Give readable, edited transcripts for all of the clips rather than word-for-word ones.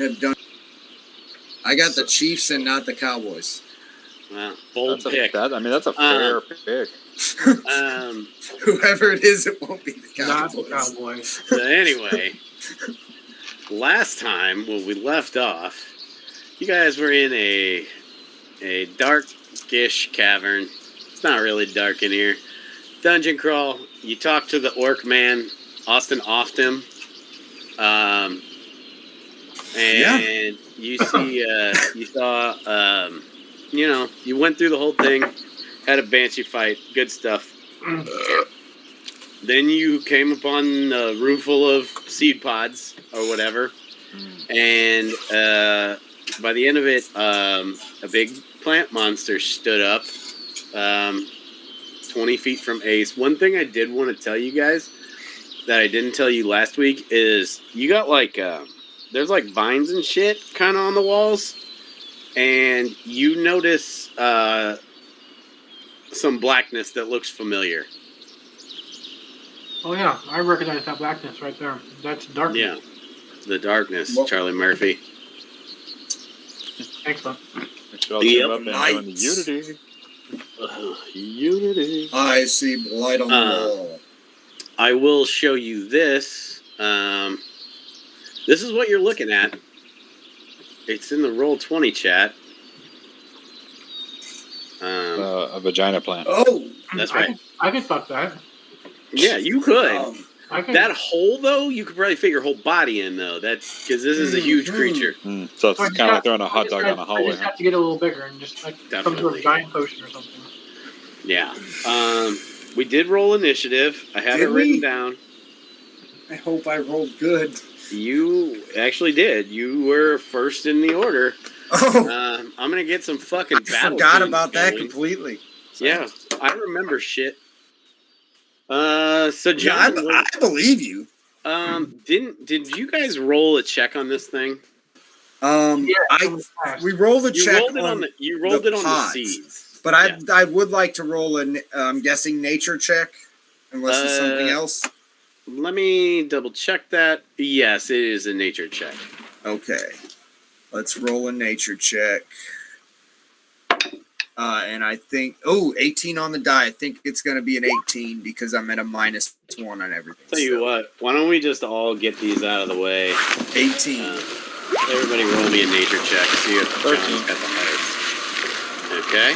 have done. I got the Chiefs and not the Cowboys. Wow, bold pick. That's a fair pick. Whoever it is, it won't be the Cowboys. Not the Cowboys. So anyway, last time when we left off, you guys were in a darkish cavern. It's not really dark in here. Dungeon crawl. You talk to the orc man, Austin Oftem. And you saw, you went through the whole thing, had a banshee fight, good stuff. Then you came upon a room full of seed pods or whatever, and by the end of it, a big plant monster stood up, 20 feet from Ace. One thing I did want to tell you guys that I didn't tell you last week is you got there's vines and shit kind of on the walls, and you notice some blackness that looks familiar. Oh yeah, I recognize that blackness right there. That's darkness. Yeah, the darkness, Charlie Murphy. Excellent. Nice. Unity. Unity. I see light on the wall. I will show you this. This is what you're looking at. It's in the Roll20 chat. A vagina plant. Oh, that's right. I could fuck that. Yeah, you could. That hole, though, you could probably fit your whole body in, though. That's because this is a huge creature. So it's kind of like throwing a hot dog on a hallway. I just have to get a little bigger and just some sort of giant potion or something. Yeah. We did roll initiative. I have it written down. I hope I rolled good. You actually did. You were first in the order. Oh. I'm going to get some fucking I forgot about that completely. So. Yeah, I remember shit. So John, I believe you. Did you guys roll a check on this thing? We rolled a check on you rolled it on the seeds. But I would like to roll I'm guessing nature check, unless it's something else. Let me double check that. Yes, it is a nature check. Okay. Let's roll a nature check. And I think, 18 on the die. I think it's going to be an 18 because I'm at a -1 on everything. Tell you what, why don't we just all get these out of the way? 18. Everybody roll me a nature check. See if John's got the highest. Okay.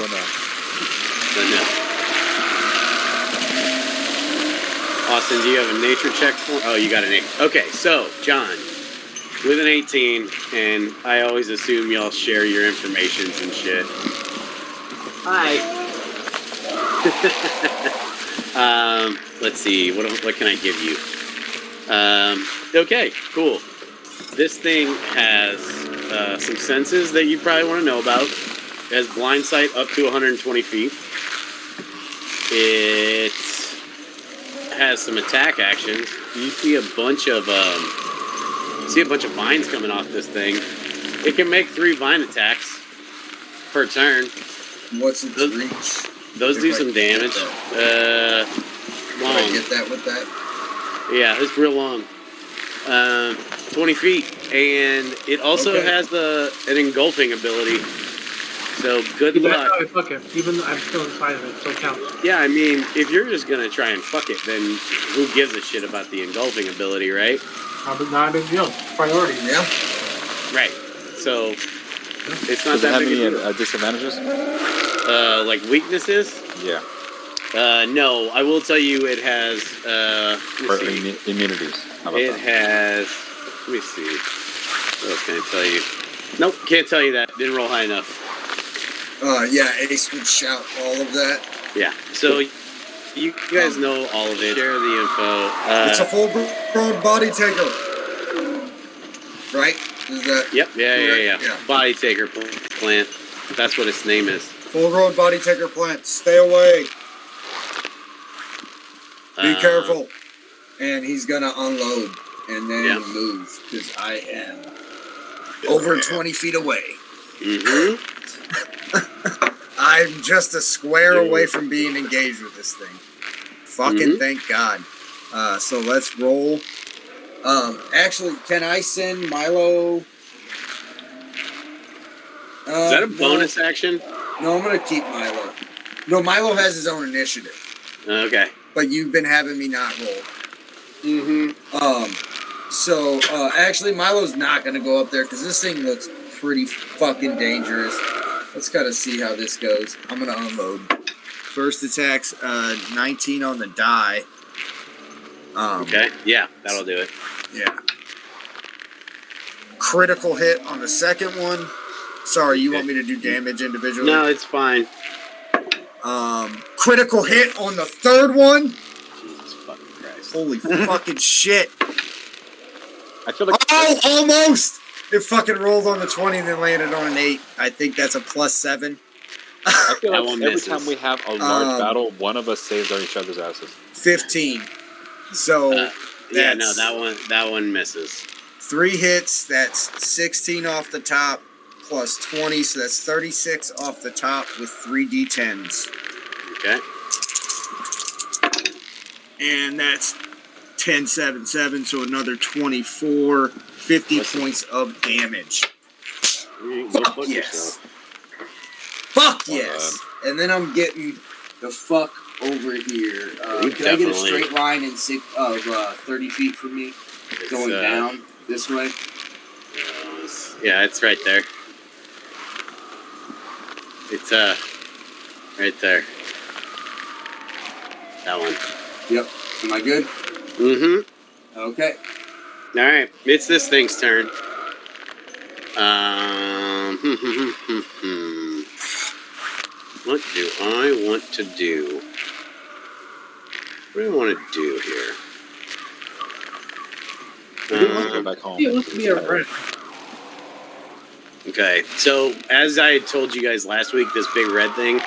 No. Austin, do you have a nature check for? Oh, you got an 8. Okay, so John, with an 18, and I always assume y'all share your informations and shit. Hi. Let's see. What can I give you? Okay, cool. This thing has some senses that you probably want to know about. It has blind sight up to 120 feet. It has some attack actions. You see a bunch of vines coming off this thing. It can make 3 vine attacks per turn. What's its reach? Those do some damage. Long. Can I get that with that? Yeah, it's real long. 20 feet. And it also has an engulfing ability. So good luck. That's how I fuck it. Even though I'm still inside of it, so it counts. Yeah, I mean, if you're just going to try and fuck it, then who gives a shit about the engulfing ability, right? Not a big deal. Priority. Yeah. Right. So it's not that big a deal. Does it have any disadvantages? Like weaknesses? Yeah. No, I will tell you it has immunities. How about it has. Let me see. What else can I tell you? Nope, can't tell you that. Didn't roll high enough. Yeah, Ace would shout all of that. Yeah. So you guys know all of it. Share the info. It's a full-grown body taker. Right? Is that? Yep. Yeah. Body taker plant. That's what its name is. Full-grown body taker plant. Stay away. Be careful. And he's gonna unload and then move because I am over 20 feet away. Mm-hmm. I'm just a square away from being engaged with this thing. Fucking thank God. So let's roll. Actually, can I send Milo a bonus action? No, I'm gonna keep Milo. No, Milo has his own initiative. Okay. But you've been having me not roll. Mm-hmm. So actually, Milo's not gonna go up there because this thing looks pretty fucking dangerous. Let's gotta see how this goes. I'm gonna unload. First attack's 19 on the die. Okay. Yeah, that'll do it. Yeah. Critical hit on the second one. Sorry, you want me to do damage individually? No, it's fine. Critical hit on the third one. Jesus fucking Christ. Holy fucking shit. I feel like almost. It fucking rolled on the 20 and then landed on an 8. I think that's a +7. I feel That like one every misses. time we have a large battle, one of us saves each other's asses. 15. So yeah, no, that one misses. 3 hits, that's 16 off the top, plus 20, so that's 36 off the top with 3 d10s. Okay. And that's 10, 7, 7, so another 24, 50 points of damage. Fuck yes. Fuck yes. And then I'm getting the fuck over here. Can I get a straight line in 30 feet from me? Going down this way? Yeah, it's right there. It's right there. That one. Yep. Am I good? Mm-hmm. Okay. All right. It's this thing's turn. What do I want to do? What do I want to do here? Go back home. It looks to be a red. Okay, so as I had told you guys last week, this big red thing,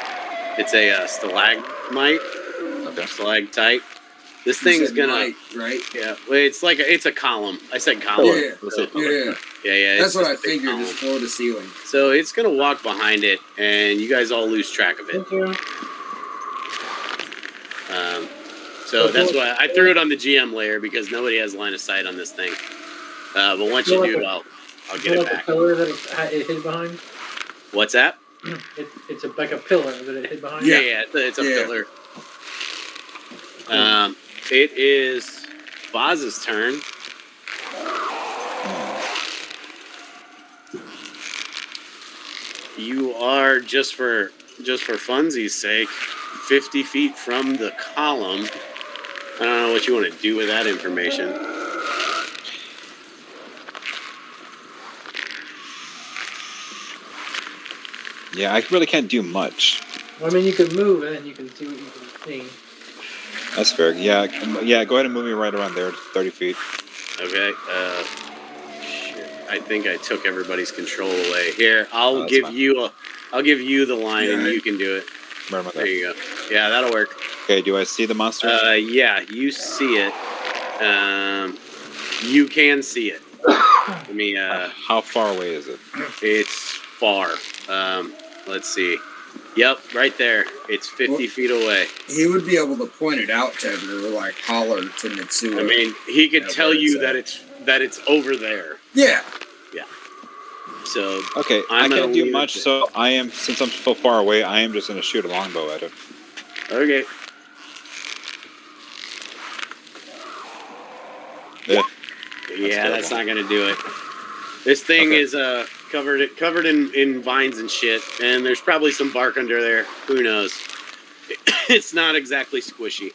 it's a stalagmite, stalactite. This thing's gonna, light, right? Yeah, well, it's a column. I said column. Yeah. That's what I just a big figured. column. Just floor to ceiling. So it's gonna walk behind it, and you guys all lose track of it. Thank you. So that's why I threw it on the GM layer because nobody has line of sight on this thing. But once you do, I'll get it back. The pillar that it hid behind? What's that? It's like a pillar that it hid behind? Yeah, it's a pillar. It is Vaz's turn. You are, just for funsies' sake, 50 feet from the column. I don't know what you want to do with that information. Yeah, I really can't do much. Well, I mean, you can move and then you can see what you can see. That's fair. Yeah, go ahead and move me right around there, 30 feet. Okay. Shit. I think I took everybody's control away. Here, I'll give you the line and you can do it. There you go. Yeah, that'll work. Okay, do I see the monster? Yeah, you see it. You can see it. Let me. How far away is it? It's far. Let's see. Yep, right there. It's 50 feet away. He would be able to point it out to her, like holler to Mitsuo. I mean, he could tell you that it's over there. Yeah. Yeah. So okay, I can't do much. So since I'm so far away, I am just gonna shoot a longbow at it. Okay. Yeah, that's not gonna do it. This thing is covered in vines and shit, and there's probably some bark under there. Who knows? It's not exactly squishy.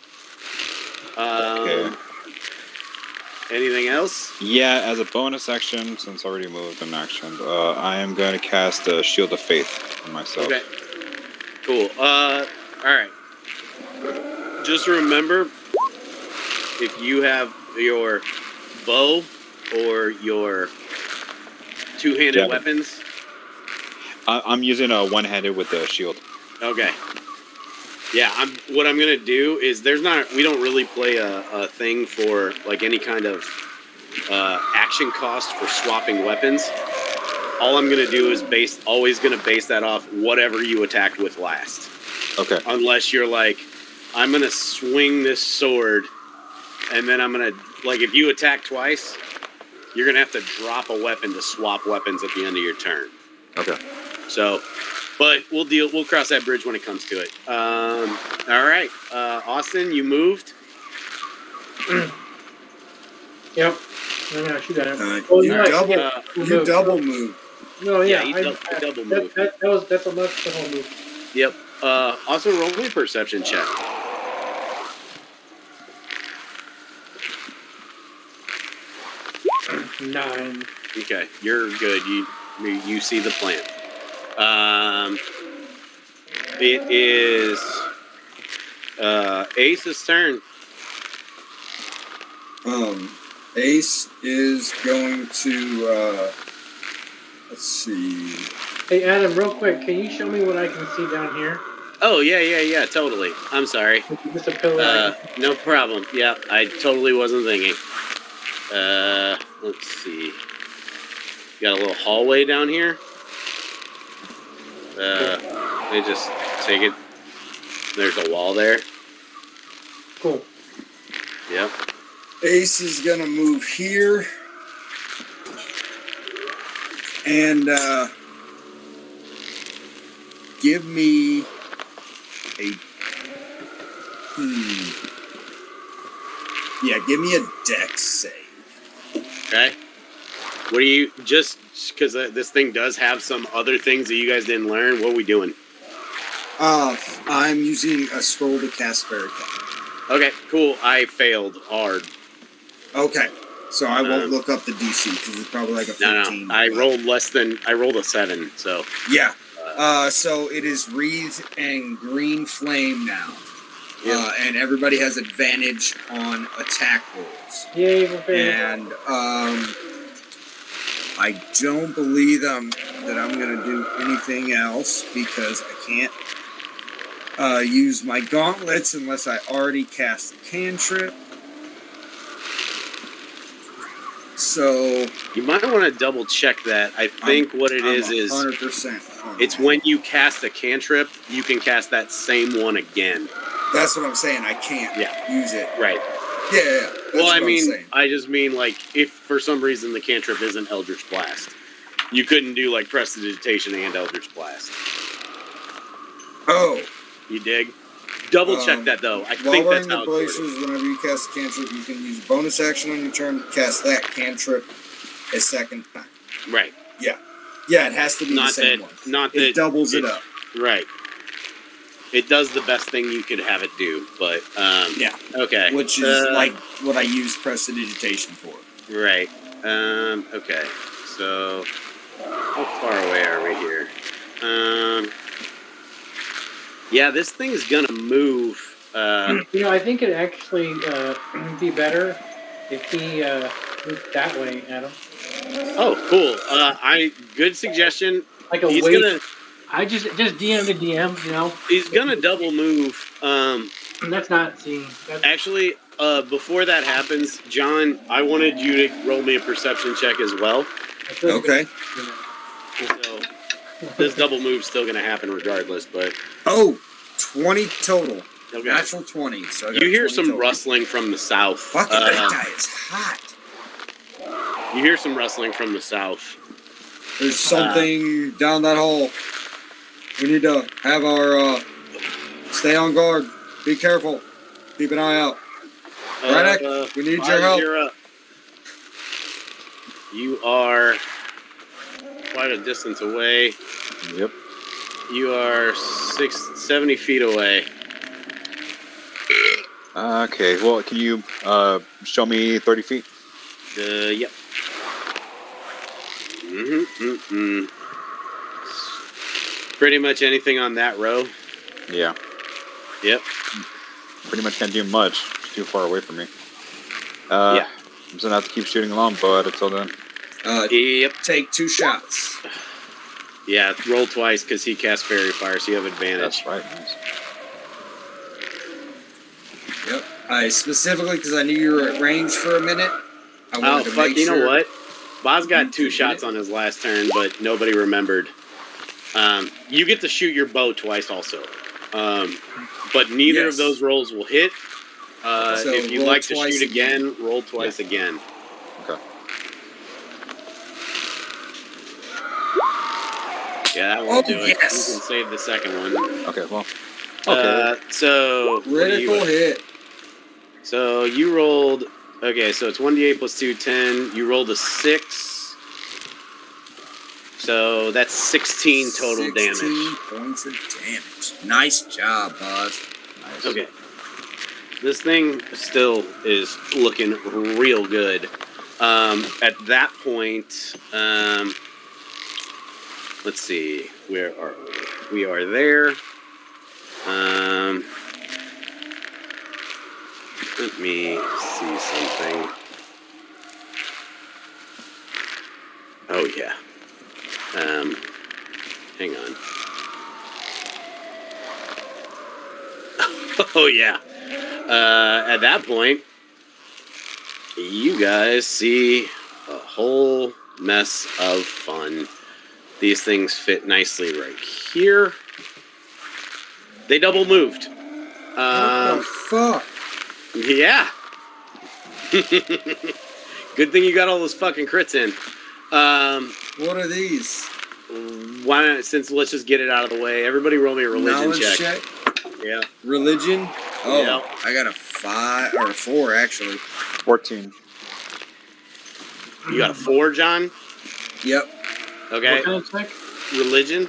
Anything else? Yeah, as a bonus action, since I already moved an action, I am going to cast a Shield of Faith on myself. Okay. Cool. All right. Just remember, if you have your bow or your two-handed weapons. I'm using a one-handed with the shield. Okay. Yeah, what I'm gonna do is we don't really play a thing for like any kind of action cost for swapping weapons. All I'm gonna do is always gonna base that off whatever you attacked with last. Okay. Unless you're like, I'm gonna swing this sword, and then I'm gonna, like, if you attack twice, you're gonna have to drop a weapon to swap weapons at the end of your turn. Okay. So, but we'll cross that bridge when it comes to it. All right. Austin, you moved. Yep. I'm gonna shoot at him. You double move. No, yeah, you double move. That's a left the whole move. Yep. Also, roll me a perception check. 9. Okay, you're good. You see the plant. It is Ace's turn. Ace is going to let's see. Hey Adam, real quick, can you show me what I can see down here? Oh yeah, totally. I'm sorry. Just a pillar. No problem. Yeah, I totally wasn't thinking. Let's see. Got a little hallway down here. They just take it. There's a wall there. Cool. Yep. Ace is gonna move here. And give me a give me a dex save. Okay. What do you just because this thing does have some other things that you guys didn't learn? What are we doing? I'm using a scroll to cast fairy fire. Okay, cool. I failed hard. Okay, so I won't look up the DC because it's probably like a 15. No. I rolled a 7. So yeah. So it is wreathed and green flame now. Yeah. And everybody has advantage on attack rolls. Yay, and I don't believe that I'm going to do anything else because I can't use my gauntlets unless I already cast a cantrip. So you might want to double check that. I think what it is 100%. It's when you cast a cantrip, you can cast that same one again. That's what I'm saying. I can't use it. Right. Yeah. Well, I just mean like if for some reason the cantrip isn't Eldritch Blast, you couldn't do like Prestidigitation and Eldritch Blast. Oh. You dig? Double check that though. I think that's how it's places, whenever you cast a cantrip, you can use a bonus action on your turn to cast that cantrip a second time. Right. Yeah. Yeah, it has to be the same one. It doubles it up. Right. It does the best thing you could have it do, but yeah. Okay. Which is like what I use Prestidigitation for. Right. Okay. So how far away are we here? Yeah, this thing's gonna move. I think it'd actually be better if he moved that way, Adam. Oh, cool. Good suggestion. Like a he's wait. Gonna, I just DM to DM, He's gonna double move. That's not seeing. Actually, before that happens, John, I wanted you to roll me a perception check as well. Okay. So this double move's still gonna happen regardless, but 20 total. Okay. Natural 20. So you hear some total. Rustling from the south. Fucking that guy is hot. You hear some rustling from the south. There's something down that hole. We need to have our stay on guard. Be careful. Keep an eye out. Radek, we need your help. You are quite a distance away. Yep. You are 70 feet away. Okay, well, can you show me 30 feet? Yep. Pretty much anything on that row? Yeah. Yep. Pretty much can't do much. It's too far away from me. Yeah. I'm just gonna have to keep shooting along, but until then. Yep. Take 2 shots. Yeah, roll twice because he cast Fairy Fire, so you have advantage. That's right. Nice. Yep. I specifically, because I knew you were at range for a minute. I wanted to make you sure. know what? Boz got 2 shots on his last turn, but nobody remembered. You get to shoot your bow twice also. But neither of those rolls will hit. So if you'd like to shoot again, roll twice again. Okay. Yeah, that won't do it. yes. You can save the second one. Okay, well. Okay. So Critical hit. So you rolled. Okay, so it's 1d8 plus 2, 10. You rolled a 6. So that's 16 total 16 damage. points of damage. Nice job, boss. Nice. Okay. This thing still is looking real good. At that point, let's see. Where are we? We are there. Let me see something. Oh, yeah. Hang on. Oh, yeah. At that point, you guys see a whole mess of fun. These things fit nicely right here. They double moved. What the fuck? Yeah. Good thing you got all those fucking crits in. What are these? Why not, since let's just get it out of the way. Everybody roll me a religion Knowledge check. Yeah. Religion? Oh, Yeah. I got a 5 or a 4 actually. 14. You got a 4, John? Yep. Okay. What kind of check? Religion?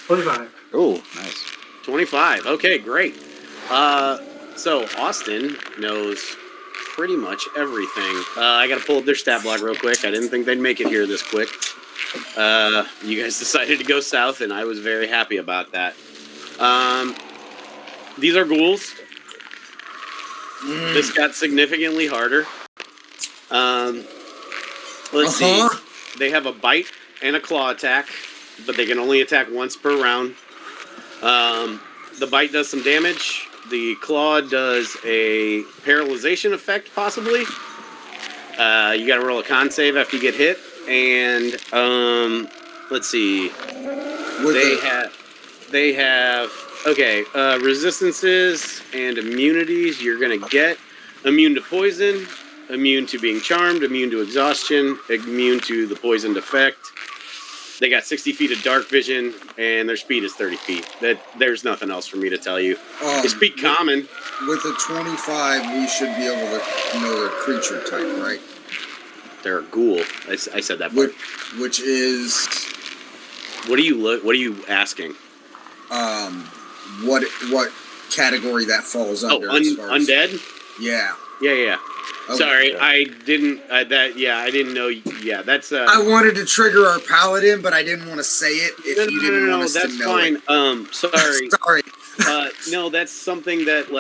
25. Oh, nice. 25. Okay, great. So Austin knows pretty much everything. I gotta pull up their stat block real quick. I didn't think they'd make it here this quick. You guys decided to go south, and I was very happy about that. These are ghouls. This got significantly harder. Let's see. They have a bite and a claw attack, but they can only attack once per round. The bite does some damage. The claw does a paralyzation effect, possibly. You got to roll a con save after you get hit. And let's see. They have resistances and immunities. You're gonna get immune to poison, immune to being charmed, immune to exhaustion, immune to the poisoned effect. They got 60 feet of dark vision, and their speed is 30 feet. There's nothing else for me to tell you. They speak common. With a 25, we should be able to know their creature type, right? They're a ghoul. I said that part. Which is... What are you asking? What category that falls under? Undead? Yeah. Yeah. Okay. Sorry, I didn't. I didn't know. Yeah, that's. I wanted to trigger our paladin, but I didn't want to say it if you didn't want us to know it. That's fine. Sorry. Sorry. No, that's something that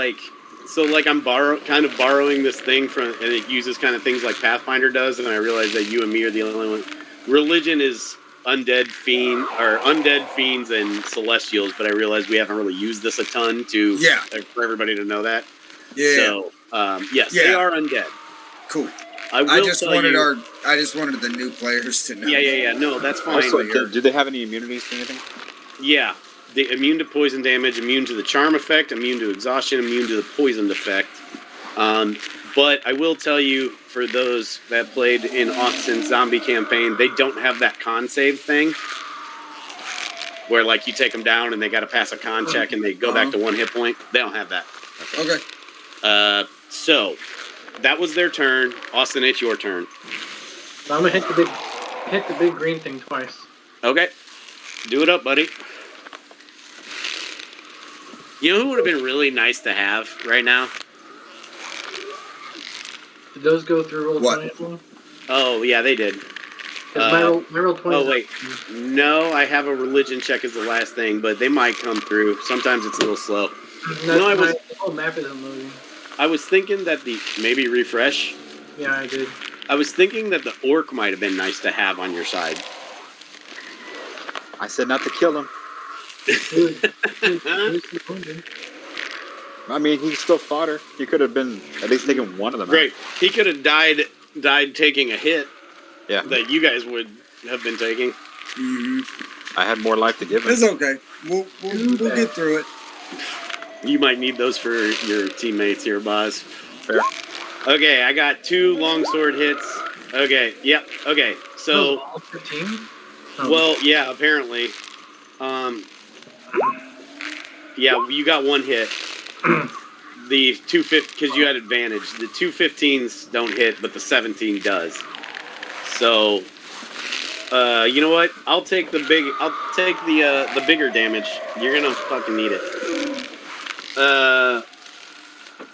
I'm borrowing this thing from, and it uses kind of things like Pathfinder does, and I realize that you and me are the only one. Religion is undead fiends and celestials, but I realize we haven't really used this a ton for everybody to know that. Yeah. So yes, they are undead. Cool. I just wanted the new players to know. Yeah. No, that's fine. Also, do they have any immunities to anything? Yeah. They immune to poison damage, immune to the charm effect, immune to exhaustion, immune to the poisoned effect. But I will tell you, for those that played in Austin's zombie campaign, they don't have that con save thing. Where, you take them down and they got to pass a con check and they go back to 1 hit point. They don't have that. Okay. So, that was their turn. Austin, it's your turn. So I'm going to hit the big green thing twice. Okay. Do it up, buddy. You know who would have been really nice to have right now? Did those go through roll 20 as well? Oh, yeah, they did. My roll 20. Oh, wait. No, I have a religion check as the last thing, but they might come through. Sometimes it's a little slow. The whole map isn't loading. I was thinking that maybe refresh. Yeah, I did. I was thinking that the orc might have been nice to have on your side. I said not to kill him. I mean, he still fought her. He could have been at least taking one of them. Great. He could have died taking a hit. Yeah. That you guys would have been taking. Mm-hmm. I had more life to give him. It's okay. We'll get through it. You might need those for your teammates here, boss. Fair. Okay, I got 2 longsword hits. Okay, yep. Okay, so. For team? Well, yeah, apparently. Yeah, you got one hit. The 250, because you had advantage. The 215s don't hit, but the 17 does. So, you know what? I'll take the bigger damage. You're gonna fucking need it.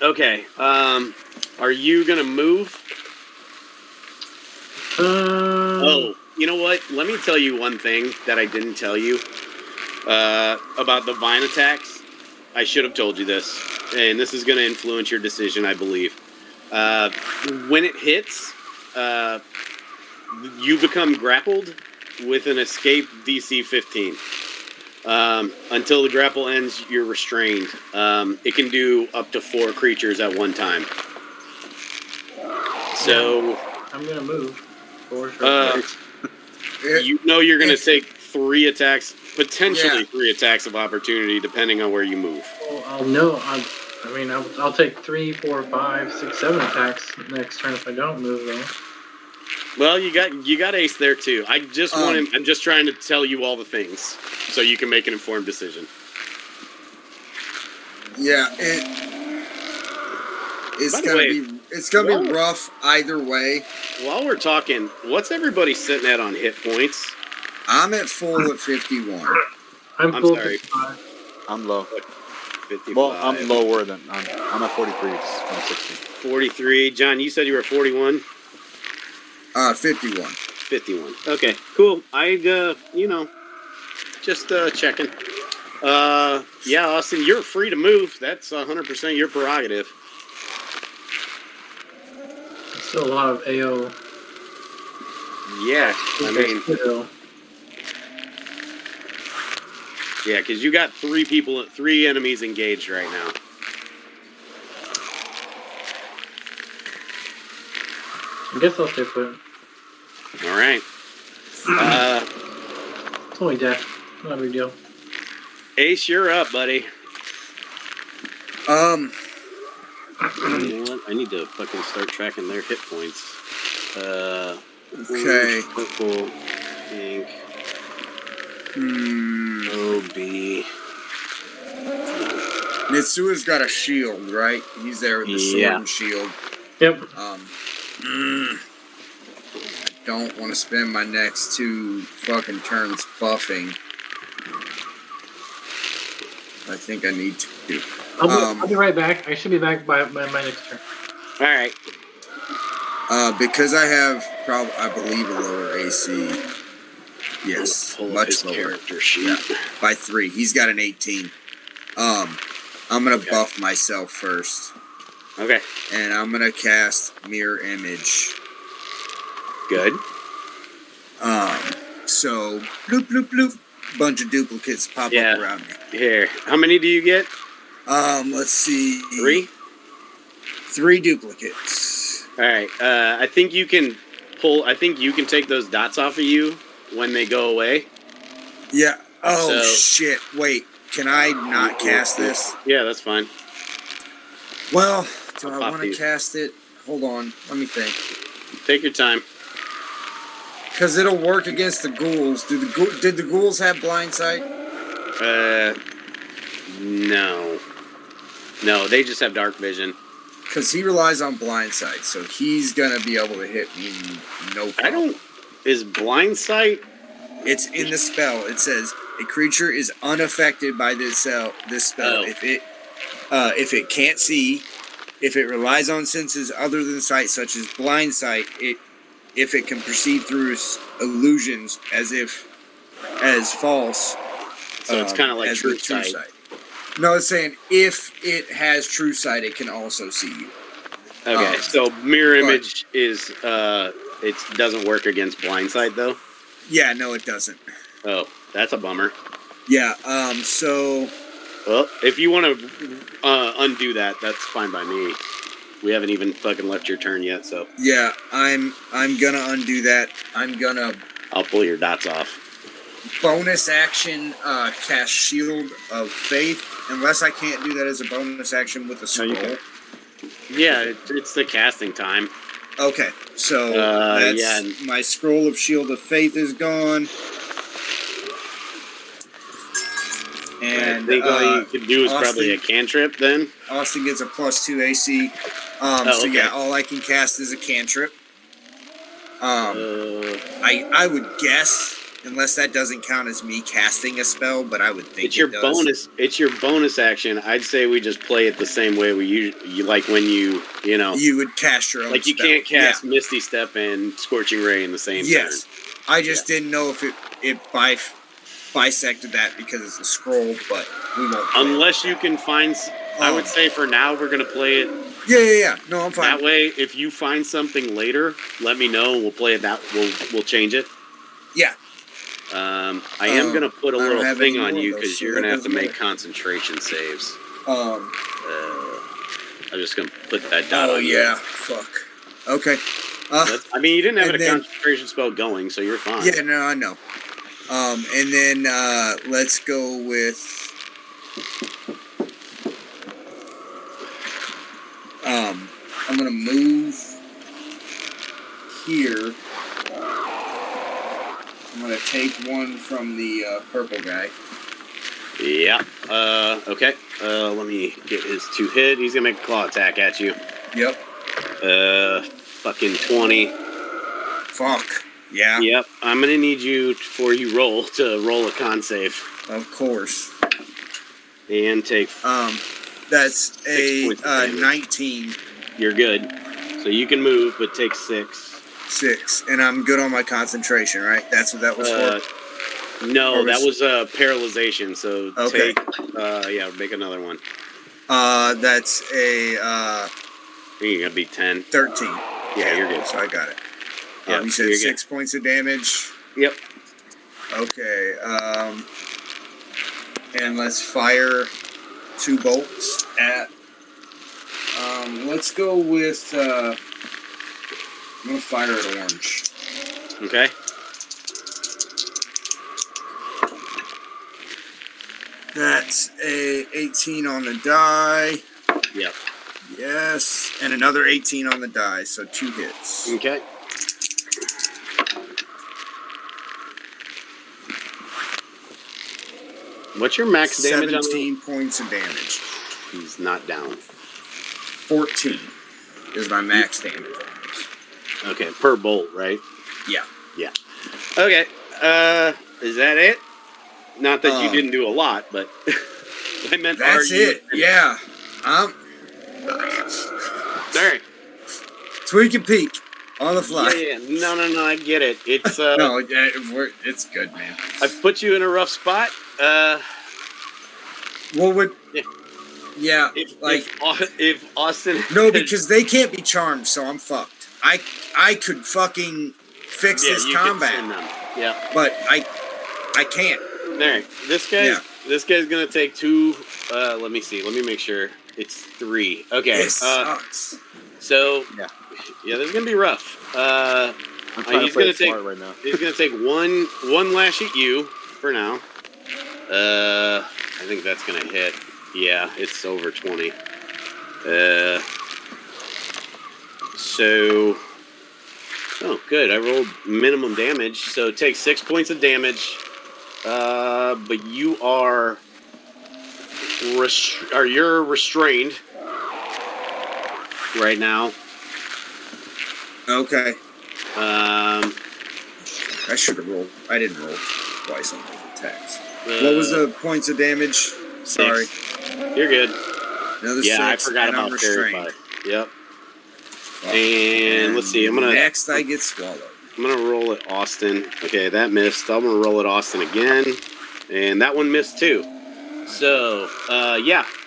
Okay. Are you gonna move? Oh, you know what? Let me tell you one thing that I didn't tell you about the vine attacks. I should have told you this, and this is going to influence your decision, I believe. When it hits, you become grappled with an escape DC 15. Until the grapple ends, you're restrained. It can do up to 4 creatures at one time. So I'm gonna move. For sure. You know you're going to take 3 attacks, potentially 3 attacks of opportunity, depending on where you move. Well, I'll know. I'll take 3, 4, 5, 6, 7 attacks next turn if I don't move though. Well, you got ace there too. I'm just trying to tell you all the things so you can make an informed decision. Yeah, it's gonna be rough either way. While we're talking, what's everybody sitting at on hit points? I'm at full at 51. I'm full at sorry. 55. I'm low. 55. Well, I'm lower than I'm at 43 from 60. 43. John, you said you were 41. 51. 51. Okay, cool. Just checking. Yeah, Austin, you're free to move. That's 100% your prerogative. Still a lot of AO. Yeah, I mean, yeah, because you got 3 enemies engaged right now. I guess I'll stay put. All right. It's only death. Not a big deal. Ace, you're up, buddy. You know what? I need to fucking start tracking their hit points. Okay. Purple, pink, OB. Mitsua's got a shield, right? He's there with the sword and shield. Yep. I don't want to spend my next 2 fucking turns buffing. I think I need to. I'll be right back. I should be back by my next turn. All right. Because I have I believe a lower AC. Yes, much lower. Character sheet. Yeah, by 3. He's got an 18. I'm gonna buff myself first. Okay. And I'm gonna cast Mirror Image. Good. So bloop bloop bloop. Bunch of duplicates pop up around me. Here. How many do you get? Let's see. 3? 3 duplicates. All right. I think you can take those dots off of you when they go away. Yeah. Oh, shit. Wait. Can I not cast this? Yeah, that's fine. Well, do I want to cast it? Hold on. Let me think. Take your time. Because it'll work against the ghouls. Did the ghouls have blind sight? No. No, they just have dark vision. Because he relies on blind sight, so he's going to be able to hit me no problem. Is blind sight? It's in the spell. It says, a creature is unaffected by this spell. Oh. If it can't see, if it relies on senses other than sight, such as blind sight, if it can perceive through illusions as false. So it's kind of like true sight. No, it's saying if it has true sight, it can also see you. Okay, so mirror image is it doesn't work against blind sight though. Yeah, no, it doesn't. Oh, that's a bummer. Yeah. So. Well, if you want to undo that, that's fine by me. We haven't even fucking left your turn yet, so. Yeah, I'm gonna undo that. I'll pull your dots off. Bonus action, cast Shield of Faith, unless I can't do that as a bonus action with a scroll. No, you can. Yeah, it's the casting time. Okay, so my Scroll of Shield of Faith is gone. And I think all you could do is probably a cantrip then. Austin gets a +2 AC. So yeah, all I can cast is a cantrip. I would guess, unless that doesn't count as me casting a spell, but I would think it's your bonus. It's your bonus action. I'd say we just play it the same way we usually like when you would cast your own. Like you spell. can't cast Misty Step and Scorching Ray in the same turn. Yes, I just didn't know if it bisected that because it's a scroll, but we won't. Unless you can find. I would say for now we're gonna play it. Yeah. No, I'm fine. That way, if you find something later, let me know. We'll play it. We'll change it. Yeah. I am gonna put a little thing on you because you're gonna have to make concentration saves. I'm just gonna put that dot on you. Oh yeah. Fuck. Okay. I mean, you didn't have a concentration spell going, so you're fine. Yeah. No, I know. And then let's go with. I'm gonna move here. I'm gonna take one from the purple guy. Yeah. Okay. Let me get his 2 hit. He's gonna make a claw attack at you. Yep. Fucking 20. Fuck. Yeah. Yep. I'm gonna need you before you roll to roll a con save. Of course. And take. That's a 19. You're good. So you can move, but take 6. 6, and I'm good on my concentration, right? That's what that was for. No, that was paralyzation. So take. Make another one. That's a. You're gonna be 10. 13. Yeah, you're good. So I got it. Yeah, you said 6 points of damage. Yep. Okay. And let's fire 2 bolts at. Let's go with. I'm gonna fire at orange. Okay. That's a 18 on the die. Yep. Yes, and another 18 on the die, so 2 hits. Okay. What's your max damage on 17 points of damage. He's not down. 14 is my max damage. Okay, per bolt, right? Yeah. Yeah. Okay. Is that it? Not that you didn't do a lot, but I meant that's it. Yeah. All right. Tweak and peek on the fly. Yeah. No. I get it. It's no, it's good, man. I've put you in a rough spot. What would? Yeah. If Austin. No, because they can't be charmed, so I'm fucked. I could fucking fix this combat. Yeah. But I can't. Alright. This guy's gonna take 2. Let me see. Let me make sure. It's 3. Okay. This sucks. So yeah, this is gonna be rough. He's gonna take right now. He's gonna take one lash at you for now. I think that's gonna hit. Yeah, it's over 20. Oh, good. I rolled minimum damage, so take 6 points of damage. But you are you're restrained right now. Okay. I should have rolled. I didn't roll twice on those attacks. What was the points of damage? Sorry. 6. You're good. Another 6. I forgot about Fairy Fire. Yep. And let's see. Next, I get swallowed. I'm gonna roll at Austin. Okay, that missed. I'm gonna roll at Austin again, and that one missed too. So,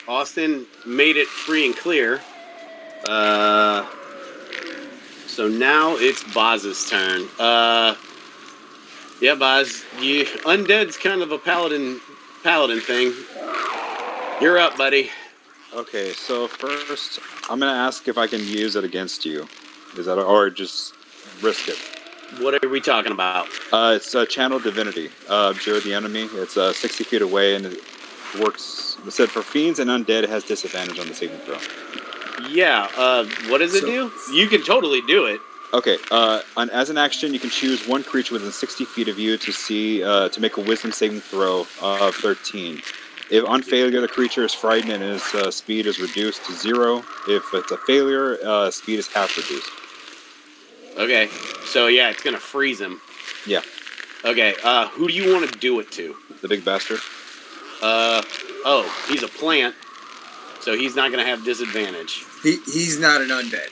Austin made it free and clear. So now it's Boz's turn. Boz, undead's kind of a paladin thing. You're up, buddy. Okay, so first, I'm gonna ask if I can use it against you. Is that or just risk it? What are we talking about? It's Channel Divinity. Obscure the enemy. It's 60 feet away, and it works. It said for fiends and undead, it has disadvantage on the saving throw. Yeah. What does it do? You can totally do it. Okay. As an action, you can choose one creature within 60 feet of you to make a Wisdom saving throw of 13. If on failure, the creature is frightened and his speed is reduced to 0. If it's a failure, speed is half reduced. Okay. So yeah, it's gonna freeze him. Yeah. Okay. Who do you want to do it to? The big bastard. Oh, he's a plant, so he's not gonna have disadvantage. He's not an undead.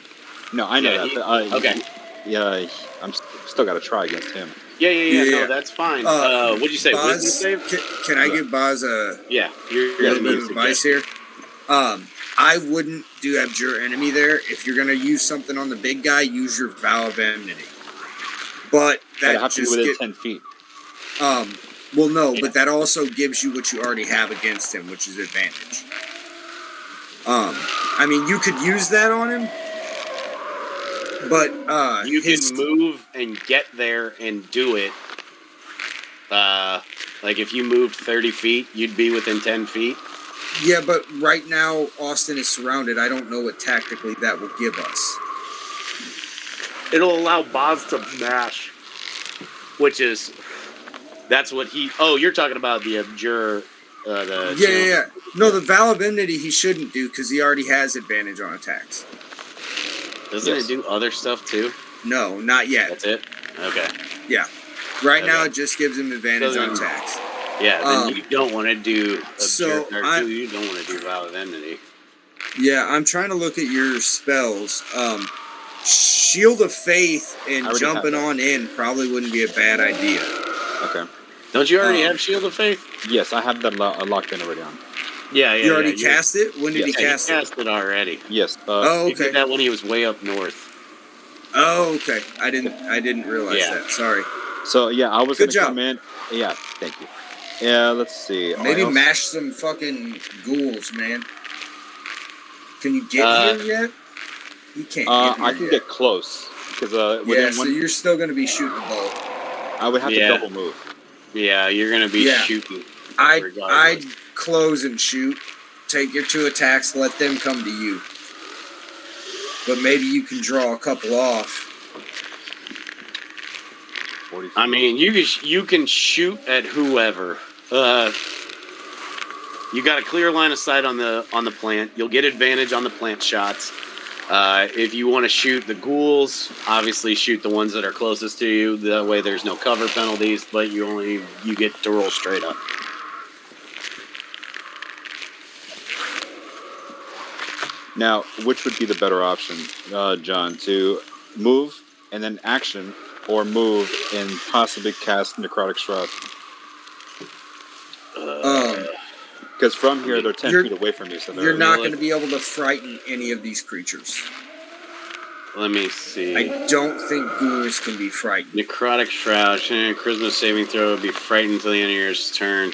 No, I know Yeah, that. Okay. Yeah, I'm still got to try against him. Yeah. No, that's fine. What'd you say? Boz, Wisdom save? can I give Boz a Yeah. You're little bit of advice here? I wouldn't do Abjure Enemy there. If you're going to use something on the big guy, use your Vow of Enmity. But that I have to be just within 10 feet. well, no, but that also gives you what you already have against him, which is advantage. I mean, you could use that on him, but you can move and get there and do it. Like if you moved 30 feet, you'd be within 10 feet. Yeah, but right now Austin is surrounded. I don't know what tactically that will give us. It'll allow Boz to mash, which is that's what he. Oh, you're talking about the Abjure. Yeah. No, the Vow of Enmity he shouldn't do because he already has advantage on attacks. Doesn't it do other stuff too? No, not yet. That's it? Okay. Yeah. Right now Okay. it just gives him advantage on attacks. Yeah, then you don't want to do so you don't want to do Vow of Enmity. Yeah, I'm trying to look at your spells. Shield of Faith and jumping on in probably wouldn't be a bad idea. Okay. Don't you already have Shield of Faith? Yes, I have that locked in already on. Yeah. You already cast it? When did he cast it? He cast it already. Yes. Oh, He okay. did that when he was way up north. Oh, okay. I didn't realize that. Sorry. So yeah, I was Good gonna job. come in. Yeah, thank you. Yeah, let's see. Maybe mash some fucking ghouls, man. Can you get here yet? You can't. I can get close because so you're still gonna be shooting the ball. I would have to double move. Yeah, you're gonna be shooting. I'd close and shoot. Take your 2 attacks. Let them come to you. But maybe you can draw a couple off. 40 feet. I mean, you can shoot at whoever. You got a clear line of sight on the plant. You'll get advantage on the plant shots. If you want to shoot the ghouls, obviously shoot the ones that are closest to you. That way, there's no cover penalties, but you get to roll straight up. Now, which would be the better option, John? To move and then action, or move and possibly cast Necrotic Shroud? Because from here, they're 10 feet away from you, so you're not going to be able to frighten any of these creatures. Let me see. I don't think ghouls can be frightened. Necrotic Shroud. Charisma saving throw would be frightened until the end of your turn.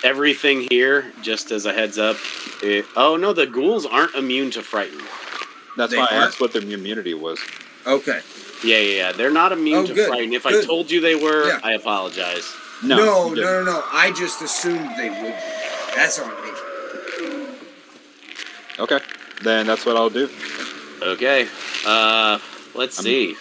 Everything here, just as a heads up. Oh no, the ghouls aren't immune to frighten. That's why I asked what their immunity was. Okay. Yeah. They're not immune to frighten. If I told you they were, I apologize. No. I just assumed they would. That's on me. Okay. Then that's what I'll do. Okay. Let's see.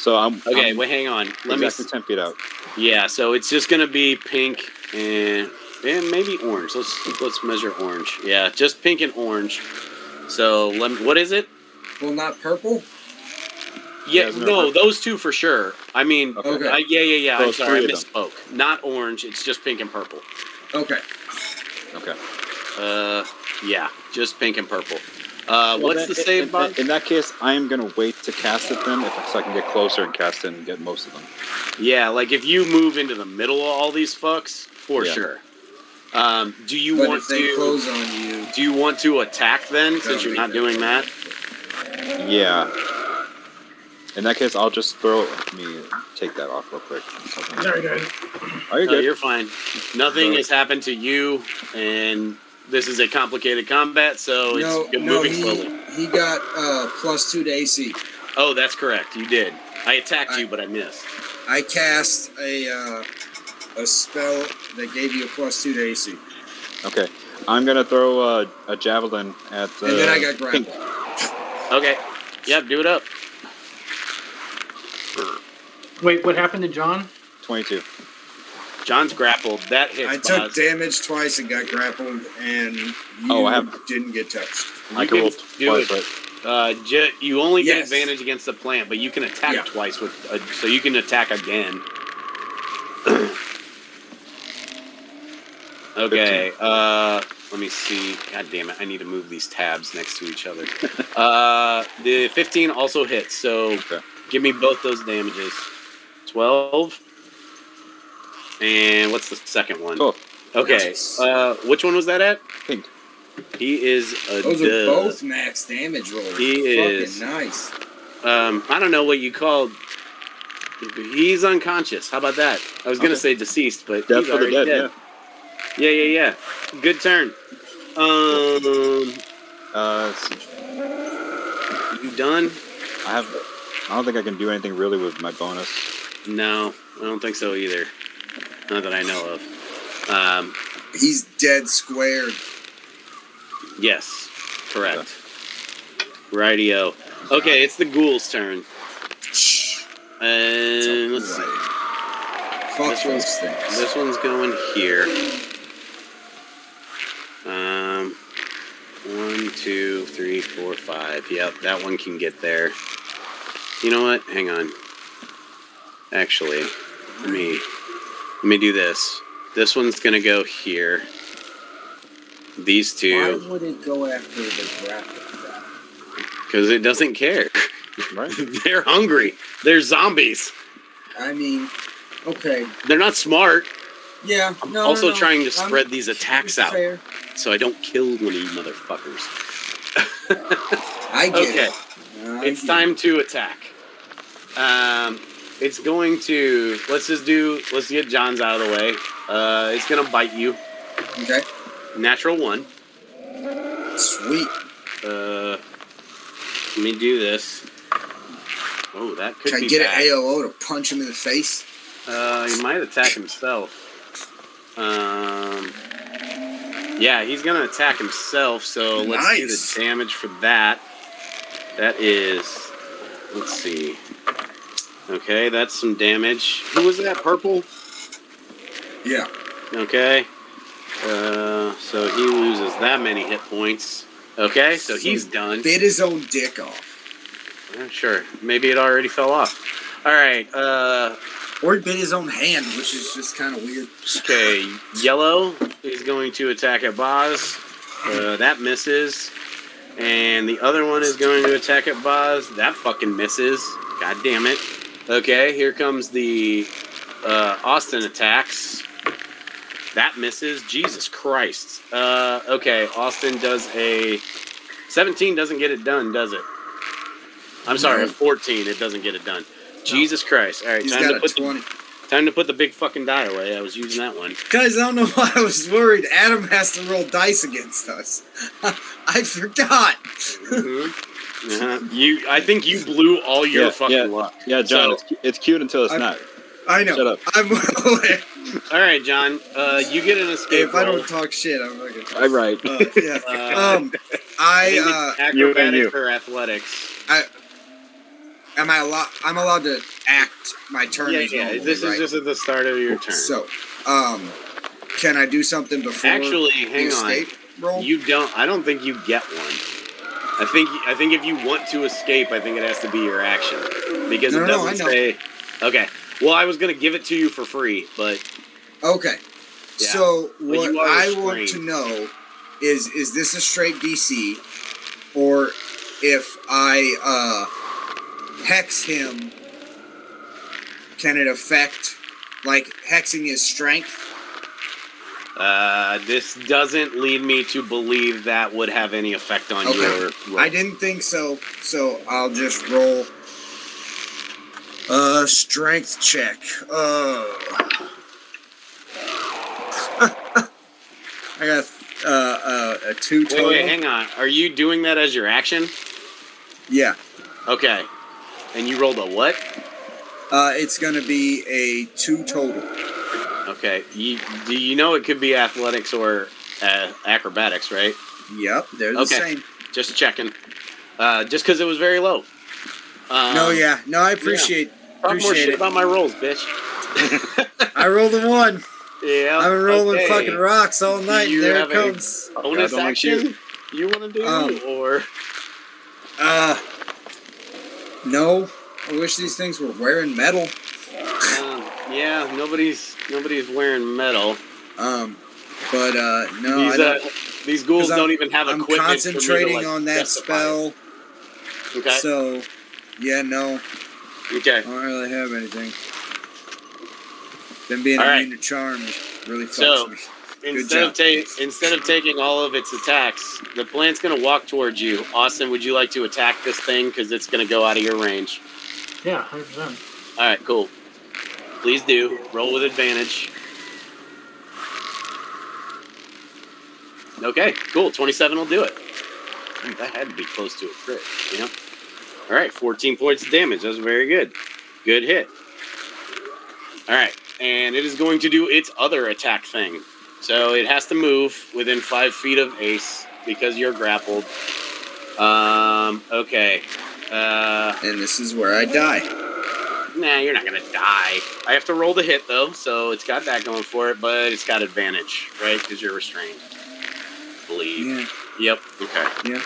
So I'm okay. Wait, hang on. Let me 10 feet out. Yeah. So it's just gonna be pink and maybe orange. Let's measure orange. Yeah, just pink and orange. So what is it? Well, not purple. Yeah, no, those two for sure. I mean, okay. Yeah. I'm sorry, I misspoke. Not orange. It's just pink and purple. Okay. Yeah, just pink and purple. What's the save, Bob? In that case, I am going to wait to cast at them so I can get closer and cast it and get most of them. Yeah, like if you move into the middle of all these fucks, for sure. Do you want to close on you? Do you want to attack then, since you're not doing that? Yeah. In that case, I'll just let me take that off real quick. Sorry, guys. Are you good? You're fine. Nothing has happened to you, and this is a complicated combat, so it's moving slowly. He got +2 to AC. Oh, that's correct. You did. I attacked you, but I missed. I cast a spell that gave you a +2 to AC. Okay. I'm going to throw a javelin at and then I got grappled. Okay. Yep, do it up. Wait, what happened to John? 22. John's grappled. That hits. I took damage twice and got grappled, and you didn't get touched. I can roll twice, right? You only get advantage against the plant, but you can attack twice with. So you can attack again. Okay. Let me see. God damn it! I need to move these tabs next to each other. The 15 also hits. So give me both those damages. 12. And what's the second one? 12. Okay. Which one was that at? Pink. He is a Those are both max damage rolls. He is nice. I don't know what you called. He's unconscious. How about that? I was gonna say deceased, but Death he's for the already dead. dead. Yeah. Good turn. Let's see. You done? I don't think I can do anything really with my bonus. No, I don't think so either. Not that I know of. He's dead squared. Yes, correct. Rightio. Okay, it's the ghoul's turn. And let's see. Fuck those things. This one's going here. 1, 2, 3, 4, 5. Yep, that one can get there. You know what? Hang on. Actually, let me do this. This one's gonna go here. These two. Why would it go after the grapple? Because it doesn't care. Right? They're hungry. They're zombies. I mean, okay. They're not smart. Yeah. I'm also trying to spread these attacks out, fair. so I don't kill one of you motherfuckers. I get it. It's time to attack. It's going to let's get John's out of the way. It's gonna bite you. Okay. Natural 1. Sweet. Let me do this. Oh, that could be Can I get bad. an AOO to punch him in the face? He might attack himself. Yeah, he's gonna attack himself. So let's do the damage for that. That is, let's see. Okay, that's some damage. Who was that? Purple? Yeah. Okay. So he loses that many hit points. Okay, so he's done. Bit his own dick off. Sure. Maybe it already fell off. All right. Or he bit his own hand, which is just kind of weird. Okay, yellow is going to attack at Boz. That misses. And the other one is going to attack at Boz. That fucking misses. God damn it. Okay, here comes the Austin attacks. That misses. Jesus Christ. Okay, Austin does a 17. Doesn't get it done, does it? I'm sorry, a 14. It doesn't get it done. Jesus Christ. All right, time to put the big fucking die away. I was using that one. Guys, I don't know why I was worried. Adam has to roll dice against us. I forgot. Mm-hmm. I think you blew all your fucking luck. Yeah, John, it's cute until it's not. I know. Shut up. I'm well aware. All right, John. You get an escape. If I don't talk shit, I'm not gonna. I'm right. Yeah. Acrobatic or athletics? I'm allowed to act my turn. Yeah. This is just at the start of your turn. So, can I do something before? Actually, hang on. Roll? You don't. I don't think you get one. I think if you want to escape, I think it has to be your action because it doesn't say. Okay. Well, I was gonna give it to you for free, but. Okay. Yeah. So but what I want to know is this a straight DC, or if I hex him, can it affect, like, hexing his strength? This doesn't lead me to believe that would have any effect on your roll. I didn't think so, so I'll just roll strength check. I got a 2 total. Wait, hang on. Are you doing that as your action? Yeah. Okay. And you rolled a what? It's going to be a 2 total. Okay. Do you know it could be athletics or acrobatics, right? Yep, they're the same. Just checking. Just because it was very low. No, I appreciate Talk more shit it. about my rolls, bitch. I rolled a 1. Yeah. I've been rolling okay. fucking rocks all night, you and there have it comes. Bonus God don't like action you want to do, or No. I wish these things were wearing metal. yeah, nobody's wearing metal. But no, I don't. These ghouls 'Cause don't even have I'm equipment for me to, concentrating like, on that justify spell. it. Okay. So, yeah, no, Okay. I don't really have anything. Them being All right. immune to charms really fucks So, me. instead of taking all of its attacks, the plant's going to walk towards you. Austin, would you like to attack this thing? Because it's going to go out of your range. Yeah, 100%. All right, cool. Please do. Roll with advantage. Okay, cool. 27 will do it. Dude, that had to be close to a crit, you know? All right, 14 points of damage. That was very good. Good hit. All right, and it is going to do its other attack thing. So it has to move within 5 feet of Ace because you're grappled. Okay. And this is where I die. Nah, you're not going to die. I have to roll the hit, though, so it's got that going for it, but it's got advantage, right? Because you're restrained. I believe. Yeah. Yep, okay. Yeah.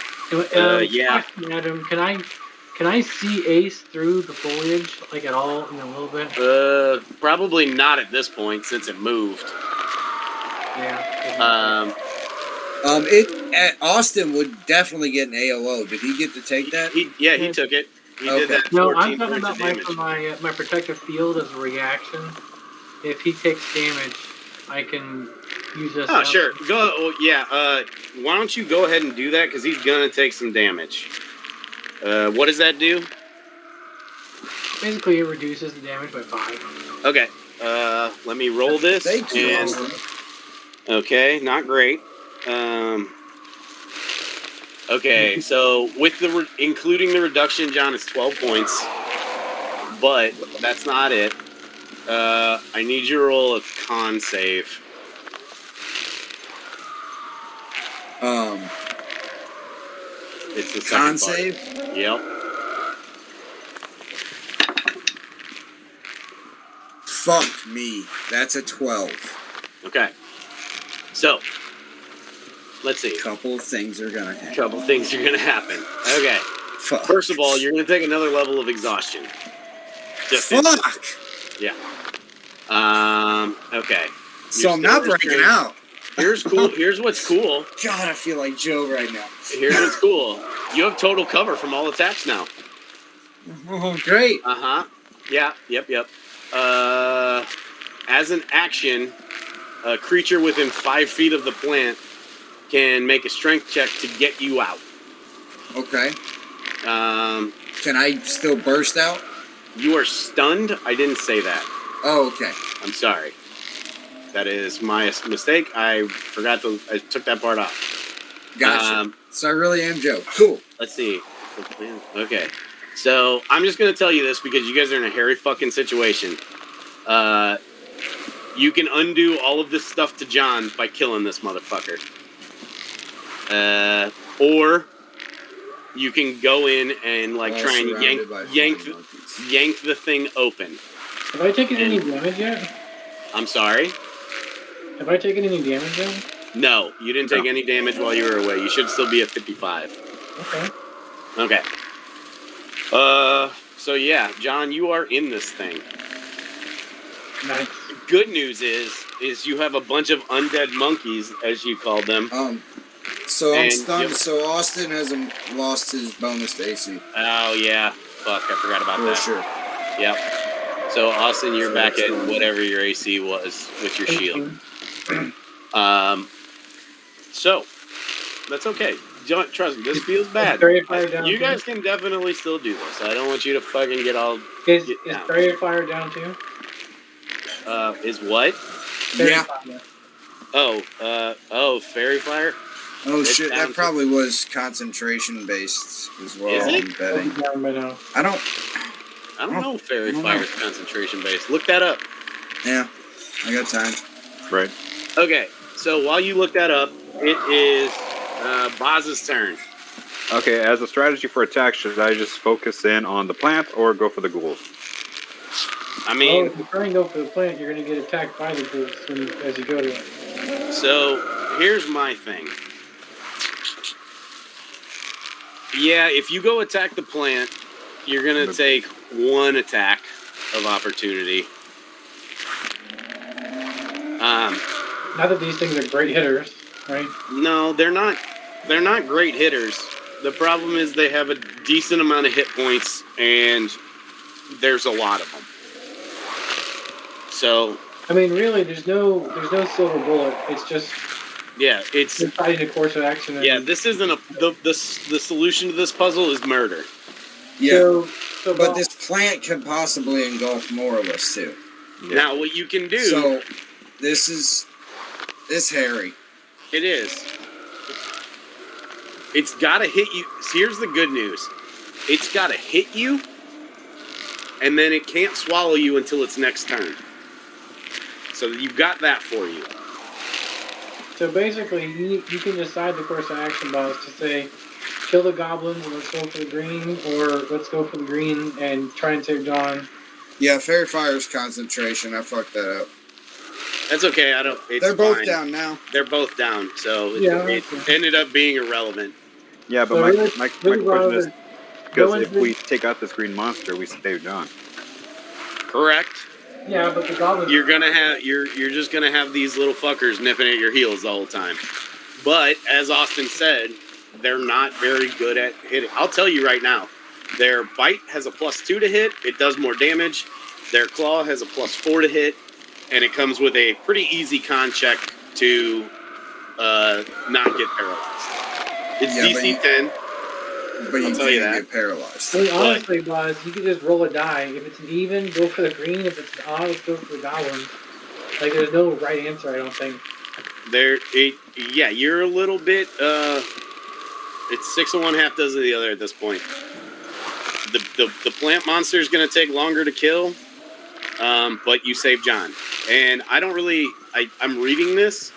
Yeah. Adam, can I see Ace through the foliage, like at all, in a little bit? Probably not at this point since it moved. Yeah. Austin would definitely get an AOO. Did he get to take that? He took it. He Okay. did that. No, 14 I'm talking points about of damage. my protective field as a reaction. If he takes damage, I can use this. Oh, sure. Go. Oh, yeah. Why don't you go ahead and do that? Because he's gonna take some damage. What does that do? Basically, it reduces the damage by 5. Okay. Let me roll this. Thank you, And Austin. okay, not great. Okay, so with including the reduction, John, it's 12 points. But that's not it. I need you to roll a con save. It's the second Con part. save? Yep. Fuck me. That's a 12. Okay. So, let's see. Couple of things are gonna happen. Couple things are gonna happen. Okay. Fuck. First of all, you're gonna take another level of exhaustion. Just Fuck! Yeah. Okay. So I'm not breaking out. Here's cool. Here's what's cool. God, I feel like Joe right now. Here's what's cool. You have total cover from all attacks now. Oh, great. Uh-huh. Yeah. Yep. As an action, a creature within 5 feet of the plant can make a strength check to get you out. Okay. Can I still burst out? You are stunned? I didn't say that. Oh, okay. I'm sorry. That is my mistake. I took that part off. Gotcha. So I really am Joe. Cool. Let's see. Okay. So I'm just going to tell you this because you guys are in a hairy fucking situation. You can undo all of this stuff to John by killing this motherfucker. Or you can go in and try and yank the thing open. Have I taken any damage yet? I'm sorry? Have I taken any damage yet? No, you didn't take any damage while you were away. You should still be at 55. Okay. So yeah, John, you are in this thing. Nice. Good news is you have a bunch of undead monkeys, as you call them. So I'm stunned. So Austin hasn't lost his bonus to AC. Oh yeah, fuck, I forgot about that. Sure. Yep. So Austin, you're back at whatever your AC was with your shield. So that's okay. Don't trust me. This feels bad. You guys can definitely still do this. I don't want you to fucking get all. Is Fairy Fire down too? Is what? Yeah. Fairy Fire. Oh shit! That probably was concentration based as well. Is it? I'm betting. I don't know if Fairy Fire is concentration based. Look that up. Yeah, I got time. Right. Okay, so while you look that up, it is Boz's turn. Okay, as a strategy for attack, should I just focus in on the plant or go for the ghouls? I mean, if you try and go for the plant, you're going to get attacked by the ghouls as you go to it. so here's my thing. Yeah, if you go attack the plant, you're going to take one attack of opportunity. Not that these things are great hitters, right? No, they're not. They're not great hitters. The problem is they have a decent amount of hit points, and there's a lot of them. So, I mean, really, there's no silver bullet. It's just it's deciding a course of action. this isn't the solution to this puzzle is murder. Yeah, but this plant could possibly engulf more of us too. Yeah. Now, what you can do? So, this Harry. It is. It's got to hit you. Here's the good news. It's got to hit you, and then it can't swallow you until its next turn. So you've got that for you. So basically, you can decide the course of action, boss, to say, kill the goblins and let's go for the green, or let's go for the green and try and save John. Yeah, Fairy Fire's concentration. I fucked that up. That's okay. They're both down now. They're both down, so it ended up being irrelevant. Yeah, but so my question is, because if we take out this green monster, we save John. Correct. Yeah, but the goblins. You're just gonna have these little fuckers nipping at your heels the whole time. But as Austin said, they're not very good at hitting. I'll tell you right now, their bite has a +2 to hit. It does more damage. Their claw has a +4 to hit, and it comes with a pretty easy con check to not get paralyzed. It's DC 10. But you can't get paralyzed. I mean, honestly, Buzz, you can just roll a die. If it's an even, go for the green. If it's an odd, go for the goblin. Like, there's no right answer, I don't think. You're a little bit. It's 6 of one, half dozen of the other at this point. The plant monster is going to take longer to kill, but you save John. And I don't really. I'm reading this.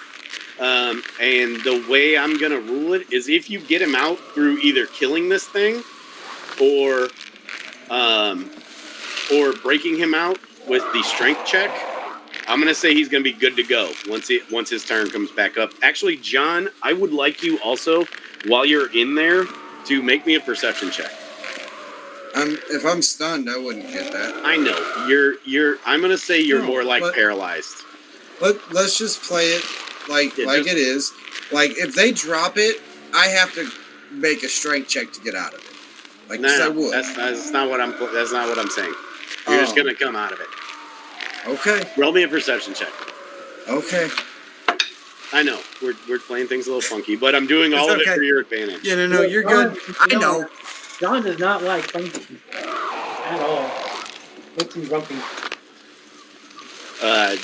And the way I'm going to rule it is if you get him out through either killing this thing or breaking him out with the strength check, I'm going to say he's going to be good to go once his turn comes back up. Actually, John, I would like you also, while you're in there, to make me a perception check. If I'm stunned, I wouldn't get that. I know. I'm going to say you're more like paralyzed. Let's just play it like it is. Like, if they drop it, I have to make a strength check to get out of it. Like, I would. That's not what I'm saying. You're just gonna come out of it. Okay. Roll me a perception check. Okay. I know we're playing things a little funky, but I'm doing all of it for your advantage. Yeah, no, you're good. I know. John does not like funky at all. What's he grumpy?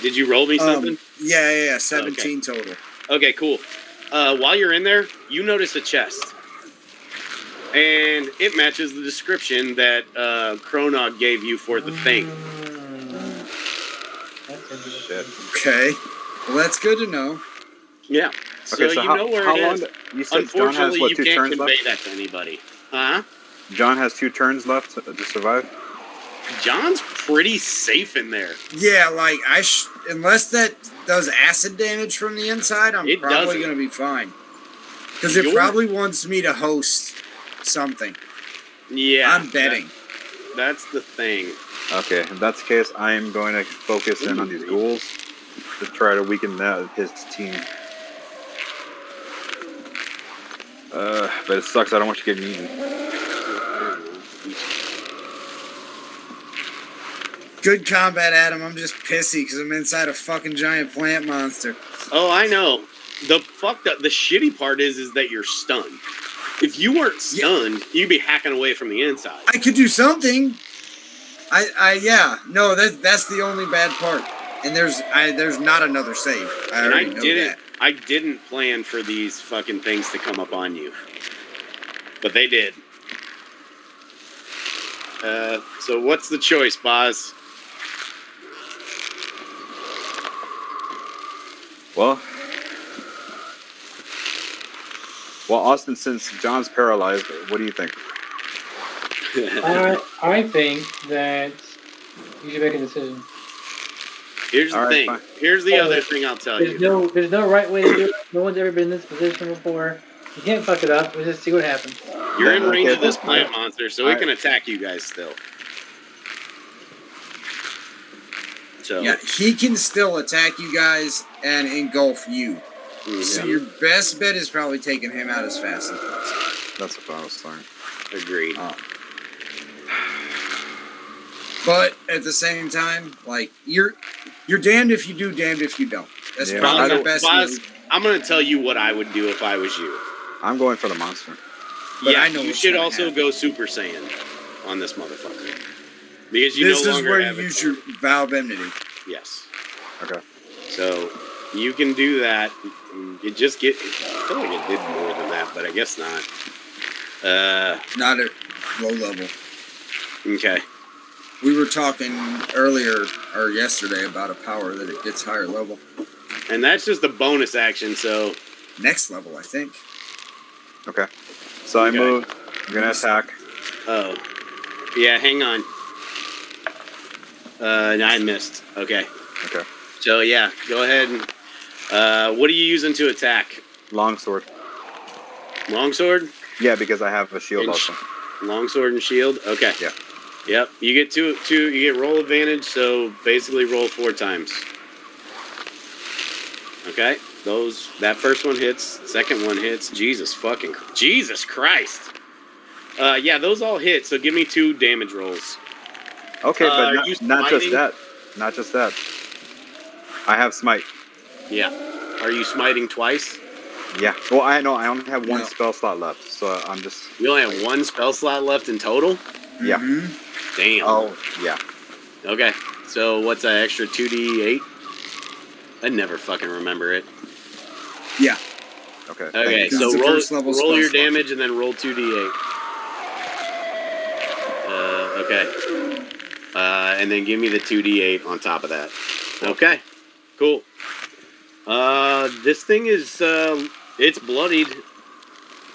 Did you roll me something? Yeah, 17 total. Okay, cool. While you're in there, you notice a chest. And it matches the description that Kronog gave you for the thing. Okay. Well, that's good to know. Yeah. So you know where it is. You said unfortunately, John has, you 2 can't turns convey left? that to anybody. Huh? John has 2 turns left to survive? John's pretty safe in there. Yeah, like, unless that does acid damage from the inside, I'm probably going to be fine. Because it probably wants me to host something. Yeah. I'm betting. That's the thing. Okay, if that's the case, I am going to focus in on these ghouls to try to weaken his team. But it sucks, I don't want you getting eaten. Good combat, Adam. I'm just pissy because I'm inside a fucking giant plant monster. Oh, I know. The shitty part is that you're stunned. If you weren't stunned, you'd be hacking away from the inside. I could do something. No, that's the only bad part. And there's not another save. I didn't plan for these fucking things to come up on you, but they did. So what's the choice, Boz? Well, Austin, since John's paralyzed, what do you think? I think that You should make a decision. Here's the All right, thing. fine. Here's the other thing I'll tell you. There's no right way to do it. No one's ever been in this position before. You can't fuck it up. We'll just see what happens. You're in Okay, range of this all plant right. monster, so All it can attack you guys still. So Yeah, he can still attack you guys and engulf you. So your best bet is probably taking him out as fast as possible. That's what I was saying. agreed. But at the same time, like you're damned if you do, damned if you don't. That's Yeah, probably the best Boz, move. I'm gonna tell you what I would do if I was you. I'm going for the monster. But Yeah, I know you what's should gonna also happen. go Super Saiyan on this motherfucker because you This no is longer where have you it. use your vow of enmity. Yes. Okay. So you can do that. It just I feel like it did more than that, but I guess not. Not at low level. Okay. We were talking earlier or yesterday about a power that it gets higher level. And that's just a bonus action, so Next level, I think. Okay. So I Okay. move. I'm gonna attack. oh. Yeah, hang on. No, I missed. Okay. Okay. So yeah, go ahead and what are you using to attack? Longsword. Longsword? Yeah, because I have a shield And also. Longsword and shield? Okay. Yeah. Yep. You get two you get roll advantage, so basically roll 4 times. Okay? That first one hits, second one hits. Jesus Christ. Yeah, those all hit, so give me 2 damage rolls. Okay, are but you not just smiting? that. Not just that. I have smite. Yeah. Are you smiting twice? Yeah. Well, I know. I only have one No. spell slot left, so I'm just. You only have 1 spell slot left in total? Yeah. Mhm. Damn. Oh, yeah. Okay. So what's that extra 2d8? I never fucking remember it. Yeah. Okay. Okay, thank you. so It's the roll first level spell your slot. damage and then roll 2d8. Okay. And then give me the 2d8 on top of that. Okay. Cool. This thing is it's bloodied.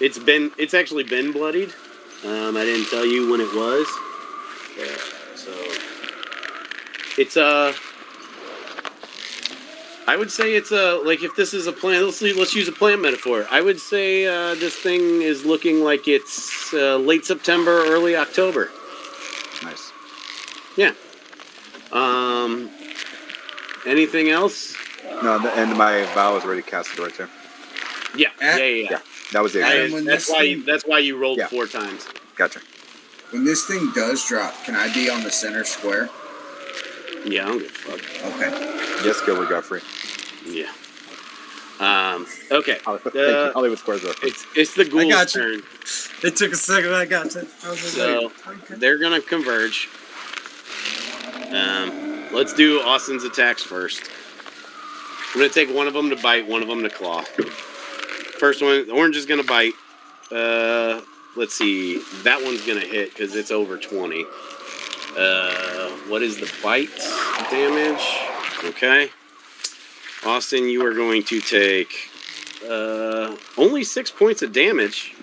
It's actually been bloodied. I didn't tell you when it was. So it's I would say it's like if this is a plant. Let's use a plant metaphor. I would say this thing is looking like it's late September, early October. Nice. Yeah. Anything else? No, and my vow is already casted right there. Yeah. At- Yeah. That was the Adam, exact. when That's this why. thing- That's why you rolled Yeah. 4 times. Gotcha. When this thing does drop, can I be on the center square? Yeah, I don't give a fuck. Okay. Yes, Gilbert Godfrey. Yeah. Okay. Hollywood Squares up. It's the ghoul's got you. turn. It took a second. I got to. I was So they're gonna converge. Let's do Austin's attacks first. I'm gonna take one of them to bite, one of them to claw. First one, the orange is gonna bite. Let's see. That one's gonna hit because it's over 20. What is the bite damage? Okay. Austin, you are going to take only 6 points of damage.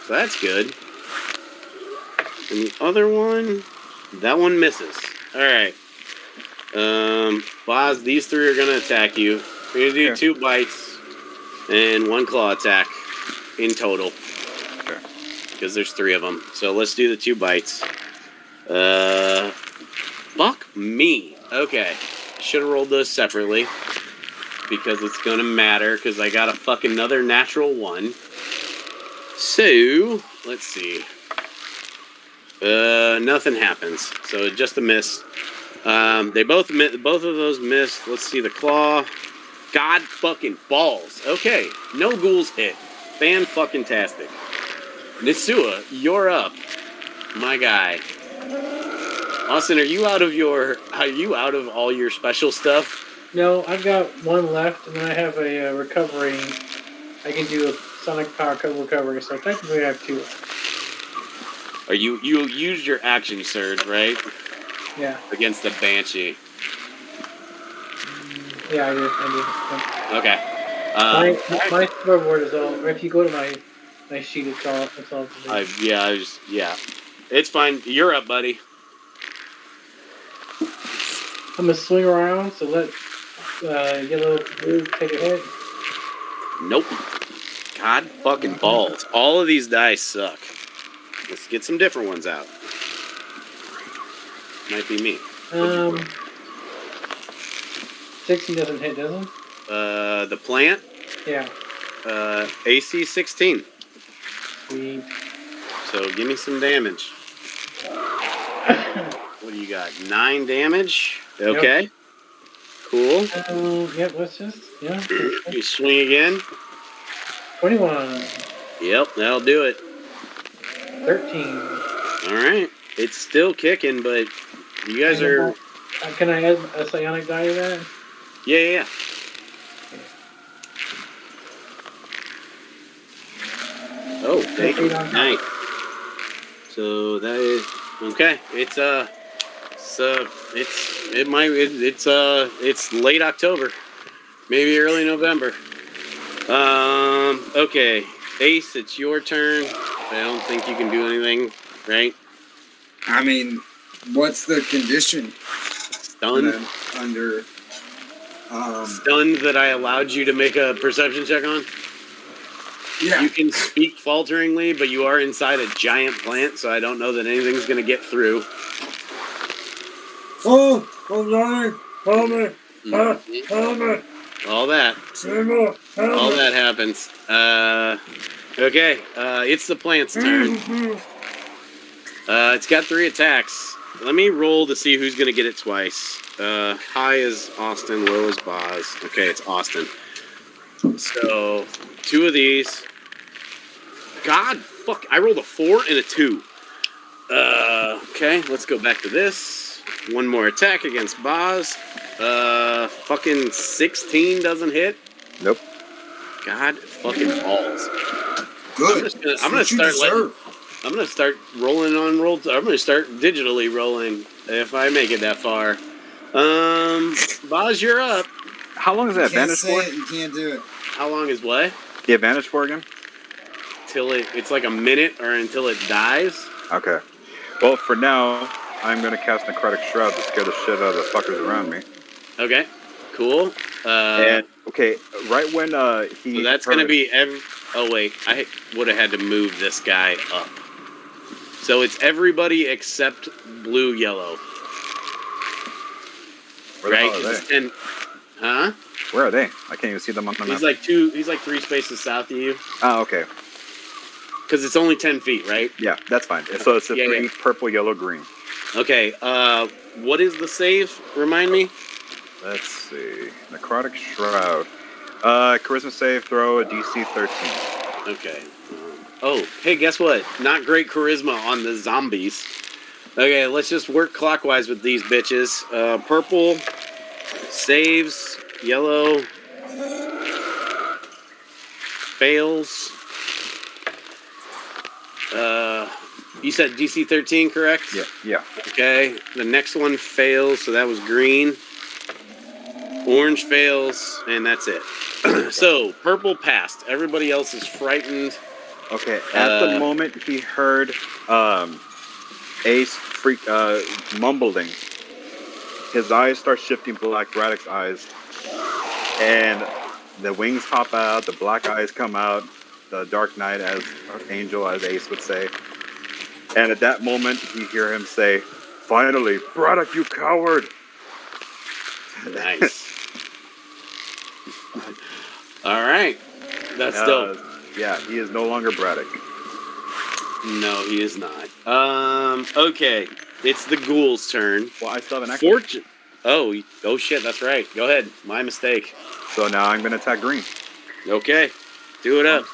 So that's good. And the other one, that one misses. All right. Boz, these 3 are going to attack you. We're going to do 2 bites and 1 claw attack in total. Sure. Because there's 3 of them. So let's do the 2 bites. Fuck me. Okay. Should have rolled those separately. Because it's going to matter. Because I got a fucking another natural 1. So, let's see. Nothing happens. So just a miss. They both of those missed. Let's see the claw. God fucking balls. Okay, no ghouls hit. Fan-fucking-tastic. Nisua, you're up. My guy. Austin, are you out of all your special stuff? No, I've got 1 left, and then I have a recovery. I can do a sonic power recovery, so technically I have 2 left. Or you used your action surge, right? Yeah. Against the Banshee. Yeah, I did. Okay. My scoreboard is all. Or if you go to my sheet, it's all. Yeah. It's fine. You're up, buddy. I'm gonna swing around, so let yellow blue take a hit. Nope. God fucking balls. All of these dice suck. Let's get some different ones out. Might be me. 60 doesn't hit, does it? The plant? Yeah. AC 16. Sweet. So give me some damage. What do you got? 9 damage? Okay. Yep. Cool. Yep, let's just, yeah. You swing again? 21. Yep, that'll do it. 13. Alright. It's still kicking, but you guys are... Can I add a psionic die to that? Yeah. Oh, thank you. Nice. So that is... Okay. It's late October. Maybe early November. Okay. Ace, it's your turn. I don't think you can do anything, right? I mean, what's the condition? Stunned? Under. Stunned that I allowed you to make a perception check on? Yeah. You can speak falteringly, but you are inside a giant plant, so I don't know that anything's going to get through. Oh, I'm dying. Help me. Help me. All that. All that happens. Okay. It's the plant's turn. It's got 3 attacks. Let me roll to see who's going to get it twice. High is Austin, low is Boz. Okay, it's Austin. So, 2 of these. God, fuck. I rolled a 4 and a 2. Okay, let's go back to this. 1 more attack against Boz. Fucking 16 doesn't hit. Nope. God, fucking balls. Good. I'm gonna start rolling on rolls. I'm gonna start digitally rolling if I make it that far. Boz, you're up. How long is that advantage for? You can't do it. How long is what? The advantage for again? Till it's like a minute or until it dies. Okay. Well, for now, I'm gonna cast Necrotic Shroud to scare the shit out of the fuckers around me. Okay. Cool. And okay, right when he. So that's gonna be every. Oh wait, I would have had to move this guy up. So it's everybody except blue, yellow. Where the right? hell are they? And, huh? Where are they? I can't even see them on the map. He's like 3 spaces south of you. Oh, okay. Because it's only 10 feet, right? Yeah, that's fine. So it's a 3 purple, yellow, green. Okay. What is the save? Remind me. Let's see. Necrotic Shroud. Charisma save, throw a DC 13. Okay. Oh, hey, guess what? Not great charisma on the zombies. Okay, let's just work clockwise with these bitches. Purple saves, yellow fails. You said DC 13, correct? Yeah. Okay, the next one fails, so that was green. Orange fails, and that's it. So, purple passed. Everybody else is frightened. Okay, at the moment he heard Ace mumbling. His eyes start shifting black, Braddock's eyes. And the wings pop out, the black eyes come out, the Dark Knight as Angel, as Ace would say. And at that moment, you hear him say, "Finally, Braddock, you coward!" Nice. All right. That's dope. Yeah, he is no longer Braddock. No, he is not. Okay. It's the ghoul's turn. Well, I still have an action. Oh shit, that's right. Go ahead. My mistake. So now I'm going to attack green. Okay. Do it up.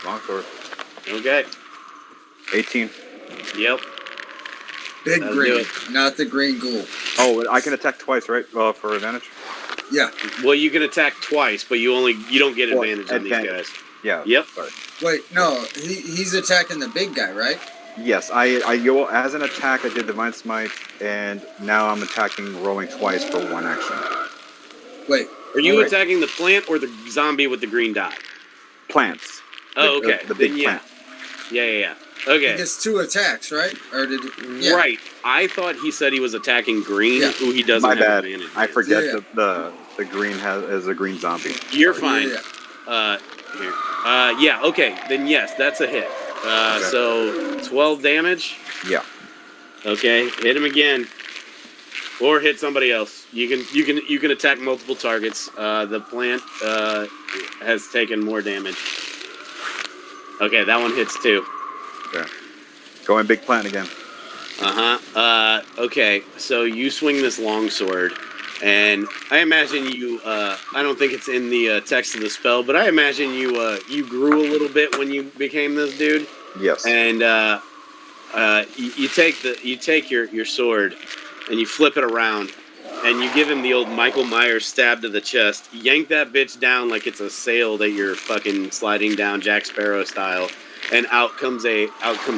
Longsword. Okay. 18. Yep. Big That'll green, do it. not the green ghoul. Oh, I can attack twice, right? For advantage? Yeah. Well, you can attack twice, but you don't get advantage on these guys. Yeah. Yep. Sorry. Wait, no, he's attacking the big guy, right? Yes, I go as an attack. I did Divine Smite, and now I'm attacking, rolling twice for 1 action. Wait. Are you attacking the plant or the zombie with the green dot? Plants. Oh, okay. The big then, plant. Yeah. Okay. He gets 2 attacks, right? Or did yeah. Right. I thought he said he was attacking green. Yeah. Who he doesn't My have bad. advantage. I forget Yeah. that the green is a green zombie. You're Sorry. fine. Yeah. Here. Yeah. Okay. Then yes, that's a hit. Okay. So 12 damage. Yeah. Okay. Hit him again, or hit somebody else. You can attack multiple targets. The plant has taken more damage. Okay, that one hits too. Okay. Going big plant again. Okay, so you swing this longsword, and I imagine you. I don't think it's in the text of the spell, but I imagine you. You grew a little bit when you became this dude. Yes. And you take your sword, and you flip it around, and you give him the old Michael Myers stab to the chest. Yank that bitch down like it's a sail that you're fucking sliding down Jack Sparrow style. And out comes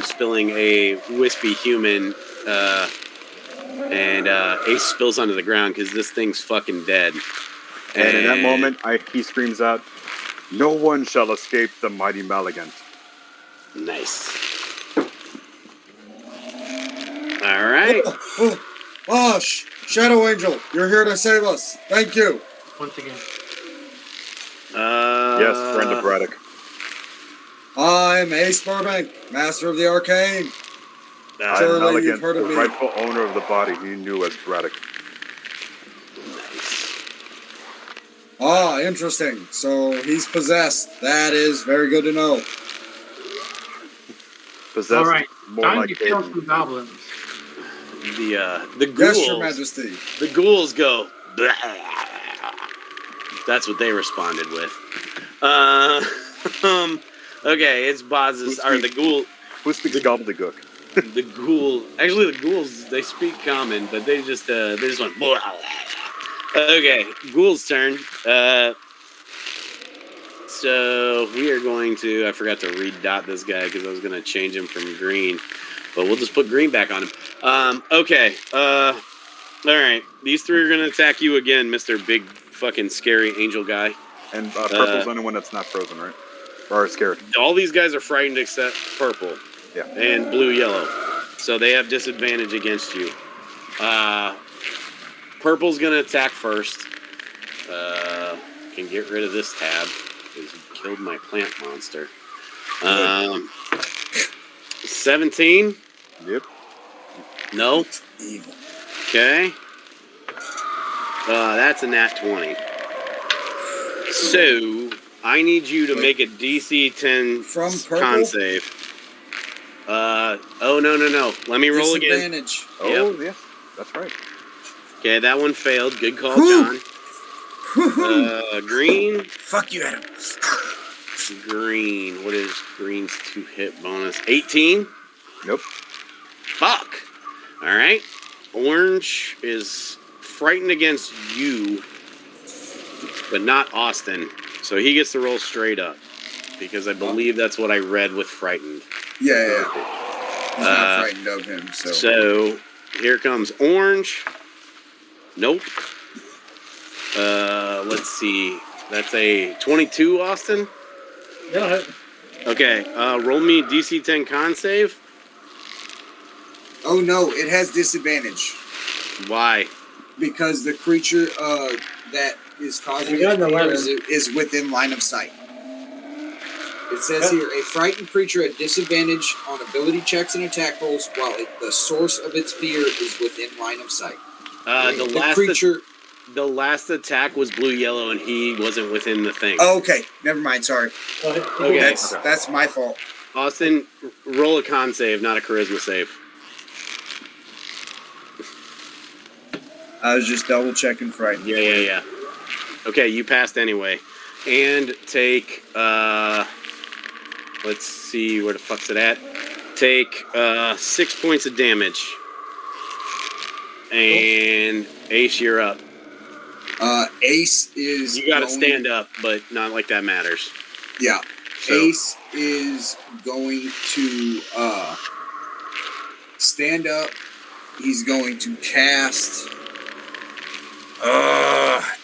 spilling a wispy human, and Ace spills onto the ground because this thing's fucking dead. And in that moment, he screams out, "No one shall escape the mighty Maligant." Nice. All right. Shadow Angel, you're here to save us. Thank you. Once again. Yes, friend of Braddock. I'm Ace Burbank, Master of the Arcane. I'm Surely you've Maligant, heard the of me. rightful owner of the body you knew as Braddock. Ah, interesting. So he's possessed. That is very good to know. Possessed All right, more time like to kill Aiden. some goblins. The ghouls. Yes, Your Majesty. The ghouls go. Blah. That's what they responded with. Okay, it's Boz's or the ghoul. Who speaks gobbledygook? The ghoul. Actually, the ghouls they speak common, but they just went. Blah. Okay, ghoul's turn. So we are going to. I forgot to redot this guy because I was going to change him from green, but we'll just put green back on him. Okay. All right. These 3 are going to attack you again, Mr. Big fucking scary angel guy. And purple's the only one that's not frozen, right? Or scared. All these guys are frightened except purple. Yeah. And blue yellow. So they have disadvantage against you. Purple's going to attack first. Can get rid of this tab because he killed my plant monster. 17? Yep. No? Evil. Okay. That's a nat 20. So, I need you to make a DC 10 From purple? con save. Oh, no. Let me roll again. Disadvantage. Oh, yes. That's right. Okay, that one failed. Good call, John. Green. Fuck you, Adam. Green. What is green's 2-hit bonus? 18? Nope. Fuck. All right. Orange is frightened against you, but not Austin. So he gets to roll straight up because I believe that's what I read with frightened. Yeah. He's not frightened of him, so. So here comes orange. Nope. Let's see. That's a 22, Austin. Yeah. Okay, Roll me DC 10 con save. Oh no, it has disadvantage Why? because the creature that is causing We got it an 11. is within line of sight. It says here, a frightened creature at disadvantage on ability checks and attack rolls while the source of its fear is within line of sight. The last attack was blue yellow, and he wasn't within the thing. Oh, okay, never mind. Sorry, Okay. that's my fault. Austin, roll a con save, not a charisma save. I was just double checking frightened. Yeah. Okay, you passed anyway. And take, let's see, where the fuck's it at? Take 6 points of damage. And Ace, you're up. Ace is. You gotta stand up, but not like that matters. Yeah. So. Ace is going to stand up. He's going to cast.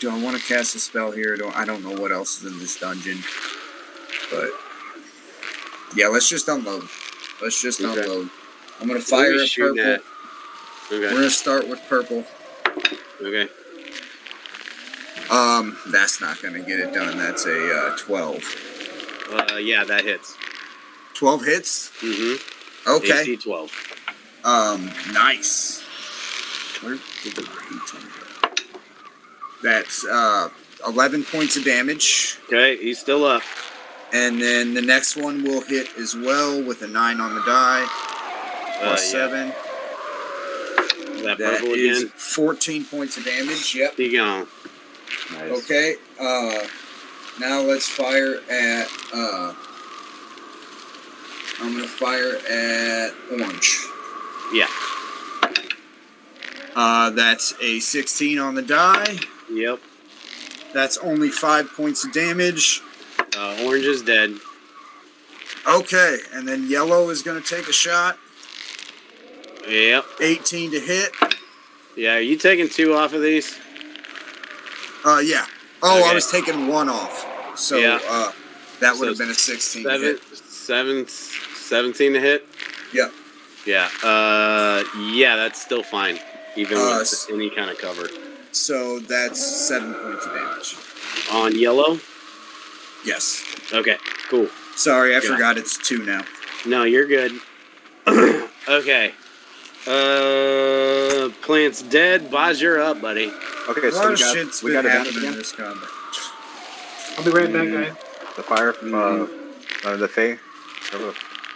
Do I want to cast a spell here? I don't know what else is in this dungeon. But yeah, let's just unload. Let's just Okay. unload. I'm gonna What are fire we at shooting purple. at? We're Okay. gonna start with purple. Okay. That's not gonna get it done. That's a 12. Yeah, that hits. 12 hits. Mm-hmm. Okay. AC 12. Nice. Where did the 18 go? That's 11 points of damage. Okay, he's still up. And then the next one will hit as well with a 9 on the die. Plus Yeah. 7. Is that That purple is again? 14 points of damage. Yep. Keep going. Nice. Okay. Now let's fire at. I'm gonna fire at orange. Yeah. That's a 16 on the die. Yep. That's only 5 points of damage. Orange is dead. Okay, and then yellow is gonna take a shot. Yep. 18 to hit. Yeah, are you taking 2 off of these? Yeah. Oh, Okay. I was taking 1 off. So, Yeah. that would have been a 16 to hit. 17 to hit? Yep. Yeah. Yeah, that's still fine. Even with any kind of cover. So that's 7 points of damage. On yellow? Yes. Okay, cool. Sorry, I Yeah. forgot it's 2 now. No, you're good. Okay. Plant's dead. Boz, you're up, buddy. Okay, A so lot of shit's we been got advantage happening in again. this combat. I'll be right back, guys. The fire from the Fae.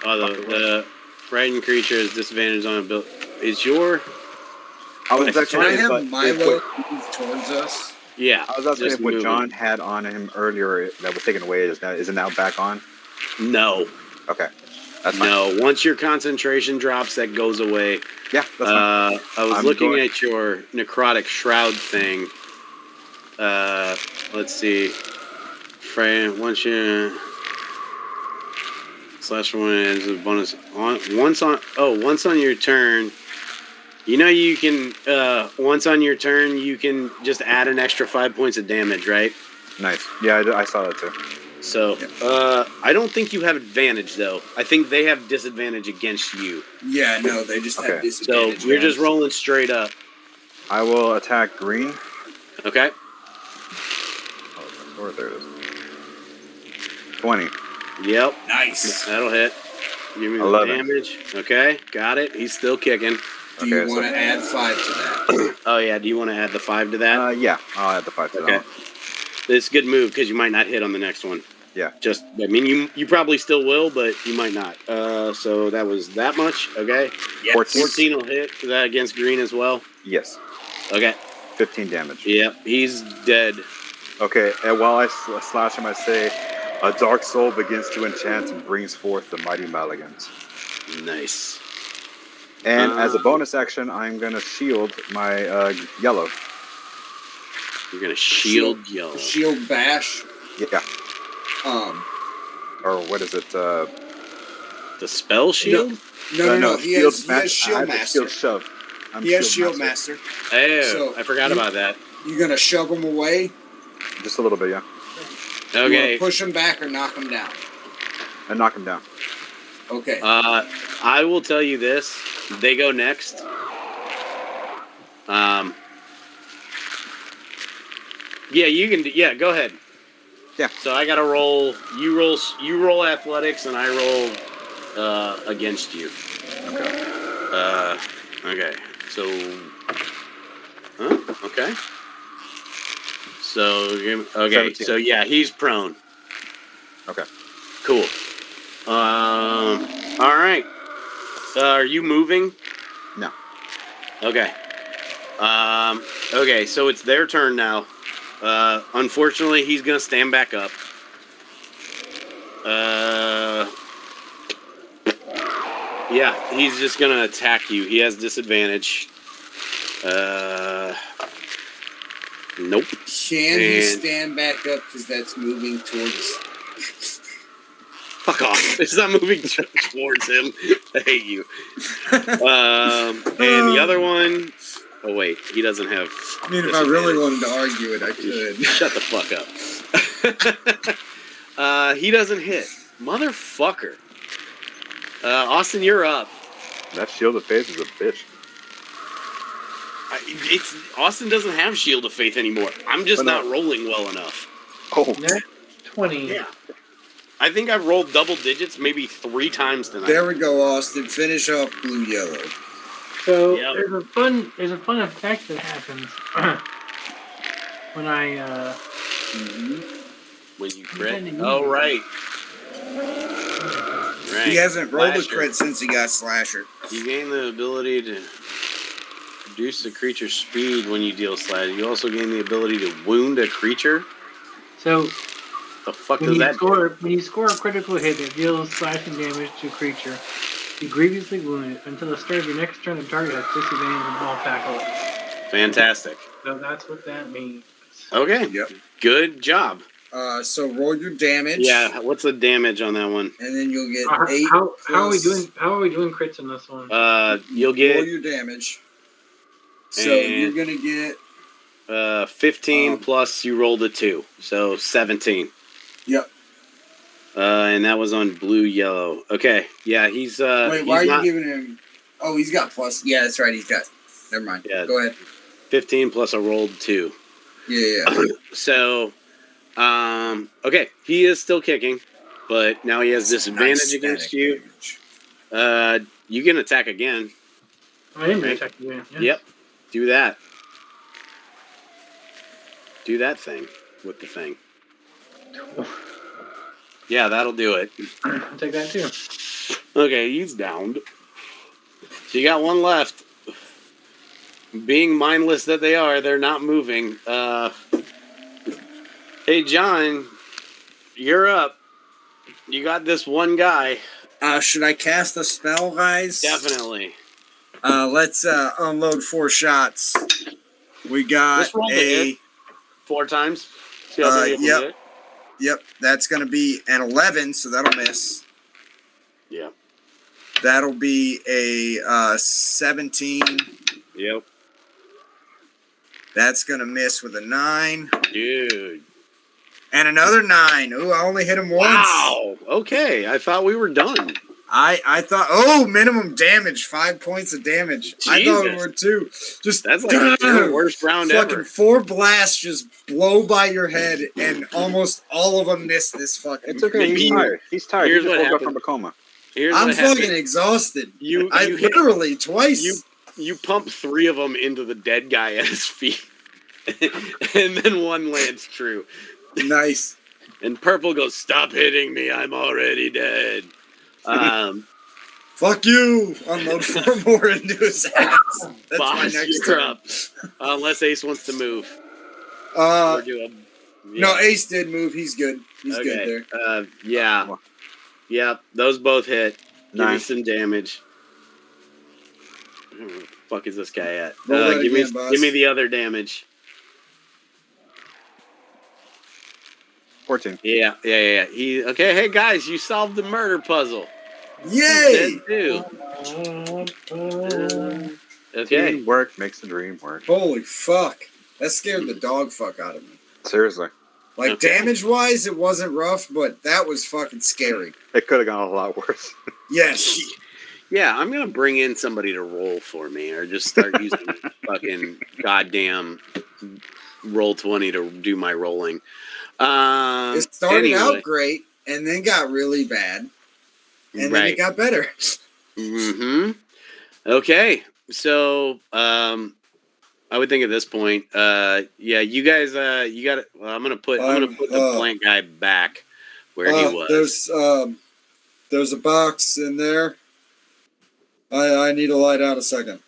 The frightened creature is disadvantaged on a build. Is your... I was Can I actually have Milo move towards us? Yeah. I was asking just if what move John him. had on him earlier that was taken away is it now back on? No. Okay, that's fine. No. Once your concentration drops, that goes away. Yeah, that's fine. I was I'm looking going- at your necrotic shroud thing. Let's see. Frame once you slash one is a bonus once on your turn. You know you can once on your turn you can just add an extra 5 points of damage, right? Nice. Yeah, I saw that too. So I don't think you have advantage though. I think they have disadvantage against you. Yeah, no, they just have Okay. So disadvantage. you're just rolling straight up. I will attack green. Okay. Oh, there it is. 20. Yep. Nice. That'll hit. Give me the 11. damage. Okay, got it. He's still kicking. Do you Okay, want to add 5 to that? Oh yeah, do you want to add the 5 to that? Yeah, I'll add the 5 to Okay. that. It's a good move because you might not hit on the next one. Yeah. Just, I mean, you probably still will, but you might not. So that was that much. Okay. Yes. 14 will hit. Is that against green as well? Yes. Okay. 15 damage. Yep. He's dead. Okay, and while I slash him, I say, a dark soul begins to enchant and brings forth the mighty Maligans. Nice. And as a bonus action, I'm going to shield my yellow. You're gonna shield yellow. Shield bash. Yeah. Or what is it? The spell shield? No. He has Shield I have Master. Shield shove. He has Shield Master. Oh, So, I forgot about that. You gonna shove him away? Just a little bit, yeah. You Okay. wanna push him back or knock him down? And knock him down. Okay. I will tell you this. They go next. Yeah, you can. Yeah, go ahead. Yeah. So I gotta roll. You roll athletics, and I roll against you. Okay. Okay. So. Huh? Okay. So okay. 17. So yeah, he's prone. Okay. Cool. All right. Are you moving? No. Okay. Okay, so it's their turn now. Unfortunately, he's gonna stand back up. Yeah, he's just gonna attack you. He has disadvantage. Nope. Can he And- stand back up because that's moving towards? Fuck off. It's not moving towards him. I hate you. And the other one... Oh, wait. He doesn't have... I mean, if I really wanted to argue it, I could. Shut the fuck up. He doesn't hit. Motherfucker. Austin, you're up. That shield of faith is a bitch. Austin doesn't have Shield of Faith anymore. I'm just not rolling well enough. Oh. Net 20. Yeah. I think I've rolled double digits maybe 3 times tonight. There we go, Austin. Finish off blue yellow. So there's a fun effect that happens when I when you crit. Oh right. Right. He hasn't rolled Slasher. a crit since he got Slasher. You gain the ability to reduce the creature's speed when you deal slash. You also gain the ability to wound a creature. So the fuck does that do? When you score a critical hit that deals slashing damage to a creature, you grievously wound it. Until the start of your next turn, the target has disadvantage on all attack rolls. Fantastic. So that's what that means. Okay. Yep. Good job. So roll your damage. Yeah. What's the damage on that one? And then you'll get 8. How are we doing? How are we doing crits in this one? You'll get roll your damage. So you're gonna get 15 plus you rolled a 2, so 17. Yep. And that was on blue yellow. Okay. Yeah, he's Wait, why are you giving him? Oh, he's got plus. Yeah, that's right. He's got. Never mind. Yeah. Go ahead. 15 plus a rolled 2. Yeah. So, okay, he is still kicking, but now he has disadvantage against you. You can attack again. I am going to attack again. Yeah. Yep. Do that. Do that thing with the thing. Yeah, that'll do it. I'll take that too. Okay, he's downed. So you got one left. Being mindless that they are, they're not moving. Hey, John, you're up. You got this one guy. Should I cast a spell, guys? Definitely. Let's unload 4 shots. We got Just roll the hit 4 times. See how many yep. hit. Yep, that's going to be an 11, so that'll miss. Yeah. That'll be a 17. Yep. That's going to miss with a 9. Dude. And another 9. Ooh, I only hit him once. Wow. Okay, I thought we were done. I thought, minimum damage, 5 points of damage. Jesus. I thought we were 2. Just that's like the worst round fucking ever. 4 blasts just blow by your head, and almost all of them miss this fucking. It's okay. He's tired. He's tired. Here's he just what woke up happened. from a coma. I'm fucking exhausted. I literally twice. You pump 3 of them into the dead guy at his feet, and then 1 lands true. Nice. And Purple goes, "Stop hitting me! I'm already dead." Fuck you! Unload 4 more into his ass. That's my Boss, next you're turn. up. Unless Ace wants to move. No, Ace did move. He's good. He's good there. Yeah. Yeah, those both hit. Give me Nice. some damage. Where the fuck is this guy at? Roll that give again, boss. me the other damage. 14. Yeah. Okay, hey guys, you solved the murder puzzle. Yay! Dead too. Okay. Teamwork makes the dream work. Holy fuck. That scared the dog fuck out of me. Seriously. Like, damage-wise, it wasn't rough, but that was fucking scary. It could have gone a lot worse. Yes. Yeah, I'm gonna bring in somebody to roll for me, or just start using fucking goddamn Roll20 to do my rolling. It started out great, and then got really bad, and then it got better. Mm-hmm. Okay, so I would think at this point, you guys, you got. Well, I'm gonna put the blank guy back where he was. There's a box in there. I need to lie down a second.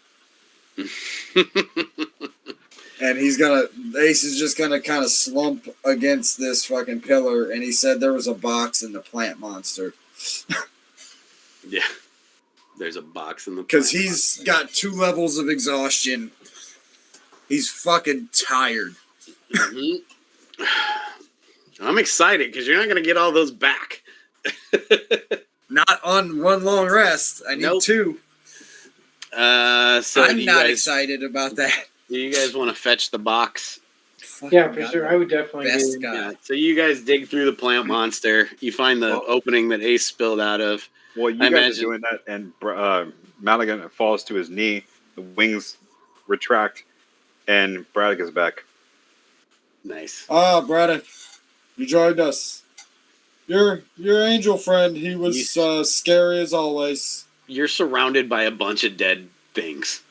And Ace is just gonna kind of slump against this fucking pillar, and he said there was a box in the plant monster. Yeah, there's a box in the. Because he's got 2 levels of exhaustion. He's fucking tired. Mm-hmm. I'm excited because you're not gonna get all those back. Not on 1 long rest. I need 2. So I'm not excited about that. Do you guys want to fetch the box? Yeah, for sure. I would definitely Best get. guy. Yeah. So you guys dig through the plant monster. You find the opening that Ace spilled out of. Well, I you guys imagine- are doing that, and Maligan falls to his knee. The wings retract, and Braddock is back. Nice. Ah, Braddock, you joined us. Your angel friend, he was scary as always. You're surrounded by a bunch of dead things.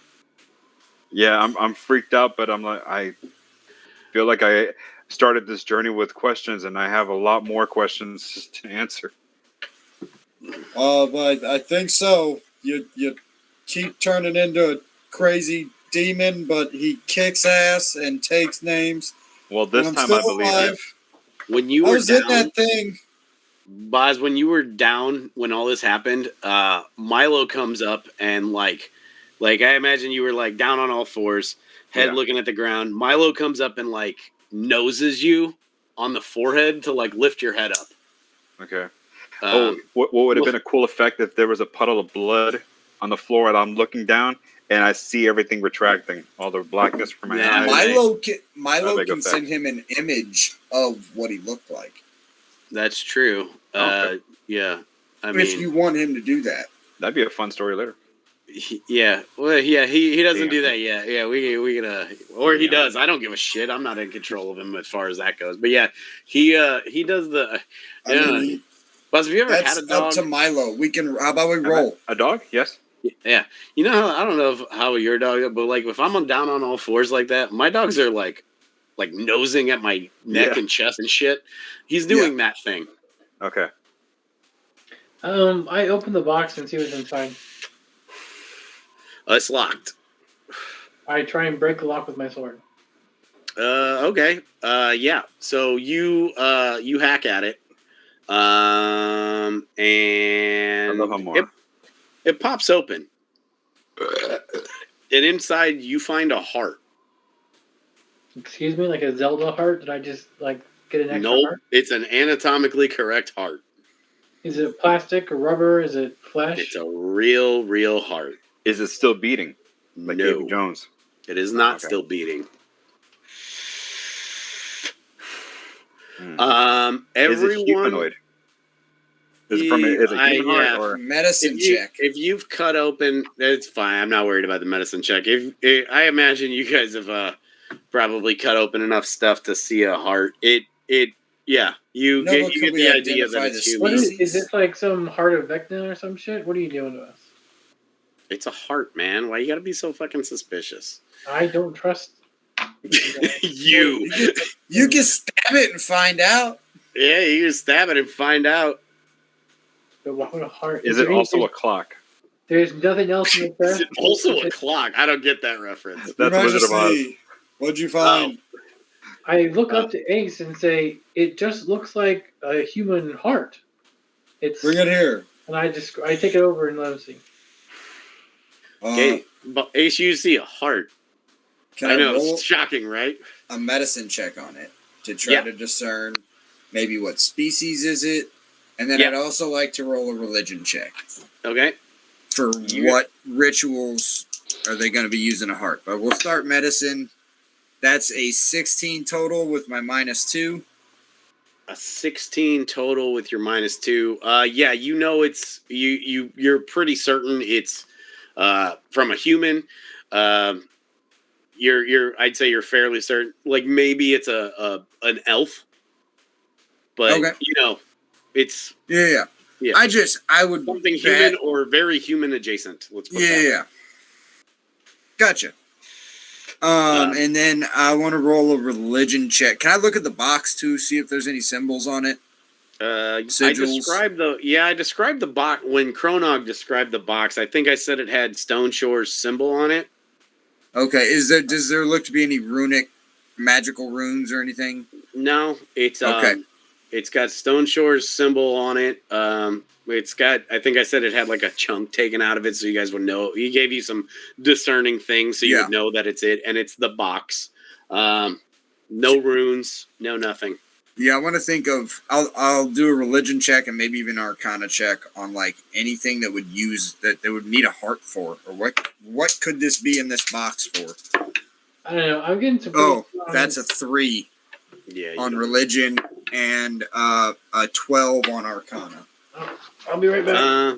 Yeah, I'm freaked out, but I feel like I started this journey with questions, and I have a lot more questions to answer. But I think so. You keep turning into a crazy demon, but he kicks ass and takes names. Well, this I'm time still I believe alive. it. When you I were was in down, that thing. Boz, when you were down when all this happened, Milo comes up and like I imagine you were like down on all fours, head Yeah. looking at the ground. Milo comes up and like noses you on the forehead to like lift your head up. Okay. Um, What would have been a cool effect if there was a puddle of blood on the floor and I'm looking down and I see everything retracting, all the blackness from my Yeah, eyes. Milo big can effect. send him an image of what he looked like. That's true. Okay. Yeah. I if mean, you want him to do that. That'd be a fun story later. yeah. Well, yeah. He doesn't Damn. do that yet. Yeah. We gonna or he does. I don't give a shit. I'm not in control of him as far as that goes. But yeah, he does the. I Yeah. mean, Buzz, have you ever had that's a dog? up to Milo. We can. How about we roll? A dog? Yes. Yeah. You know how I don't know how your dog, but like if I'm down on all fours like that, my dogs are like nosing at my neck Yeah. and chest and shit. He's doing that thing. Okay. I open the box and see what's inside. It's locked. I try and break the lock with my sword. Okay. Yeah. So you hack at it. And I love how more. it pops open. And inside you find a heart. Excuse me, like a Zelda heart? Did I just like get an extra Nope. heart? It's an anatomically correct heart. Is it plastic or rubber? Is it flesh? It's a real heart. Is it still beating? Like No. Davy Jones. It is not Okay. still beating. Is it Everyone. humanoid? Is it from a human heart yeah. or Medicine check. If you've cut open, it's fine. I'm not worried about the medicine check. I imagine you guys have probably cut open enough stuff to see a heart. Yeah. You get the idea that it's human. What is this like some heart of Vecna or some shit? What are you doing to us? It's a heart, man. Why you gotta be so fucking suspicious? I don't trust you. You can stab it and find out. Yeah, you can stab it and find out. But what a heart? is it also a clock? There's nothing else in the Is chest. it also a clock? I don't get that reference. That's Your Wizard of Oz. Majesty, what'd you find? I look up to Ace and say, "It just looks like a human heart." Bring it here. And I take it over and let him see. Okay, but Ace, you see a heart. Can I know, roll it's shocking, right? a medicine check on it to try to discern maybe what species is it, and then I'd also like to roll a religion check. Okay. For what rituals are they going to be using a heart? But we'll start medicine. That's a 16 total with my -2. A 16 total with your -2. Yeah, you know it's you're pretty certain it's from a human. I'd say you're fairly certain. Like maybe it's an elf, but you know, it's yeah. I would something human or very human adjacent. Let's put that. Yeah. Gotcha. And then I want to roll a religion check. Can I look at the box too, see if there's any symbols on it? I described the box when Kronog described the box. I think I said it had Stone Shore's symbol on it. Okay. Does there look to be any runic magical runes or anything? No, it's okay. It's got Stone Shore's symbol on it. It's got, I think I said it had like a chunk taken out of it, so you guys would know. He gave you some discerning things, so you would know that it's it, and it's the box. No runes, no nothing. Yeah, I want to think of. I'll do a religion check and maybe even Arcana check on like anything that would use that they would need a heart for, or what could this be in this box for? I don't know. I'm getting some. Oh, that's a 3 Yeah. on religion and a 12 on Arcana. I'll be right back.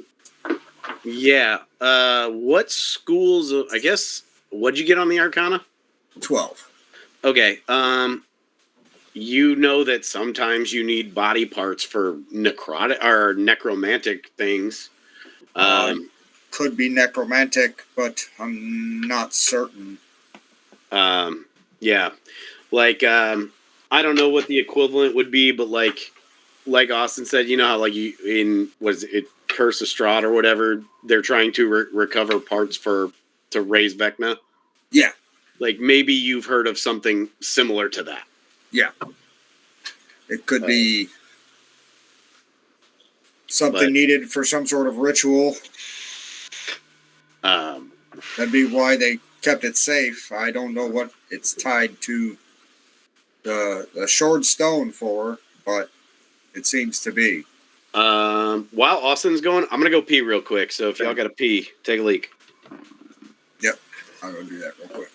Yeah. What schools? I guess. What'd you get on the Arcana? 12. Okay. You know that sometimes you need body parts for necrotic or necromantic things. Could be necromantic, but I'm not certain. Yeah. Like, I don't know what the equivalent would be, but like Austin said, you know how like you in was it Curse of Strahd or whatever, they're trying to recover parts to raise Vecna. Yeah. Like maybe you've heard of something similar to that. Yeah. It could be something needed for some sort of ritual. That'd be why they kept it safe. I don't know what it's tied to the short stone for, but it seems to be. While Austin's going, I'm gonna go pee real quick. So if y'all gotta pee, take a leak. Yep, I'm gonna do that real quick.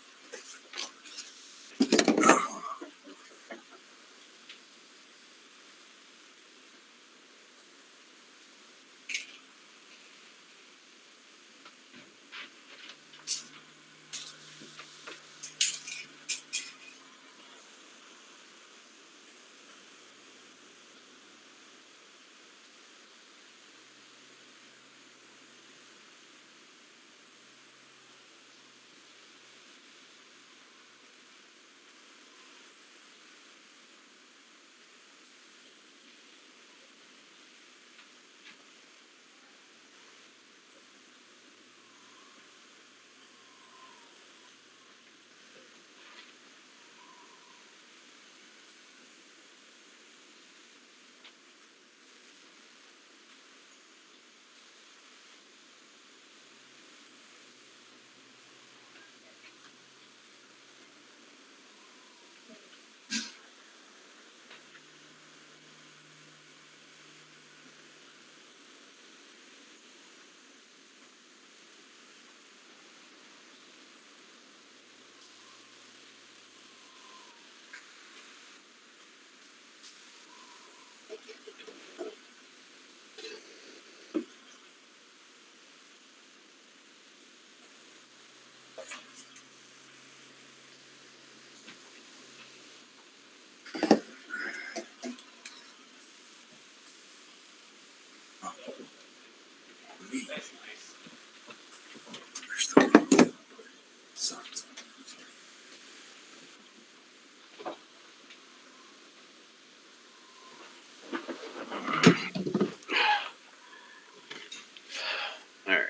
All right.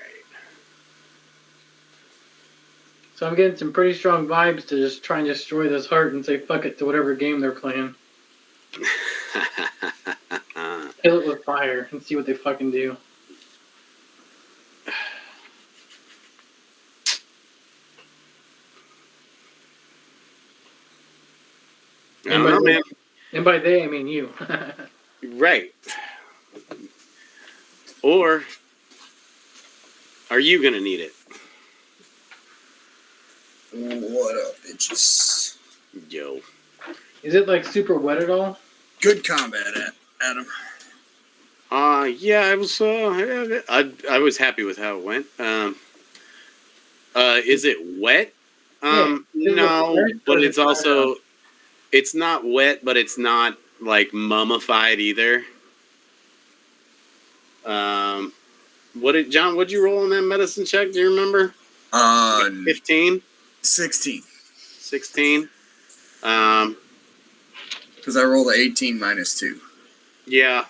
So I'm getting some pretty strong vibes to just try and destroy this heart and say fuck it to whatever game they're playing. Kill it with fire and see what they fucking do. I don't know, man. And by they, I mean you. Right. Or are you gonna need it? What up, bitches? Yo. Is it like super wet at all? Good combat, Adam. Yeah, I was. I was happy with how it went. Is it wet? No, but it's also. It's not wet, but it's not like mummified either. John? What'd you roll on that medicine check? Do you remember? 15? 16. 16. Because I rolled an 18 minus 2. Yeah.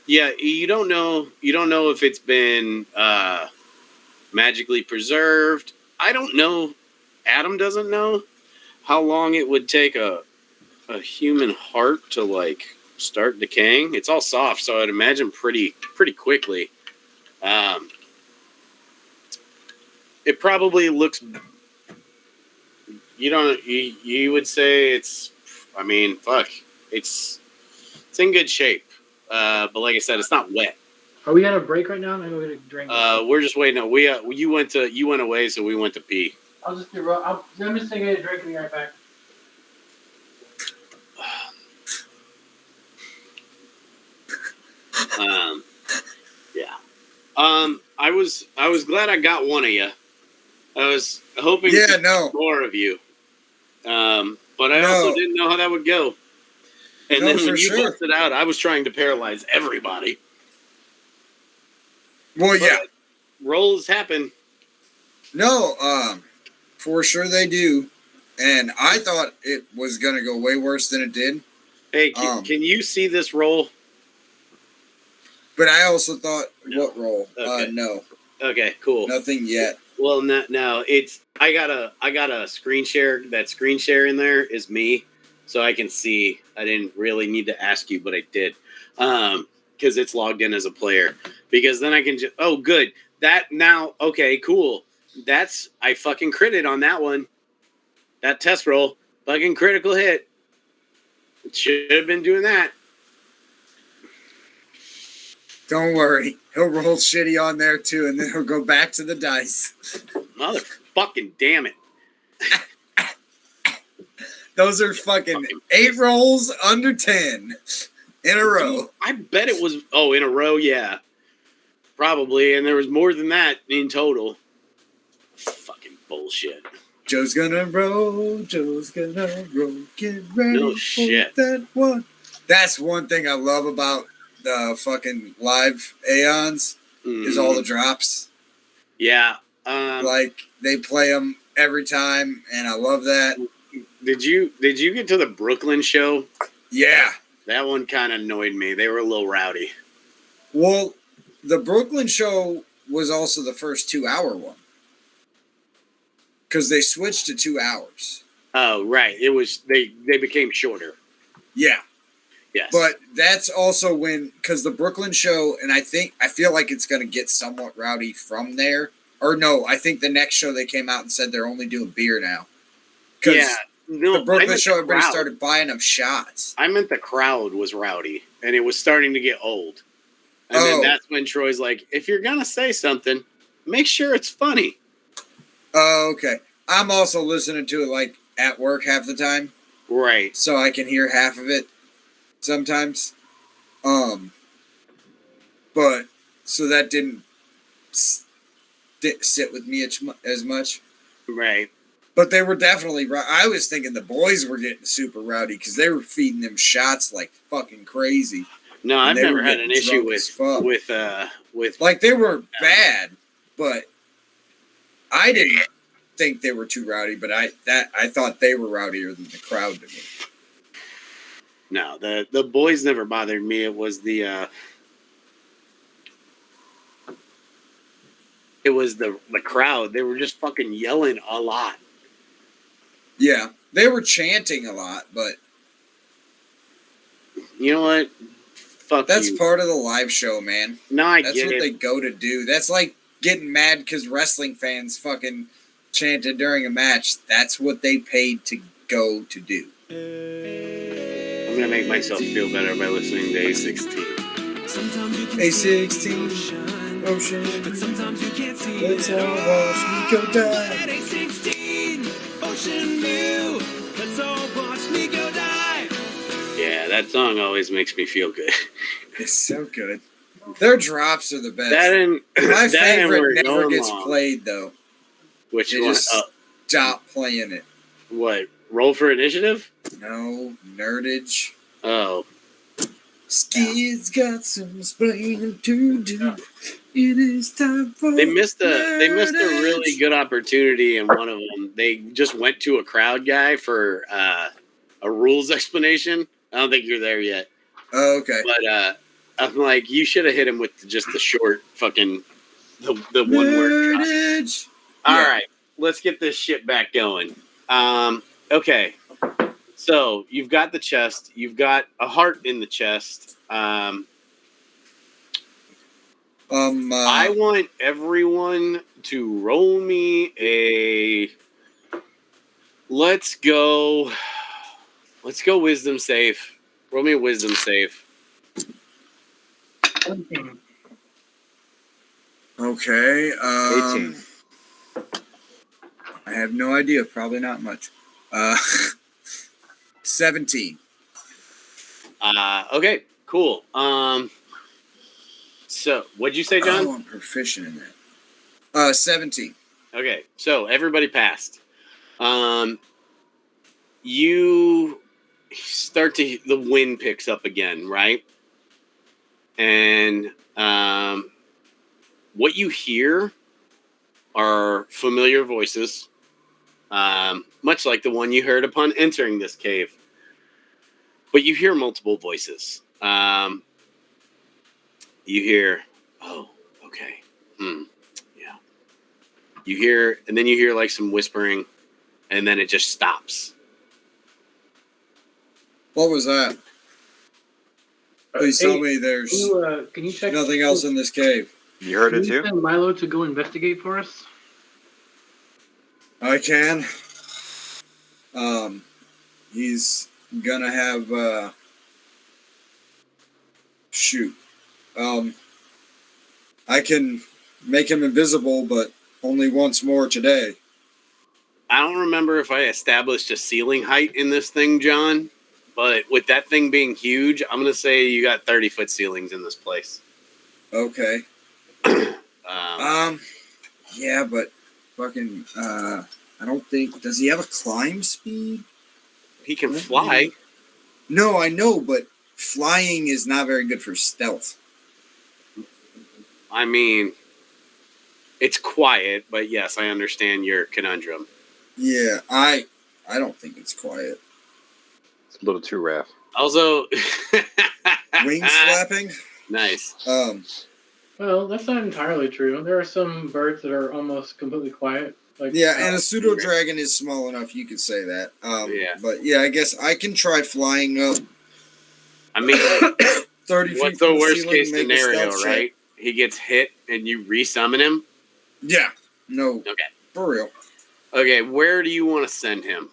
Yeah. You don't know if it's been magically preserved. I don't know. Adam doesn't know how long it would take a human heart to like start decaying. It's all soft, so I'd imagine pretty quickly. It probably looks. You would say it's. I mean, fuck. It's in good shape. But like I said, it's not wet. Are we on a break right now? Maybe we'll get a drink. We're just waiting. You went away, so we went to pee. I'll just do. I'm just taking a drink and be right back. Yeah. I was glad I got one of you. I was hoping to get more of you. But I also didn't know how that would go. And then when you busted out, I was trying to paralyze everybody. Well, yeah. Rolls happen. No, for sure they do. And I thought it was going to go way worse than it did. Hey, can you see this roll? But I also thought, what roll? Okay. No. Okay, cool. Nothing yet. Well, no, it's I got a screen share. That screen share in there is me, so I can see. I didn't really need to ask you, but I did, because it's logged in as a player. Because then I can just good. That now okay, cool. That's I fucking critted on that one. That test roll, fucking critical hit. Should have been doing that. Don't worry. He'll roll shitty on there too, and then he'll go back to the dice. Motherfucking damn it. Those are fucking 8 rolls under 10 in a row. I bet it was, in a row, yeah. Probably, and there was more than that in total. Fucking bullshit. Joe's gonna roll, get ready for that one. That's one thing I love about the fucking live Aeons is all the drops. Yeah. Like, they play them every time, and I love that. Did you get to the Brooklyn show? Yeah. That one kind of annoyed me. They were a little rowdy. Well, the Brooklyn show was also the first 2-hour one. Because they switched to 2 hours. Oh, right. It was they became shorter. Yeah. Yes. But that's also when, because the Brooklyn show, and I feel like it's going to get somewhat rowdy from there. Or no, I think the next show they came out and said they're only doing beer now. Yeah. No, the Brooklyn show, everybody started buying them shots. I meant the crowd was rowdy, and it was starting to get old. And then that's when Troy's like, if you're going to say something, make sure it's funny. Oh, okay. I'm also listening to it, like, at work half the time. Right. So I can hear half of it sometimes. But, so that didn't sit with me as much. Right. But they were definitely, I was thinking the boys were getting super rowdy because they were feeding them shots like fucking crazy. No, I've never had an issue with like, they were bad, but I didn't think they were too rowdy, but I thought they were rowdier than the crowd to me. No, the boys never bothered me. It was the crowd. They were just fucking yelling a lot. Yeah, they were chanting a lot, but you know what? Fuck that's you. part of the live show, man. No, I that's get what it. they go to do. That's like getting mad because wrestling fans fucking chanted during a match. That's what they paid to go to do. I'm gonna make myself feel better by listening to A16. A16, ocean, but sometimes you can't see it. Let's all watch me go die. A16, ocean view. Let's all watch me go die. Yeah, that song always makes me feel good. It's so good. Their drops are the best. My that favorite never gets played, though. Which they one? Just stop playing it. What? Roll for Initiative? No, Nerdage. Oh. Skid's got some explaining to do. It is time for They missed a really good opportunity in one of them. They just went to a crowd guy for a rules explanation. I don't think you're there yet. Oh, okay. But I'm like, you should have hit him with just the short fucking the one word. All right, let's get this shit back going. Okay. So you've got the chest. You've got a heart in the chest. I want everyone to roll me a. Let's go wisdom save. Roll me a wisdom save. Okay. 18. I have no idea. Probably not much. 17. Okay, cool. So what'd you say, John? Oh, I'm proficient in that. 17. Okay, so everybody passed. You start to the wind picks up again, right? And what you hear are familiar voices, much like the one you heard upon entering this cave. But you hear multiple voices. You hear, oh, okay, yeah. You hear, and then you hear like some whispering, and then it just stops. What was that? Please tell me there's Can you check nothing else in this cave. You heard Can it you too? send Milo to go investigate for us? I can. He's gonna have shoot. I can make him invisible, but only once more today. I don't remember if I established a ceiling height in this thing, John, but with that thing being huge, I'm going to say you got 30-foot ceilings in this place. Okay. Yeah, but fucking I don't think, does he have a climb speed? He can fly. No, I know, but flying is not very good for stealth. I mean, it's quiet, but yes, I understand your conundrum. Yeah, I don't think it's quiet. It's a little too rough. Also, Wings flapping? Nice. Well, that's not entirely true. There are some birds that are almost completely quiet. Like Yeah, and a pseudo dragon is small enough you could say that. Yeah. But yeah, I guess I can try flying up. I mean, 30 feet what's the from worst ceiling, case make a scenario, stealth check. right? He gets hit and you resummon him? Yeah. No. Okay. For real. Okay, where do you want to send him?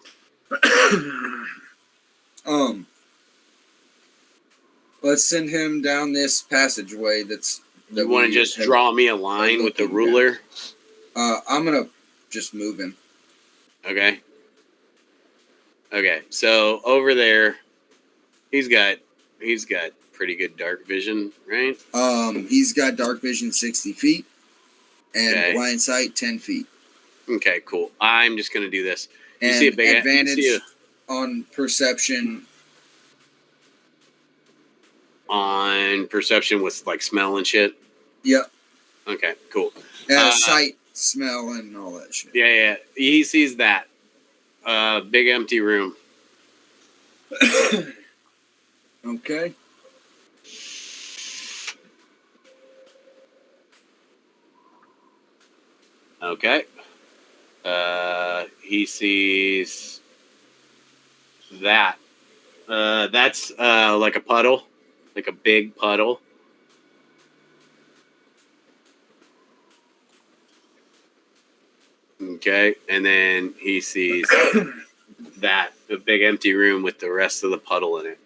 Let's send him down this passageway that You want to just draw me a line with the ruler? I'm gonna just move him. Okay. Okay, so over there, he's got pretty good dark vision, right? He's got dark vision 60 feet and Okay. blind sight 10 feet. Okay, cool. I'm just gonna do this. You And see a big advantage on perception. on perception with like smell and shit. Yep. Okay, cool. Sight, smell, and all that shit. Yeah. He sees that. Big empty room. Okay. Okay. He sees that. That's like a puddle, like a big puddle. Okay, and then he sees that the big empty room with the rest of the puddle in it.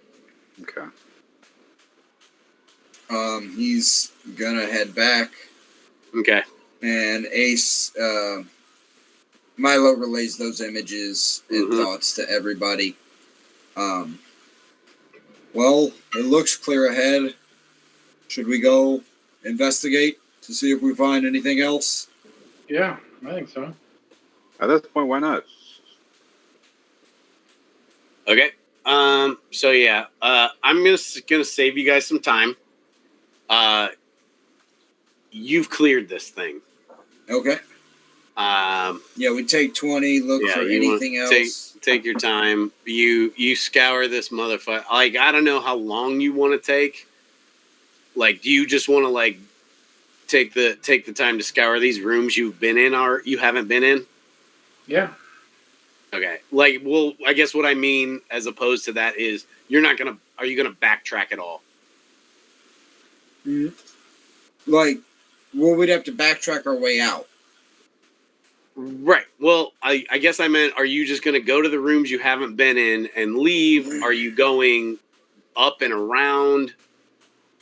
Okay. He's gonna head back, Okay. and Ace, Milo relays those images and thoughts to everybody. Well, it looks clear ahead. Should we go investigate to see if we find anything else? Yeah, I think so. At this point, why not? Okay. So yeah, I'm gonna save you guys some time. You've cleared this thing. Okay. Yeah, we take 20. Look for anything else. Take your time. You scour this motherfucker. Like, I don't know how long you want to take. Like, do you just want to like take the time to scour these rooms you've been in or you haven't been in? Yeah. Okay. Like, well, I guess what I mean as opposed to that is are you gonna backtrack at all? Like, well, we'd have to backtrack our way out. Right. Well, I guess I meant, are you just going to go to the rooms you haven't been in and leave? Are you going up and around?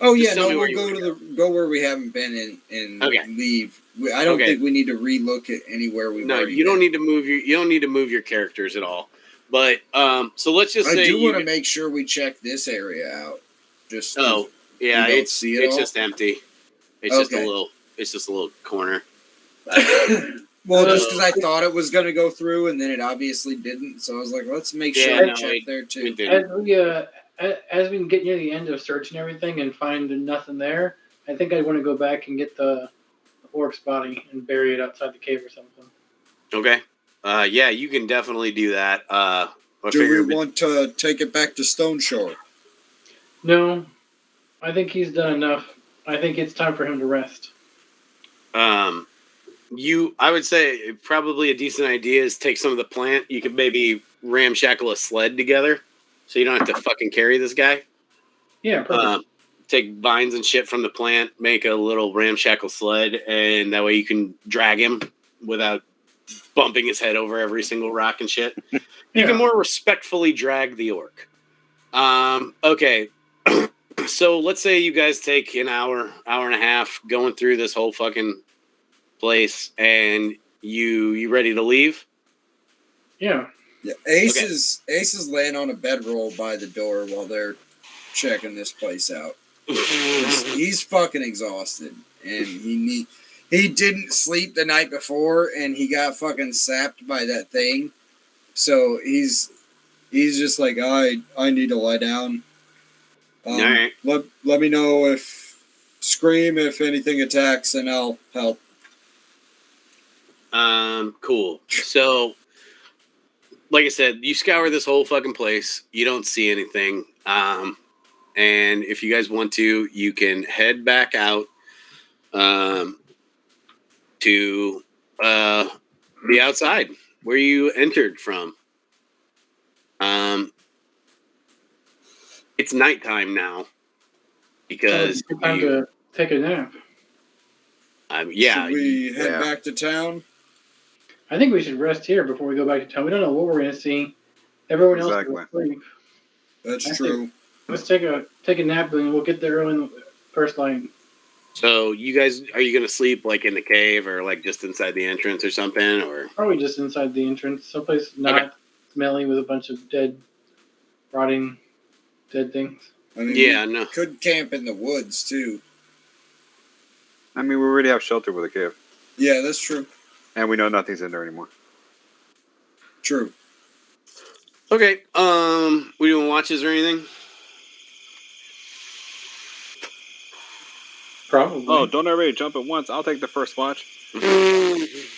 Oh Just yeah, tell no, me where we'll you go wanna go where we haven't been and Okay. leave. I don't Okay. think we need to relook at anywhere we've No, already you don't been. need to move your characters at all. But so let's just I say do you. want to make sure we check this area out. Just 'cause Oh yeah, we don't it's see it all. just empty. It's Okay. just a little corner. Well, So- just because I thought it was going to go through and then it obviously didn't, so I was like, let's make sure Yeah, we no, check there it too. didn't. As we get near the end of searching everything and find nothing there, I think I want to go back and get the orc's body and bury it outside the cave or something. Okay. Yeah, you can definitely do that. I Do we figured want to take it back to Stone Shore? No, I think he's done enough. I think it's time for him to rest. I would say probably a decent idea is take some of the plant. You could maybe ramshackle a sled together, so you don't have to fucking carry this guy. Yeah, perfect. Take vines and shit from the plant, make a little ramshackle sled, and that way you can drag him without bumping his head over every single rock and shit. You Yeah. can more respectfully drag the orc. Okay. So let's say you guys take an hour and a half going through this whole fucking place, and you ready to leave? Yeah. Yeah, Ace is laying on a bedroll by the door while they're checking this place out. He's fucking exhausted, and he didn't sleep the night before, and he got fucking sapped by that thing. So he's just like, I need to lie down. All right. Let me know scream if anything attacks, and I'll help. Cool. So, like I said, you scour this whole fucking place. You don't see anything. And if you guys want to, you can head back out to the outside where you entered from. It's nighttime now because It's time to take a nap. yeah. Should we head back to town? I think we should rest here before we go back to town. We don't know what we're going to see. Everyone else Exactly. will sleep. That's true. Let's take a nap and we'll get there in the first light. So you guys, are you gonna sleep like in the cave or like just inside the entrance or something, or Probably just inside the entrance, someplace not smelly with a bunch of rotting dead things. I mean, yeah, we no. could camp in the woods too. I mean, we already have shelter with a cave, Yeah, that's true. and we know nothing's in there anymore. True. Okay. We doing watches or anything? Probably. Oh, don't everybody jump at once. I'll take the first watch.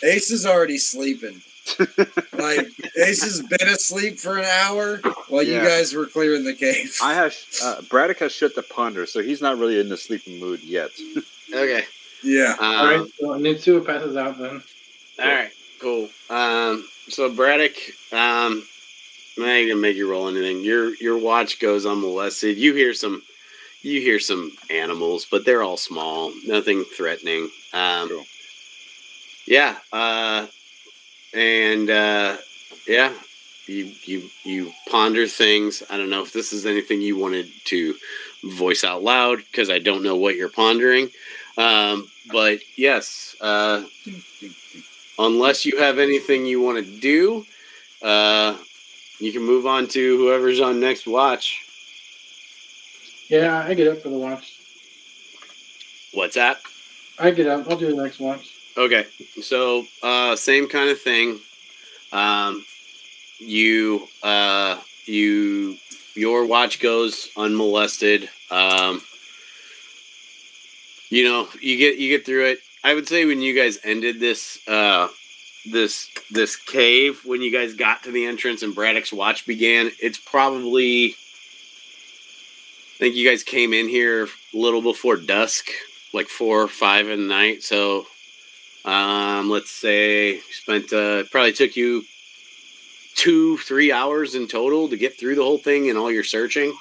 Ace is already sleeping. Like Ace has been asleep for an hour while you Yeah. guys were clearing the cave. Braddock has shut the ponder, so he's not really in the sleeping mood yet. Okay. Yeah. All right, so Nitsua passes out then. All right. Cool. So Braddock, I'm not gonna make you roll anything. Your watch goes unmolested. You hear some animals, but they're all small, nothing threatening. Cool. Yeah. Yeah. You ponder things. I don't know if this is anything you wanted to voice out loud because I don't know what you're pondering. But yes, unless you have anything you want to do, you can move on to whoever's on next watch. Yeah, I get up for the watch. What's that? I get up. I'll do the next watch. Okay, so same kind of thing. Your watch goes unmolested. You get through it. I would say when you guys ended this this cave, when you guys got to the entrance and Braddock's watch began, it's probably, I think you guys came in here a little before dusk, like 4 or 5 in the night. So let's say spent probably took you 2-3 hours in total to get through the whole thing and all your searching.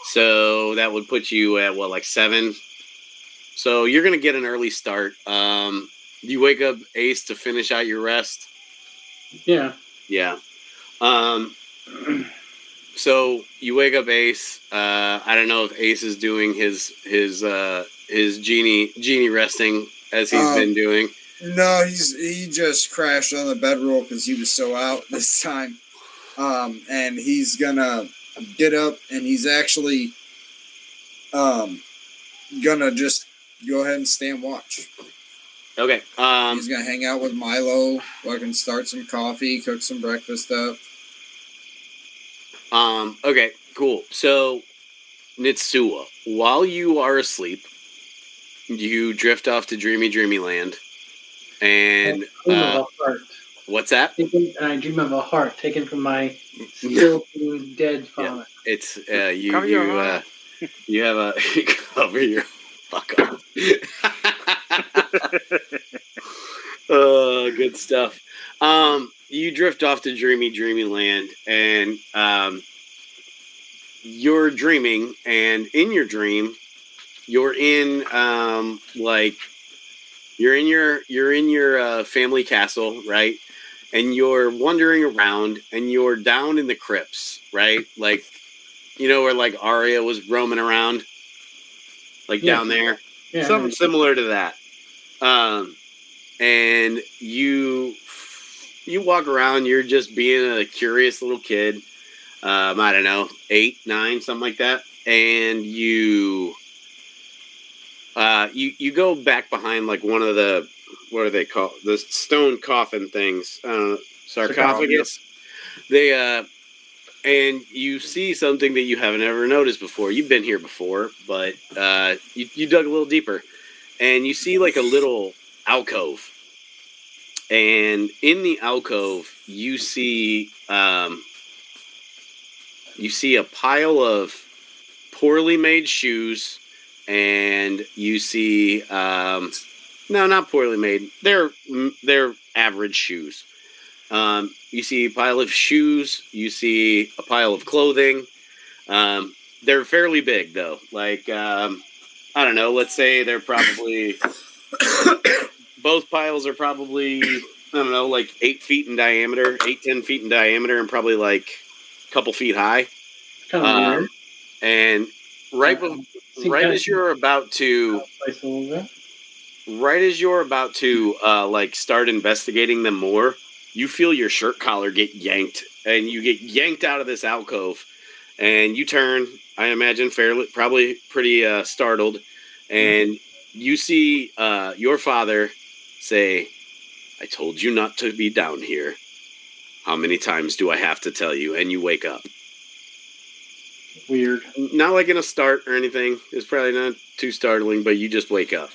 So that would put you at what, like 7. So you're gonna get an early start. You wake up Ace to finish out your rest. Yeah. Yeah. So you wake up Ace. I don't know if Ace is doing his genie resting as he's been doing. No, he just crashed on the bedroll because he was so out this time. And he's gonna get up and he's actually gonna just go ahead and stand watch. Okay. He's gonna hang out with Milo, fucking start some coffee, cook some breakfast up. Okay, cool. So, Nitsua, while you are asleep, you drift off to Dreamy Land, and I dream of a heart. what's that? And I dream of a heart taken from my still dead father. Yeah, it's you have a cover your fuck off. Good stuff. You drift off to Dreamy Land, and you're dreaming, and in your dream, you're in you're in your family castle, right? And you're wandering around, and you're down in the crypts, right? Like, where like Arya was roaming around, like down there, something similar to that. And you walk around. You're just being a curious little kid. I don't know, 8, 9, something like that. And you go back behind like one of the, what are they called? The stone coffin things. Sarcophagus. They and you see something that you haven't ever noticed before. You've been here before, but you dug a little deeper, and you see like a little alcove. And in the alcove, you see a pile of poorly made shoes, and you see no, not poorly made. They're average shoes. You see a pile of shoes. You see a pile of clothing. They're fairly big, though. Like I don't know. Let's say they're probably both piles are probably, I don't know, like 8 feet in diameter, 10 feet in diameter, and probably like a couple feet high. Kind of weird. And right as you're about to like start investigating them more, you feel your shirt collar get yanked, and you get yanked out of this alcove, and you turn, I imagine probably pretty startled, and you see your father say, "I told you not to be down here. How many times do I have to tell you?" And you wake up. Weird. Not like in a start or anything. It's probably not too startling, but you just wake up.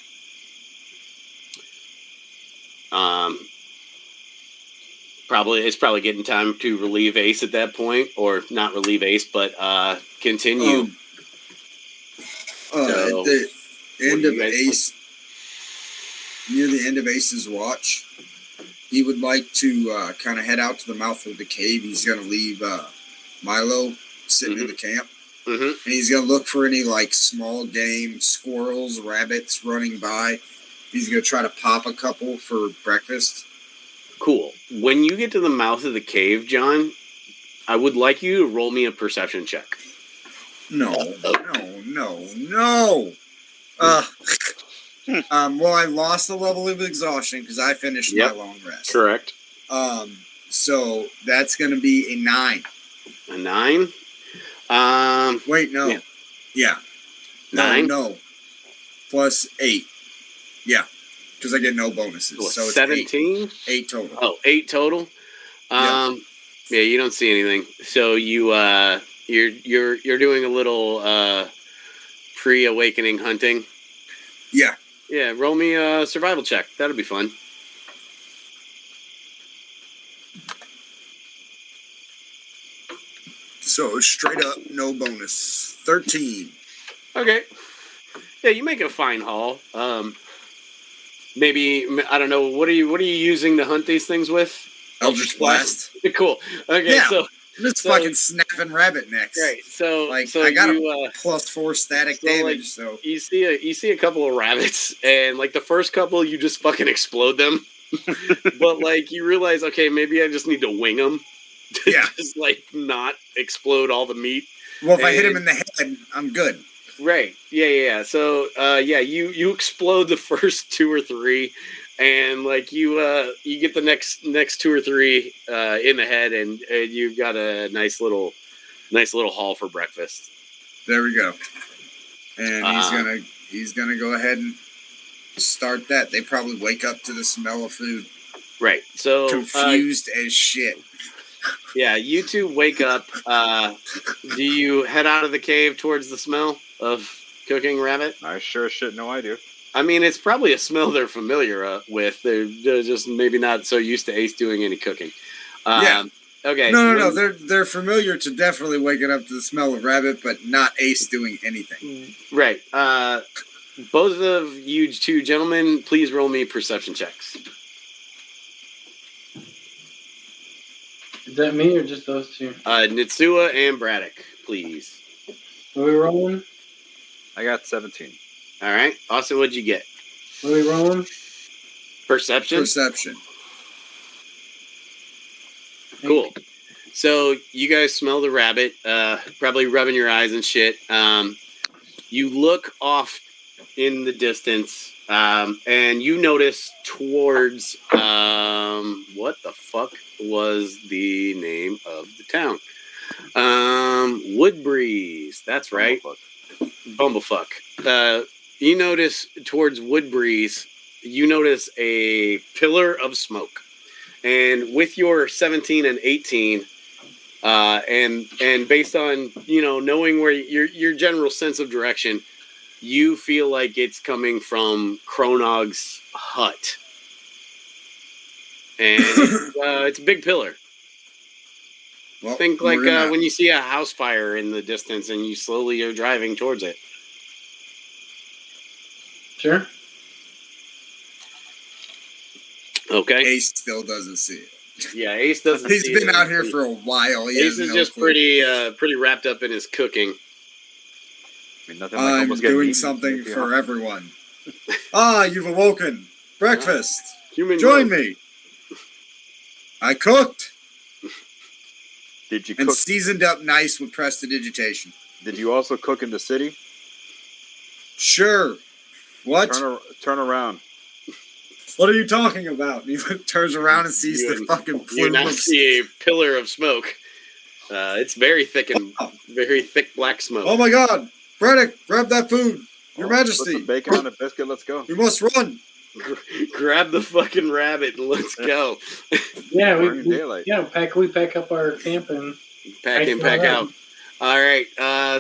It's probably getting time to relieve Ace at that point, or not relieve Ace, but continue. At the end of Ace, near the end of Ace's watch, he would like to kind of head out to the mouth of the cave. He's going to leave Milo sitting in the camp. Mm-hmm. And he's going to look for any like small game, squirrels, rabbits running by. He's going to try to pop a couple for breakfast. Cool. When you get to the mouth of the cave, John, I would like you to roll me a perception check. No. Well, I lost the level of exhaustion because I finished my long rest. Correct. So that's going to be a 9. A 9? Wait, no. Yeah. 9? No. Plus 8. Yeah. Because I get no bonuses. What, so it's 17? 8 total. Oh, 8 total? Yeah, you don't see anything. So you're doing a little pre-awakening hunting. Yeah. Yeah, roll me a survival check. That'll be fun. So straight up, no bonus. 13. Okay. Yeah, you make a fine haul. Maybe, I don't know, what are you using to hunt these things with? Eldritch Blast. Cool. Okay, yeah, so just fucking snapping rabbit necks. Right. So like so I got you, a +4 static damage. So you see a couple of rabbits, and like the first couple, you just fucking explode them. But like you realize, okay, maybe I just need to wing them. to Yeah. just like not explode all the meat. Well, if I hit him in the head, I'm good. Right. Yeah. So, you explode the first 2 or 3, and like you get the next 2 or 3 in the head, and you've got a nice little haul for breakfast. There we go. And he's gonna go ahead and start that. They probably wake up to the smell of food. Right. So Confused as shit. yeah, you two wake up. Do you head out of the cave towards the smell of cooking rabbit? I sure as shit know I do. I mean, it's probably a smell they're familiar with. They're just maybe not so used to Ace doing any cooking. Yeah. Okay. No. They're familiar to definitely waking up to the smell of rabbit, but not Ace doing anything. Right. Both of you two gentlemen, please roll me perception checks. Is that me or just those two? Nitsua and Braddock, please. Are we rolling? I got 17. All right. Austin, what'd you get? Are we rolling? Perception? Perception. Cool. So you guys smell the rabbit, probably rubbing your eyes and shit. You look off in the distance, and you notice towards what the fuck was the name of the town? Woodbreeze. That's right. Bumblefuck. You notice towards Woodbreeze, you notice a pillar of smoke. And with your 17 and 18, and based on, knowing where your general sense of direction, you feel like it's coming from Kronog's hut. And it's a big pillar. Well, Think like when you see a house fire in the distance and you slowly are driving towards it. Sure. Okay. Ace still doesn't see it. Yeah, Ace doesn't. He's been out here for a while. Ace is just pretty wrapped up in his cooking. I mean, nothing like I'm almost getting doing eaten something if you for help. everyone. You've awoken. Breakfast. Human Join growth. me. I cooked Did you and cook? seasoned up nice with prestidigitation. Did you also cook in the city? Sure. What? Turn around. What are you talking about? He turns around and sees the fucking You plume now of see a pillar of smoke. It's very thick and very thick black smoke. Oh my God! Braddock, grab that food, Your Put Majesty. some bacon on a biscuit. Let's go. We must run. Grab the fucking rabbit and let's go. Yeah, Burning daylight. we pack up our camp and Pack in, pack out. All right.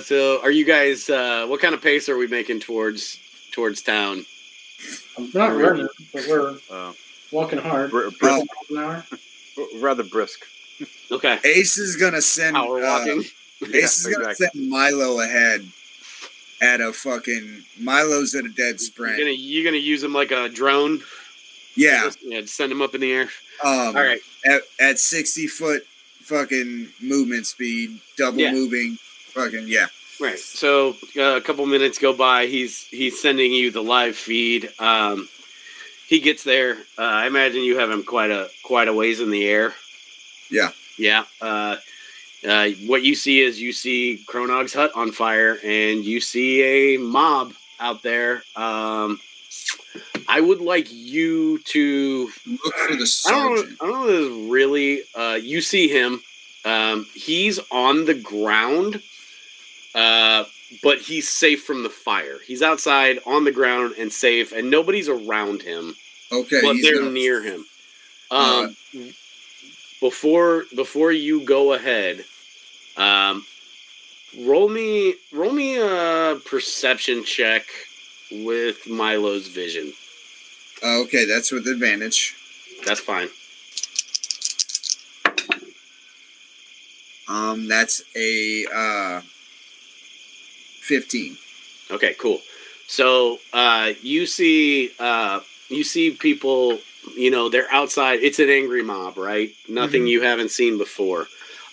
So are you guys? What kind of pace are we making towards town? I'm not running, but we're Uh, walking hard. brisk, Miles an hour. rather brisk. Okay. Ace is gonna send. Power walking. Ace is gonna exactly. send Milo ahead at a fucking. Milo's at a dead sprint. You're gonna use him like a drone. Yeah. Yeah. Send him up in the air. All right. At 60-foot fucking movement speed, double moving. Fucking yeah. Right. So a couple minutes go by. He's sending you the live feed. He gets there. I imagine you have him quite a ways in the air. Yeah. Yeah. What you see is Kronog's hut on fire, and you see a mob out there. I would like you to Look for the I sergeant. don't know if this is really. You see him. He's on the ground, but he's safe from the fire. He's outside on the ground and safe, and nobody's around him. Okay. But he's they're gonna- near him. Before you go ahead, roll me a perception check with Milo's vision. Okay, that's with advantage. That's fine. That's a 15. Okay, cool. So you see people. They're outside. It's an angry mob, right? Nothing you haven't seen before.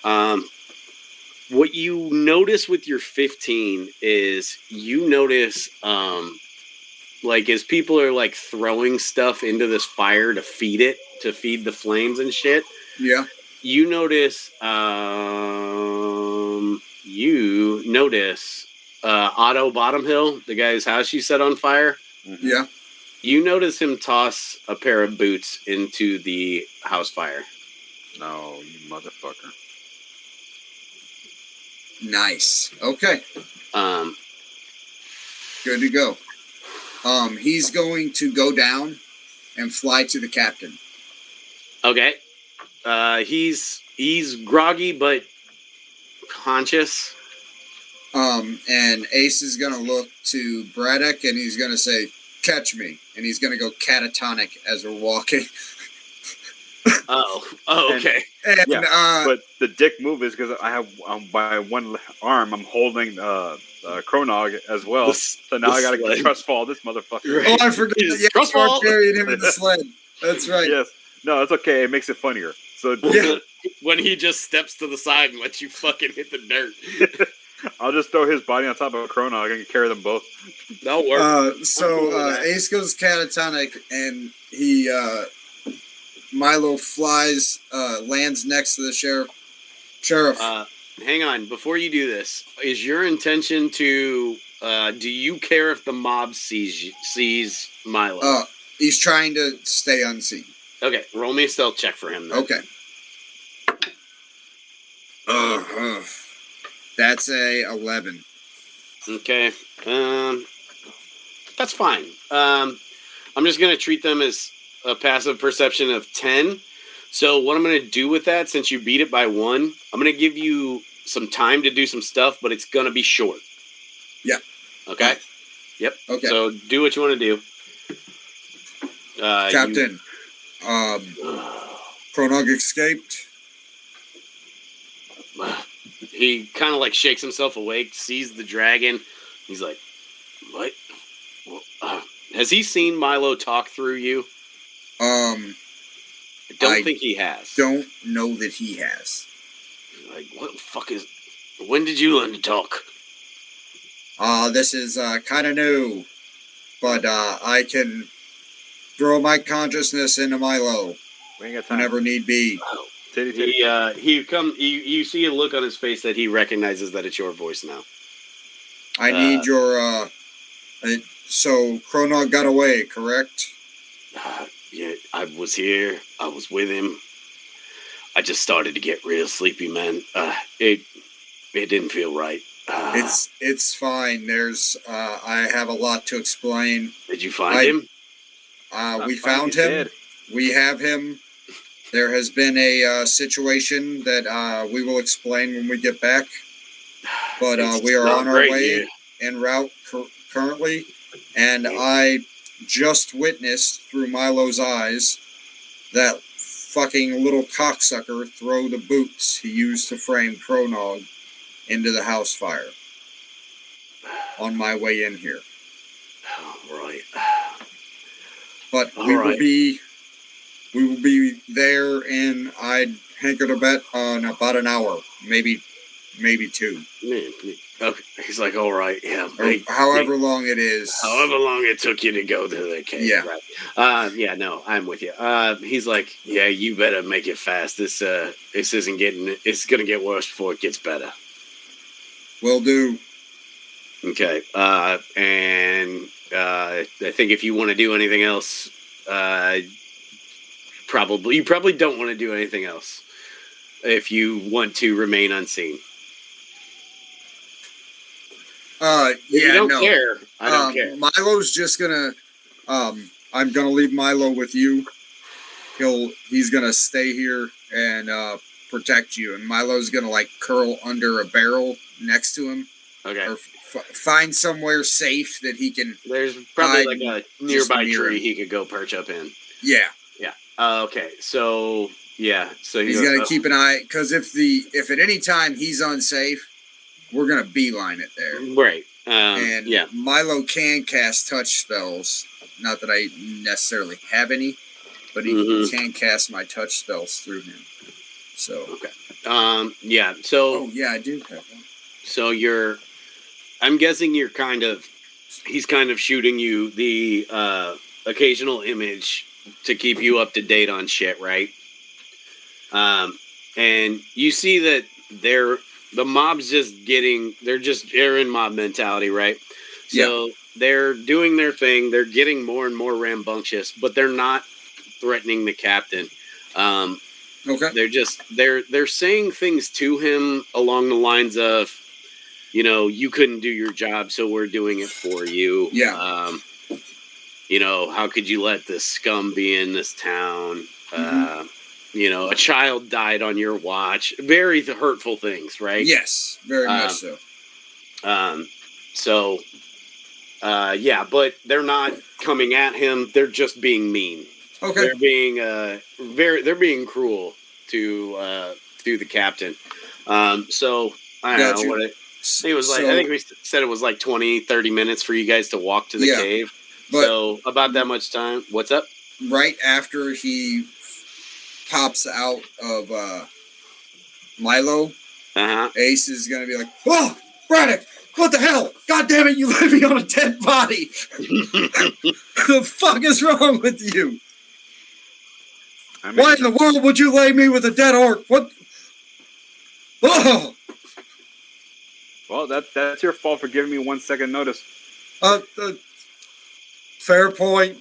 What you notice with your 15 is you notice, as people are throwing stuff into this fire to feed the flames and shit. Yeah. you notice Otto Bottomhill, the guy's house you set on fire. Mhm. Yeah. You notice him toss a pair of boots into the house fire. No, you motherfucker. Nice. Okay. Um, Good to go. He's going to go down and fly to the captain. okay. He's groggy but conscious. And Ace is going to look to Braddock and he's going to say, "Catch me." And he's going to go catatonic as we're walking. Oh, And- okay. And, Yeah, but the dick move is because I have by one arm I'm holding Kronog as well. The So now I got to sled. trust fall this motherfucker. Right. oh, I forgot. He just Yeah, trust you are fall. carrying him in the sled. That's right. Yes. No, it's okay. It makes it funnier. So Yeah. When he just steps to the side and lets you fucking hit the dirt. I'll just throw his body on top of Kronog and carry them both. That'll work. I'm cool with that. Ace goes catatonic and he Milo flies, lands next to the sheriff. Hang on. Before you do this, is your intention to? Do you care if the mob sees Milo? He's trying to stay unseen. Okay, roll me a stealth check for him. Then. Okay. That's a 11. Okay. That's fine. I'm just gonna treat them as a passive perception of 10. So what I'm gonna do with that, since you beat it by 1, I'm gonna give you some time to do some stuff, but it's gonna be short. Yeah. Okay. Yep. Okay. So do what you want to do. Captain, Kronog escaped. He kind of like shakes himself awake, sees the dragon. He's like, "What? Well, has he seen Milo talk through you?" I don't think he has. Don't know that he has. Like, what the fuck is? When did you learn to talk? This is kind of new, but I can throw my consciousness into Milo We ain't got time. whenever need be. Titty, titty. You see a look on his face that he recognizes that it's your voice now. I need your. So Kronog got away, correct? Yeah, I was here. I was with him. I just started to get real sleepy, man. It didn't feel right. It's fine. There's I have a lot to explain. Did you find him? We found him. We have him. There has been a situation that we will explain when we get back. But we are on our way en route currently, and I just witnessed through Milo's eyes that fucking little cocksucker throw the boots he used to frame Kronog into the house fire on my way in here. Right. But All we right. will be there in, I'd hanker to bet, on about an hour, maybe 2, Okay. He's like, all right, yeah. or however long it is. However long it took you to go to the cave. Yeah. Right. Yeah, no, I'm with you. He's like, yeah, you better make it fast. This isn't getting, it's going to get worse before it gets better. Will do. Okay. And I think if you want to do anything else, you probably don't want to do anything else if you want to remain unseen. If you don't care, I don't care. Milo's just gonna. I'm gonna leave Milo with you. He's gonna stay here and protect you, and Milo's gonna like curl under a barrel next to him, Okay. or find somewhere safe that he can. There's probably hide like a nearby near tree him. he could go perch up in. Yeah, Okay. So yeah. So he's gonna keep an eye, because if at any time he's unsafe, we're gonna beeline it there. Right. And yeah. Milo can cast touch spells. Not that I necessarily have any, but he Mhm. can cast my touch spells through him. So. Yeah. So. Oh yeah, I do have one. So I'm guessing he's kind of shooting you the occasional image to keep you up to date on shit, right? and you see that the mob's they're in mob mentality, right? So they're doing their thing. They're getting more and more rambunctious, but they're not threatening the captain. Okay. They're saying things to him along the lines of, you couldn't do your job, so we're doing it for you. Yeah. How could you let this scum be in this town? A child died on your watch. Very hurtful things, right? Yes, very much so. But they're not coming at him. They're just being mean. Okay. They're being they're being cruel to the captain. I don't know what I think it was like. I think we said it was like 20, 30 minutes for you guys to walk to the cave. So about that much time. What's up? Right after he pops out of Milo, Ace is gonna be like, "Oh, Braddock, what the hell? God damn it, you left me on a dead body. The fuck is wrong with you? Why in the world would you lay me with a dead orc? What? Oh!" Well, that's your fault for giving me 1 second notice. Fair point.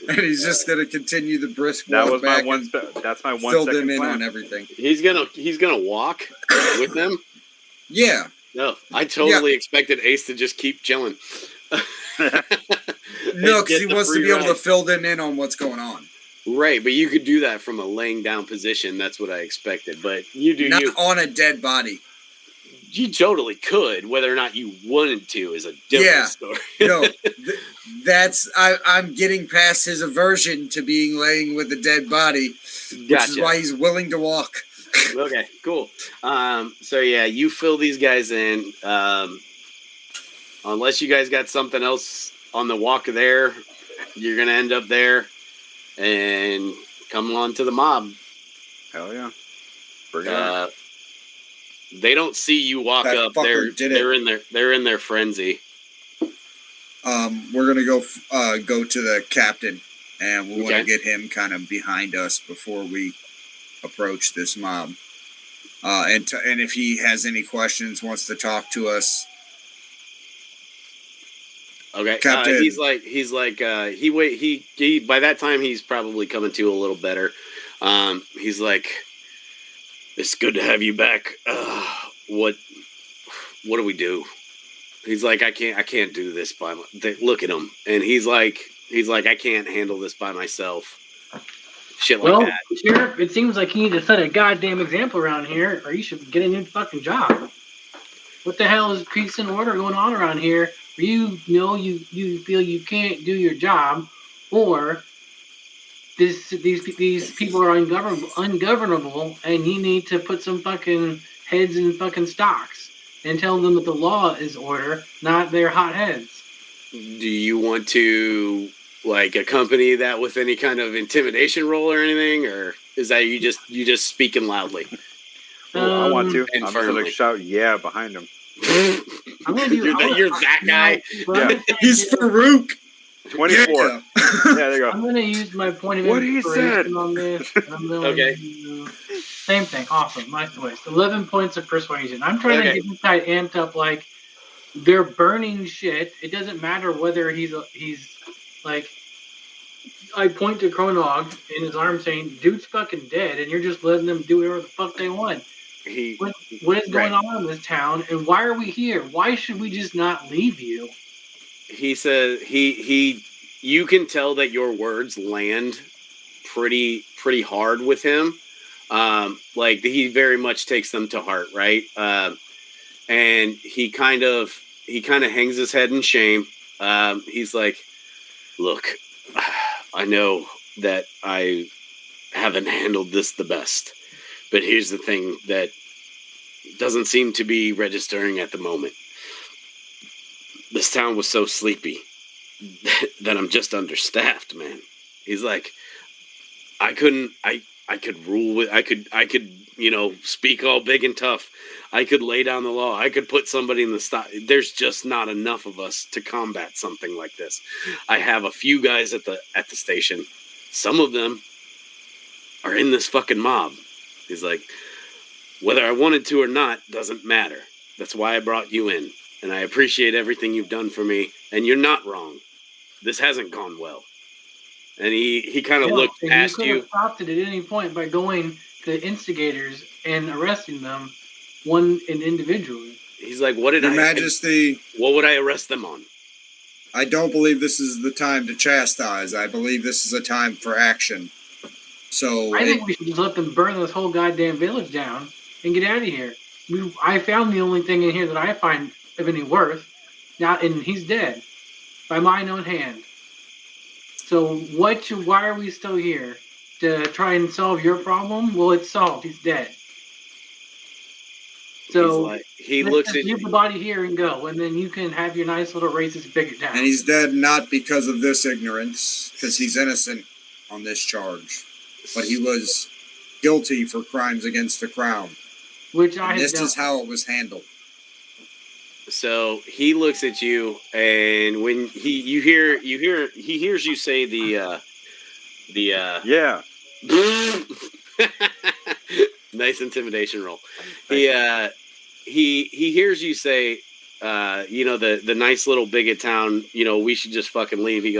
And he's just gonna continue the brisk walk. That was back my one. That's my 1 fill second them in plan. on everything. He's gonna walk with them. Yeah. No, I totally expected Ace to just keep chilling. No, because he wants to be able to fill them in on what's going on. Right, but you could do that from a laying down position. That's what I expected. But you do not on a dead body. You totally could. Whether or not you wanted to is a different story. No, I'm getting past his aversion to being laying with a dead body, which is why he's willing to walk. Okay, cool. You fill these guys in. Unless you guys got something else on the walk there, you're gonna end up there and come on to the mob. Hell yeah! Bring it on. They don't see you walk up. They're in their frenzy. We're gonna go to the captain, and we want to get him kind of behind us before we approach this mob. And if he has any questions, wants to talk to us. Okay. Captain. He's like he by that time he's probably coming to a little better. He's like, "It's good to have you back. What do we do?" He's like, I can't do this by look at him. And he's like, I can't handle this by myself. Shit like that. Sheriff, it seems like you need to set a goddamn example around here, or you should get a new fucking job. What the hell is peace and order going on around here? You feel you can't do your job, or these people are ungovernable, and you need to put some fucking heads in fucking stocks and tell them that the law is order, not their hot heads. Do you want to accompany that with any kind of intimidation roll or anything, or is that you just speaking loudly? I want to. And I'm going to shout "yeah" behind him. I'm gonna do. You're that guy. Yeah. He's Farouk. 24. Yeah, there you go. I'm going to use my point of what he said on this. I'm going to same thing. Awesome. My choice. 11 points of persuasion. I'm trying to get this guy amped up like they're burning shit. It doesn't matter whether he's like. I point to Kronog in his arm saying, "Dude's fucking dead," and you're just letting them do whatever the fuck they want. What is going on in this town, and why are we here? Why should we just not leave you? He says you can tell that your words land pretty hard with him. He very much takes them to heart, right? And he kind of hangs his head in shame. He's like, "Look, I know that I haven't handled this the best, but here's the thing that doesn't seem to be registering at the moment. This town was so sleepy that I'm just understaffed, man." He's like, I could speak all big and tough. I could lay down the law. I could put somebody in the stock. There's just not enough of us to combat something like this. I have a few guys at the station. Some of them are in this fucking mob. He's like, whether I wanted to or not doesn't matter. That's why I brought you in. And I appreciate everything you've done for me. And you're not wrong. This hasn't gone well. And he kind of looked past you. You could have stopped it at any point by going to the instigators and arresting them, one and individually. He's like, what did Your Majesty, what would I arrest them on? I don't believe this is the time to chastise. I believe this is a time for action. So I think we should just let them burn this whole goddamn village down and get out of here. I found the only thing in here that I find of any worth. Now, and he's dead by mine own hand. So why are we still here? To try and solve your problem? Well, it's solved. He's dead. So he looks at leave the body here and go, and then you can have your nice little racist bigot down. And he's dead not because of this ignorance, because he's innocent on this charge. But he was guilty for crimes against the crown. Which I this is how it was handled. So he looks at you, and when he hears you say the yeah. Nice intimidation roll. He hears you say, the nice little bigot town, we should just fucking leave. He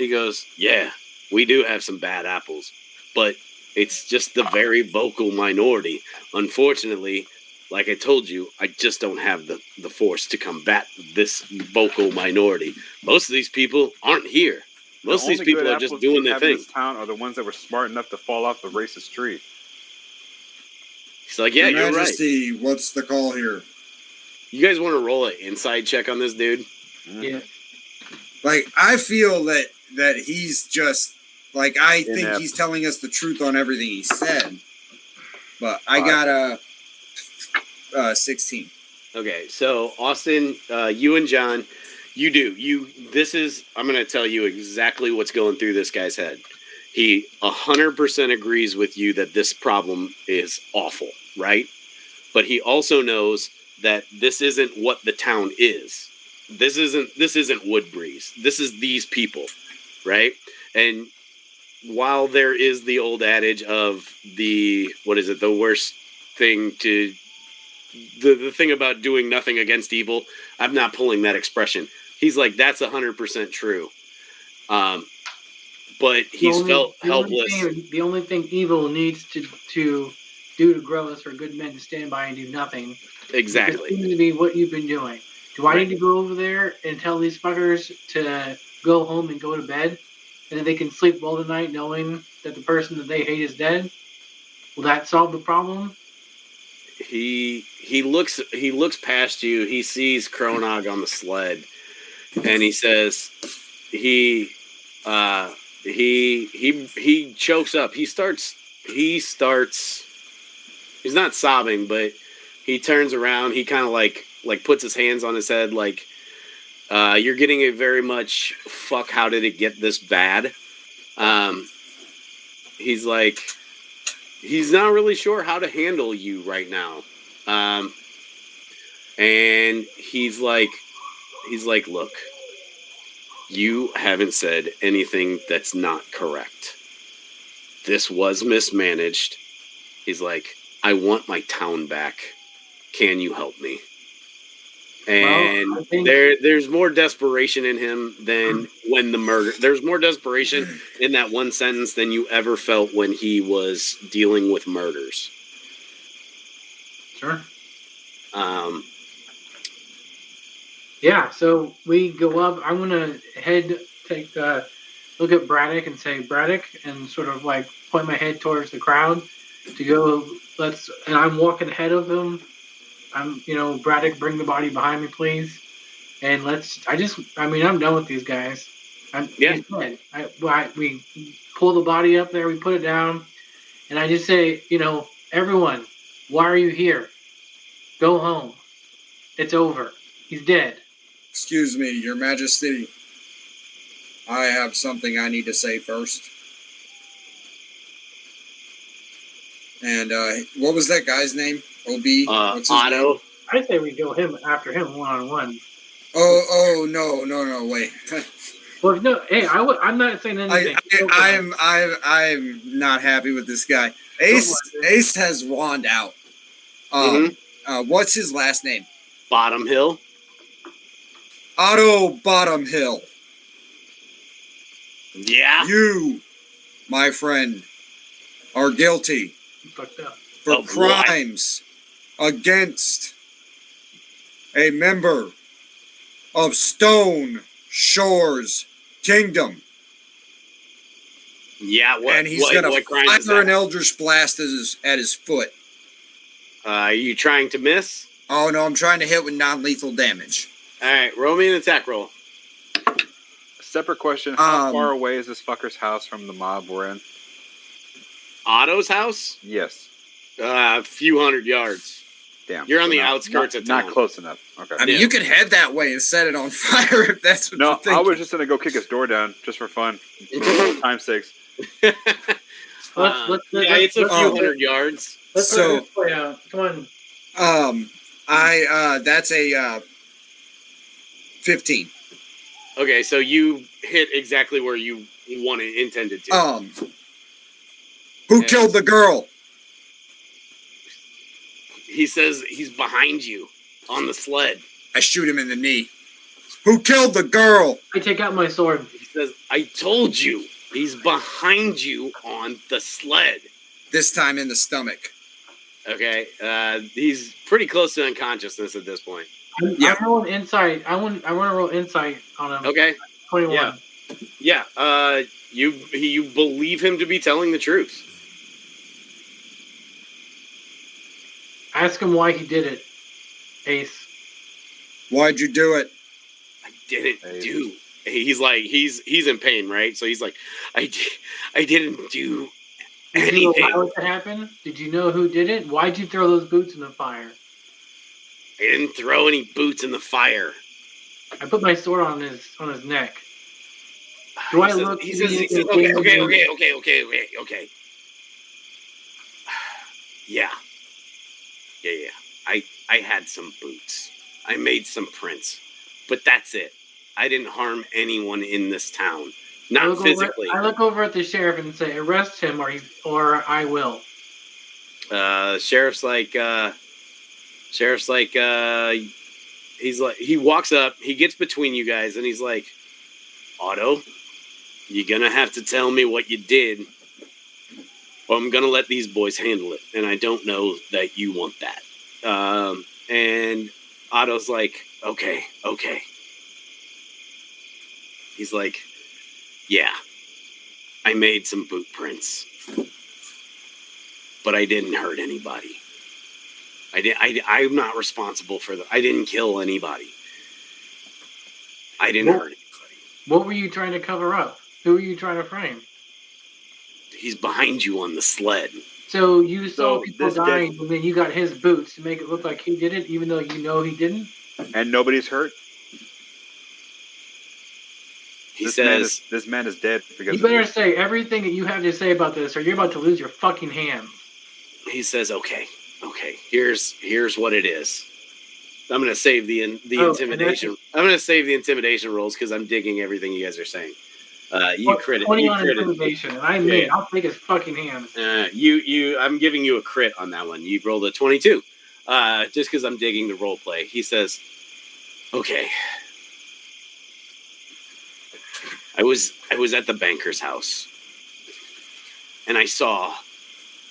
goes, yeah, we do have some bad apples, but it's just the very vocal minority. Unfortunately, like I told you, I just don't have the force to combat this vocal minority. Most of these people aren't here. Most of these people are just doing their thing. This town are the ones that were smart enough to fall off the racist tree. He's like, yeah, Your you're Majesty, right. What's the call here? You guys want to roll an inside check on this dude? Yeah. Like, I feel that he's just, like, I think he's telling us the truth on everything he said. But I got a 16. Okay, so Austin, you and John, I'm going to tell you exactly what's going through this guy's head. He 100% agrees with you that this problem is awful, right? But he also knows that this isn't what the town is. This isn't Woodbreeze. This is these people, right? And while there is the old adage of the worst thing to the thing about doing nothing against evil, I'm not pulling that expression. He's like, that's 100% true. But he's felt helpless. The only thing evil needs to do to grow us are good men to stand by and do nothing. Exactly. It seems to be what you've been doing. Do I need to go over there and tell these fuckers to go home and go to bed, and then they can sleep well tonight knowing that the person that they hate is dead? Will that solve the problem? He looks past you. He sees Kronog on the sled, and he says, he chokes up. He starts. He's not sobbing, but he turns around. He kind of like puts his hands on his head, like, you're getting a very much fuck. How did it get this bad? He's like, he's not really sure how to handle you right now. And he's like, look, you haven't said anything that's not correct. This was mismanaged. He's like, I want my town back. Can you help me? And there's more desperation in him than when the murder. There's more desperation in that one sentence than you ever felt when he was dealing with murders. Sure. Yeah, so we go up. I'm gonna take a look at Braddock and say Braddock, and sort of like point my head towards the crowd to go. And I'm walking ahead of them. Braddock, bring the body behind me, please. And I'm done with these guys. He's dead. We pull the body up there, we put it down, and I just say, everyone, why are you here? Go home. It's over. He's dead. Excuse me, Your Majesty. I have something I need to say first. And what was that guy's name? OB? What's his Otto. name? I say we go after him one-on-one. Oh, no, wait. Well, no, hey, I'm not saying anything. I'm not happy with this guy. Ace has wand out. What's his last name? Bottomhill. Otto Bottomhill. Yeah. You, my friend, are guilty for Of crimes against a member of Stone Shores Kingdom. Yeah, and he's gonna fire an Eldritch Blast at his foot. Are you trying to miss? Oh no, I'm trying to hit with non-lethal damage. All right, roll me an attack roll. Separate question: how far away is this fucker's house from the mob we're in? Otto's house? Yes. A few hundred yards. Damn. You're on the outskirts of town. Not close enough. Okay. I mean, you could head that way and set it on fire if that's what no, you're thinking. I was just gonna go kick his door down just for fun, for time's sakes. It's a few hundred yards. Let's play out. Come on. That's a 15. Okay, so you hit exactly where you intended to. Who killed the girl? He says he's behind you on the sled. I shoot him in the knee. Who killed the girl? I take out my sword. He says, I told you. He's behind you on the sled. This time in the stomach. Okay. He's pretty close to unconsciousness at this point. I'm rolling insight. I want to roll insight on him. Okay. 21. Yeah. You believe him to be telling the truth. Ask him why he did it, Ace. Why'd you do it? I didn't do. He's like he's in pain, right? So he's like, I didn't do anything. Did you allow it to happen? Did you know who did it? Why'd you throw those boots in the fire? I didn't throw any boots in the fire. I put my sword on his neck. Do I look? He says, okay. Yeah. I had some boots. I made some prints, but that's it. I didn't harm anyone in this town, not physically. I look over at the sheriff and say, "Arrest him, or I will." Sheriff's like, he's like, he walks up, he gets between you guys, and he's like, Otto, you're gonna have to tell me what you did, or I'm gonna let these boys handle it, and I don't know that you want that. And Otto's like, okay. He's like, yeah, I made some boot prints, but I didn't hurt anybody. I'm not responsible for them. I didn't kill anybody. I didn't hurt anybody. What were you trying to cover up? Who were you trying to frame? He's behind you on the sled. So you saw people dying, and then you got his boots to make it look like he did it, even though you know he didn't? And nobody's hurt? This man is dead. Because you better say everything that you have to say about this, or you're about to lose your fucking hand. He says, okay, here's what it is. I'm going to save the intimidation. I'm going to save the intimidation rolls because I'm digging everything you guys are saying. You crit 20 on intimidation, and I'll take his fucking hand. I'm giving you a crit on that one. You rolled a 22. Just because I'm digging the role play. He says, okay. I was at the banker's house, and I saw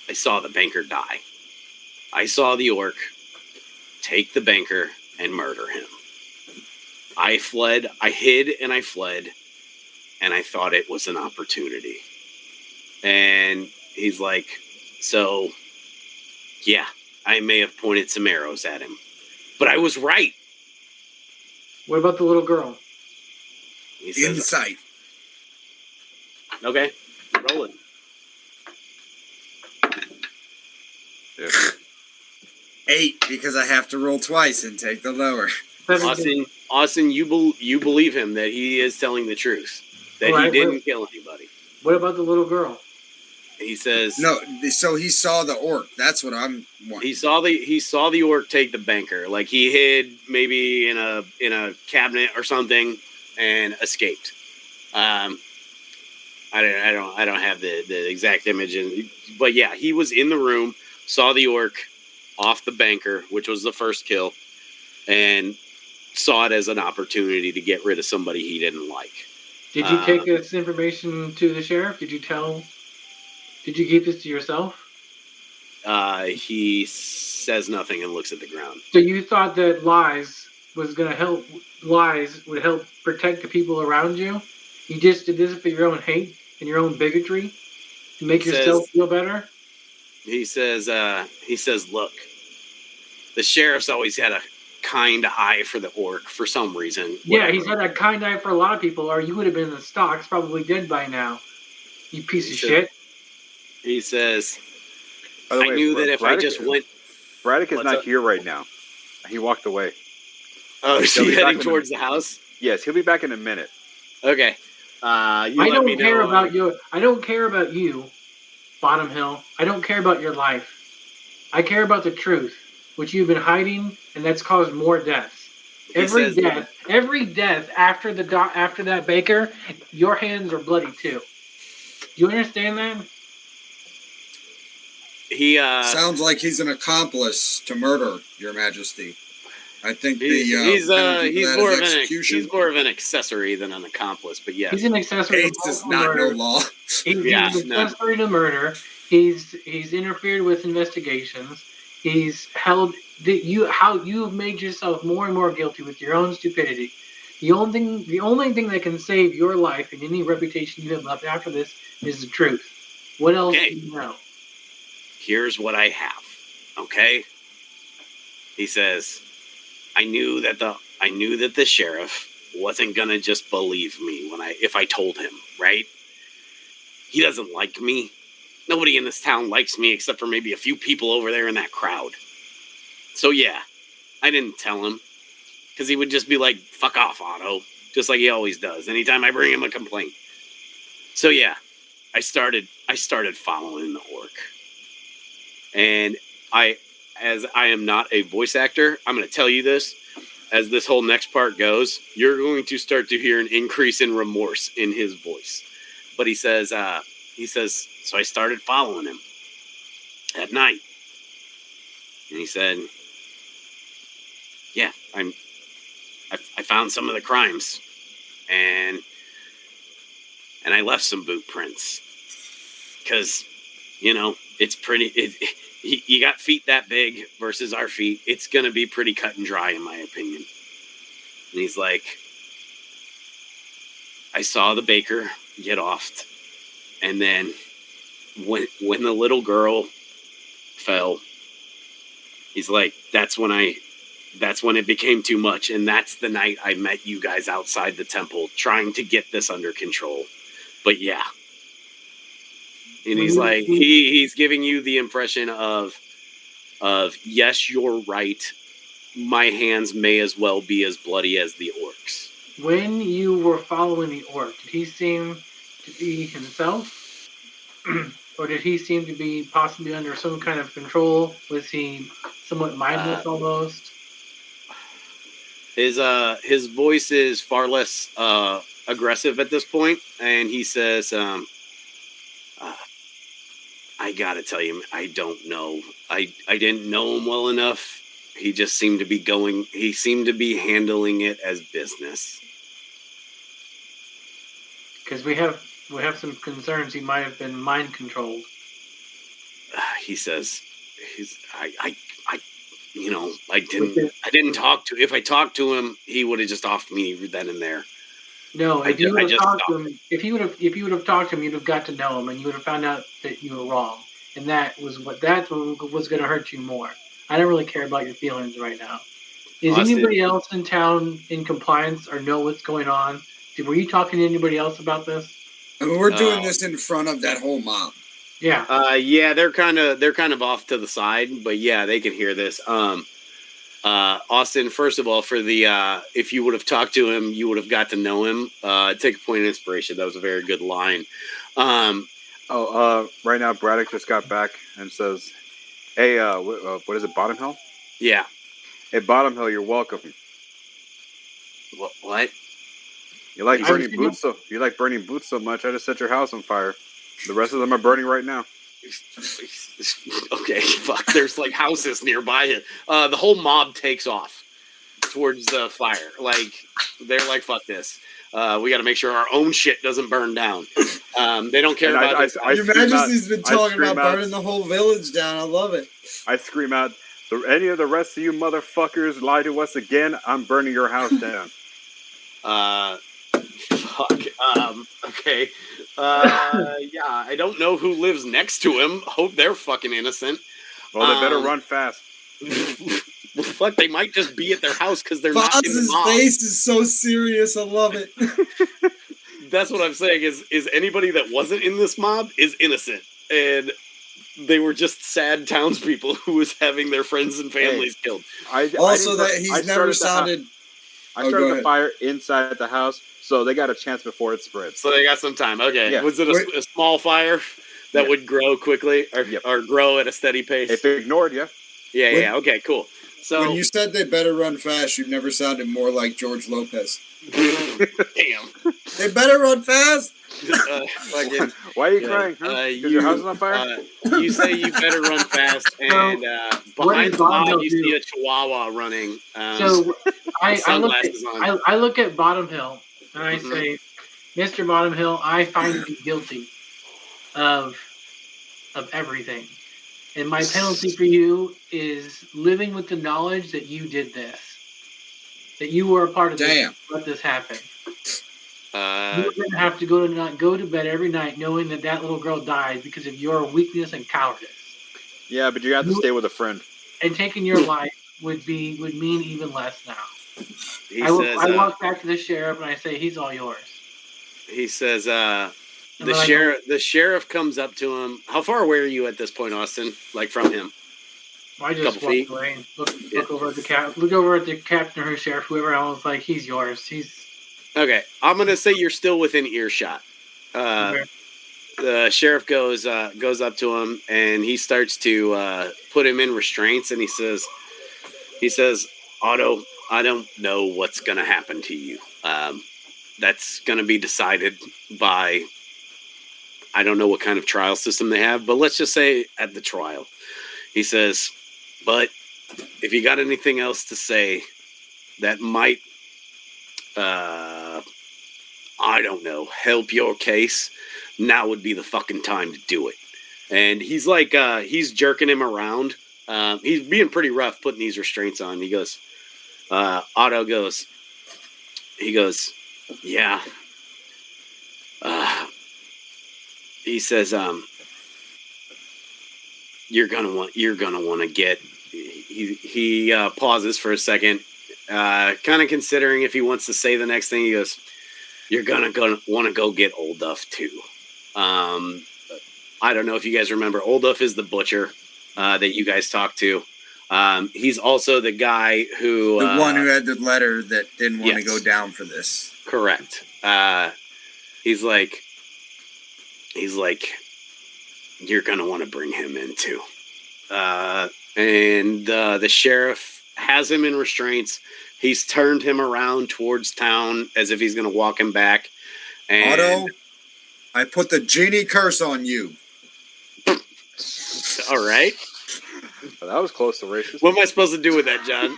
the banker die. I saw the orc take the banker and murder him. I fled. I hid and I fled, and I thought it was an opportunity. And he's like, so, yeah, I may have pointed some arrows at him, but I was right. What about the little girl? He says, insight. Okay, roll it. Yeah. 8 because I have to roll twice and take the lower. Austin, you believe him that he is telling the truth, that he didn't kill anybody. What about the little girl? He says no. So he saw the orc. That's what I'm wanting. He saw the orc take the banker. Like he hid maybe in a cabinet or something and escaped. I don't have the exact image, but yeah, he was in the room, saw the orc off the banker, which was the first kill, and saw it as an opportunity to get rid of somebody he didn't like. Did you take this information to the sheriff? Did you keep this to yourself? He says nothing and looks at the ground. So you thought that lies would help protect the people around you? You just did this for your own hate and your own bigotry to make yourself feel better? He says, look, the sheriff's always had a kind eye for the orc for some reason. Yeah, he's had a kind eye for a lot of people, or you would have been in the stocks, probably dead by now. You piece of shit. He says, By the way, I knew that if I just went... Braddock is not here right now. He walked away. Oh, is he heading towards the house? Yes, he'll be back in a minute. Okay. I don't care about you, Bottomhill. I don't care about your life. I care about the truth, which you've been hiding, and that's caused more deaths. Every death after that baker, your hands are bloody too. Do you understand that? He sounds like he's an accomplice to murder, Your Majesty. I think he's more of an accessory than an accomplice, but yes. He's an accessory to murder. No law. He's an accessory to murder. He's interfered with investigations. He's held how you've made yourself more and more guilty with your own stupidity. The only thing that can save your life and any reputation you have left after this is the truth. What else do you know? Here's what I have. Okay? He says, I knew that the sheriff wasn't gonna just believe me if I told him, right? He doesn't like me. Nobody in this town likes me except for maybe a few people over there in that crowd. So yeah, I didn't tell him because he would just be like, fuck off, Otto, just like he always does anytime I bring him a complaint. So yeah, I started following the orc. And as I am not a voice actor, I'm going to tell you this. As this whole next part goes, you're going to start to hear an increase in remorse in his voice. But he says, so I started following him at night. And he said, yeah, I found some of the crimes. And I left some boot prints. Because, it's pretty... You got feet that big versus our feet. It's going to be pretty cut and dry, in my opinion. And he's like, I saw the baker get offed. And then when the little girl fell, he's like, that's when it became too much. And that's the night I met you guys outside the temple trying to get this under control. But yeah. And he's like, he's giving you the impression of yes, you're right. My hands may as well be as bloody as the orcs. When you were following the orc, did he seem to be himself? Or did he seem to be possibly under some kind of control? Was he somewhat mindless almost? His voice is far less aggressive at this point, and he says, I gotta tell you, I don't know. I didn't know him well enough. He just seemed to be handling it as business. Because we have some concerns he might have been mind controlled. He says, I didn't talk to. If I talked to him, he would have just offed me then and there. No, if you would have talked to him, if you would have talked to him, you'd have got to know him, and you would have found out that you were wrong, and that was what was going to hurt you more. I don't really care about your feelings right now. Is anybody else in town in compliance or know what's going on? Were you talking to anybody else about this? I mean, we're doing this in front of that whole mob. Yeah. Yeah, they're kind of off to the side, but yeah, they can hear this. Austin, first of all, for the if you would have talked to him, you would have got to know him. Take a point of inspiration. That was a very good line. Right now, Braddock just got back and says, "Hey, what is it, Bottomhill?" Yeah. Hey, Bottomhill, you're welcome. What? You like I've burning seen boots so much. I just set your house on fire. The rest of them are burning right now. Okay, fuck. There's like houses nearby it. The whole mob takes off towards the fire. Like they're like, fuck this. We got to make sure our own shit doesn't burn down. They don't care And about this. Your Majesty's been talking scream about out- burning the whole village down. I love it. I scream out, any of the rest of you motherfuckers lie to us again, I'm burning your house down. Fuck. Okay. Yeah, I don't know who lives next to him. Hope they're fucking innocent. Well, they better run fast. Well, fuck, they might just be at their house because they're not in the Foz's mob. face is so serious. I love it. That's what I'm saying is anybody that wasn't in this mob is innocent. And they were just sad townspeople who was having their friends and families killed. Also, that he's never sounded. I started the fire inside the house, so they got a chance before it spreads. So they got some time. Okay. Yeah. Was it a small fire that would grow quickly or grow at a steady pace? If they ignored you. Yeah. Okay, cool. So When you said they better run fast, you never sounded more like George Lopez. damn. They better run fast. Fucking, Why are you crying? Huh? 'Cause your house is on fire? You say you better run fast, and behind the mob you see a chihuahua running. So I sunglasses on. look at Bottomhill and I say, Mr. Bottomhill, I find you guilty of everything. And my penalty for you is living with the knowledge that you did this. That you were a part of this. Let this happen. You're going to have to go to bed every night knowing that little girl died because of your weakness and cowardice. Yeah, but you have to stay with a friend. And taking your life would mean even less now. He I says, walk back to the sheriff and I say, he's all yours. He says, the sheriff comes up to him. How far away are you at this point, Austin? Like from him? I just walked away and look over at the captain or sheriff, whoever else. Like, he's yours. Okay, I'm gonna say you're still within earshot. Okay. The sheriff goes up to him and he starts to put him in restraints, and he says, Otto, I don't know what's gonna happen to you. That's gonna be decided by, I don't know what kind of trial system they have, but let's just say at the trial. He says, but if you got anything else to say that might, I don't know, help your case, now would be the fucking time to do it. And he's like, he's jerking him around. He's being pretty rough putting these restraints on. He goes, Otto goes, yeah. He says, you're gonna want to get. He pauses for a second, kind of considering if he wants to say the next thing. He goes, you're gonna want to go get Old Duff too. I don't know if you guys remember. Old Duff is the butcher that you guys talked to. He's also the guy who the one who had the letter that didn't want to go down for this. Correct. He's like, you're gonna want to bring him in too. And the sheriff has him in restraints. He's turned him around towards town as if he's gonna walk him back. And Otto, I put the genie curse on you. All right. Well, that was close to racist. What am I supposed to do with that, John?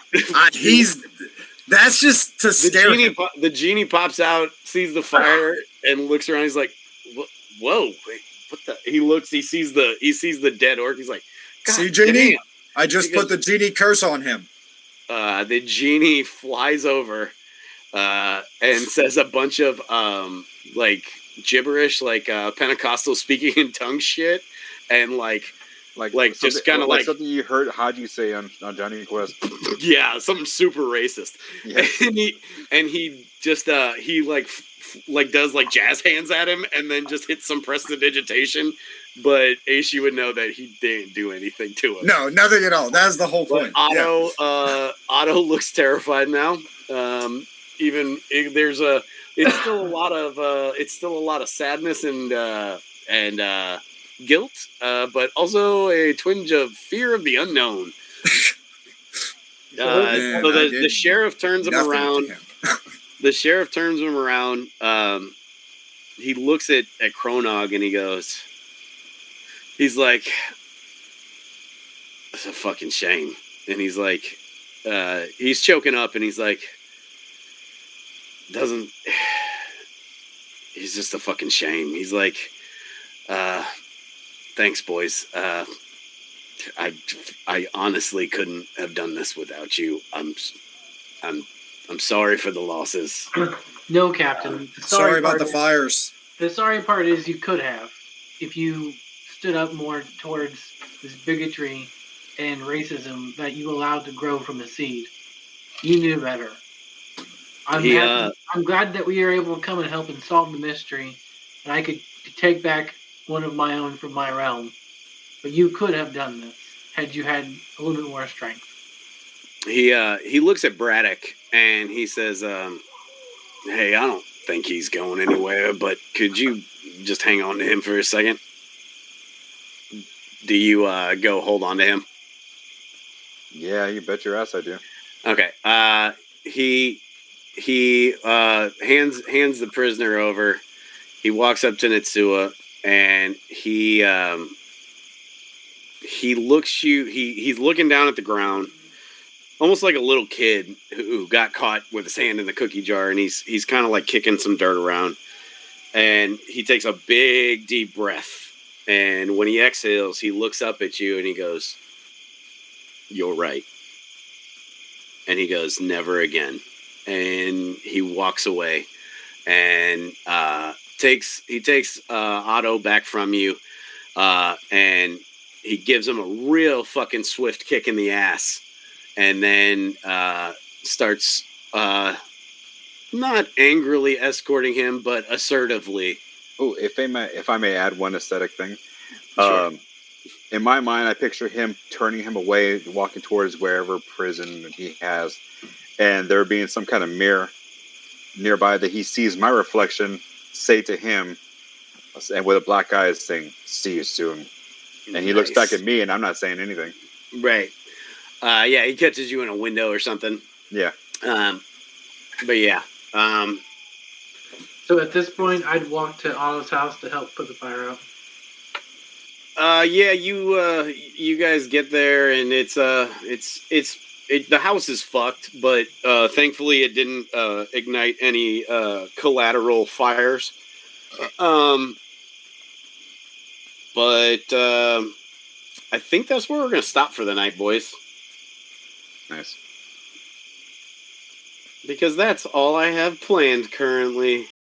That's just to scare him. The genie pops out, sees the fire, and looks around. He's like, "Whoa, wait, what the?" He looks. He sees the dead orc. He's like, "See, genie, damn." I just put the genie curse on him." The genie flies over and says a bunch of like gibberish, like Pentecostal speaking in tongues shit, and like just kind of like something you heard Haji say on Johnny Quest. Yeah, something super racist. Yeah. And he just he like does like jazz hands at him and then just hits some prestidigitation. But Aishi would know that he didn't do anything to him. No, nothing at all. That's the whole point. Otto looks terrified now. It's still a lot of sadness and guilt, but also a twinge of fear of the unknown. The sheriff turns him around. The sheriff turns him around. He looks at Kronog and he's like, it's a fucking shame. And he's like, he's choking up and he's like, he's just a fucking shame. He's like, thanks, boys. I honestly couldn't have done this without you. I'm sorry for the losses. No, Captain. Sorry about the fires. The sorry part is you could have, if you stood up more towards this bigotry and racism that you allowed to grow from the seed. You knew better. I'm glad that we were able to come and help and solve the mystery, and I could take back one of my own from my realm. But you could have done this had you had a little bit more strength. He looks at Braddock and he says, "Hey, I don't think he's going anywhere, but could you just hang on to him for a second? Do you go hold on to him?" Yeah, you bet your ass I do. Okay. He hands the prisoner over. He walks up to Nitsua and he looks you. He's looking down at the ground, almost like a little kid who got caught with his hand in the cookie jar, and he's kind of like kicking some dirt around. And he takes a big deep breath, and when he exhales, he looks up at you and he goes, "You're right." And he goes, "Never again." And he walks away and takes Otto back from you, and he gives him a real fucking swift kick in the ass, and then starts not angrily escorting him, but assertively. Oh, if I may add one aesthetic thing. Sure. In my mind, I picture him turning him away, walking towards wherever prison he has, and there being some kind of mirror nearby that he sees my reflection say to him, and with a black eye saying, "See you soon." And he looks back at me, and I'm not saying anything. Right. Yeah, he catches you in a window or something. Yeah. But yeah. So at this point, I'd walk to Otto's house to help put the fire out. Yeah, you guys get there, and the house is fucked, but thankfully it didn't ignite any collateral fires. But I think that's where we're gonna stop for the night, boys. Nice. Because that's all I have planned currently.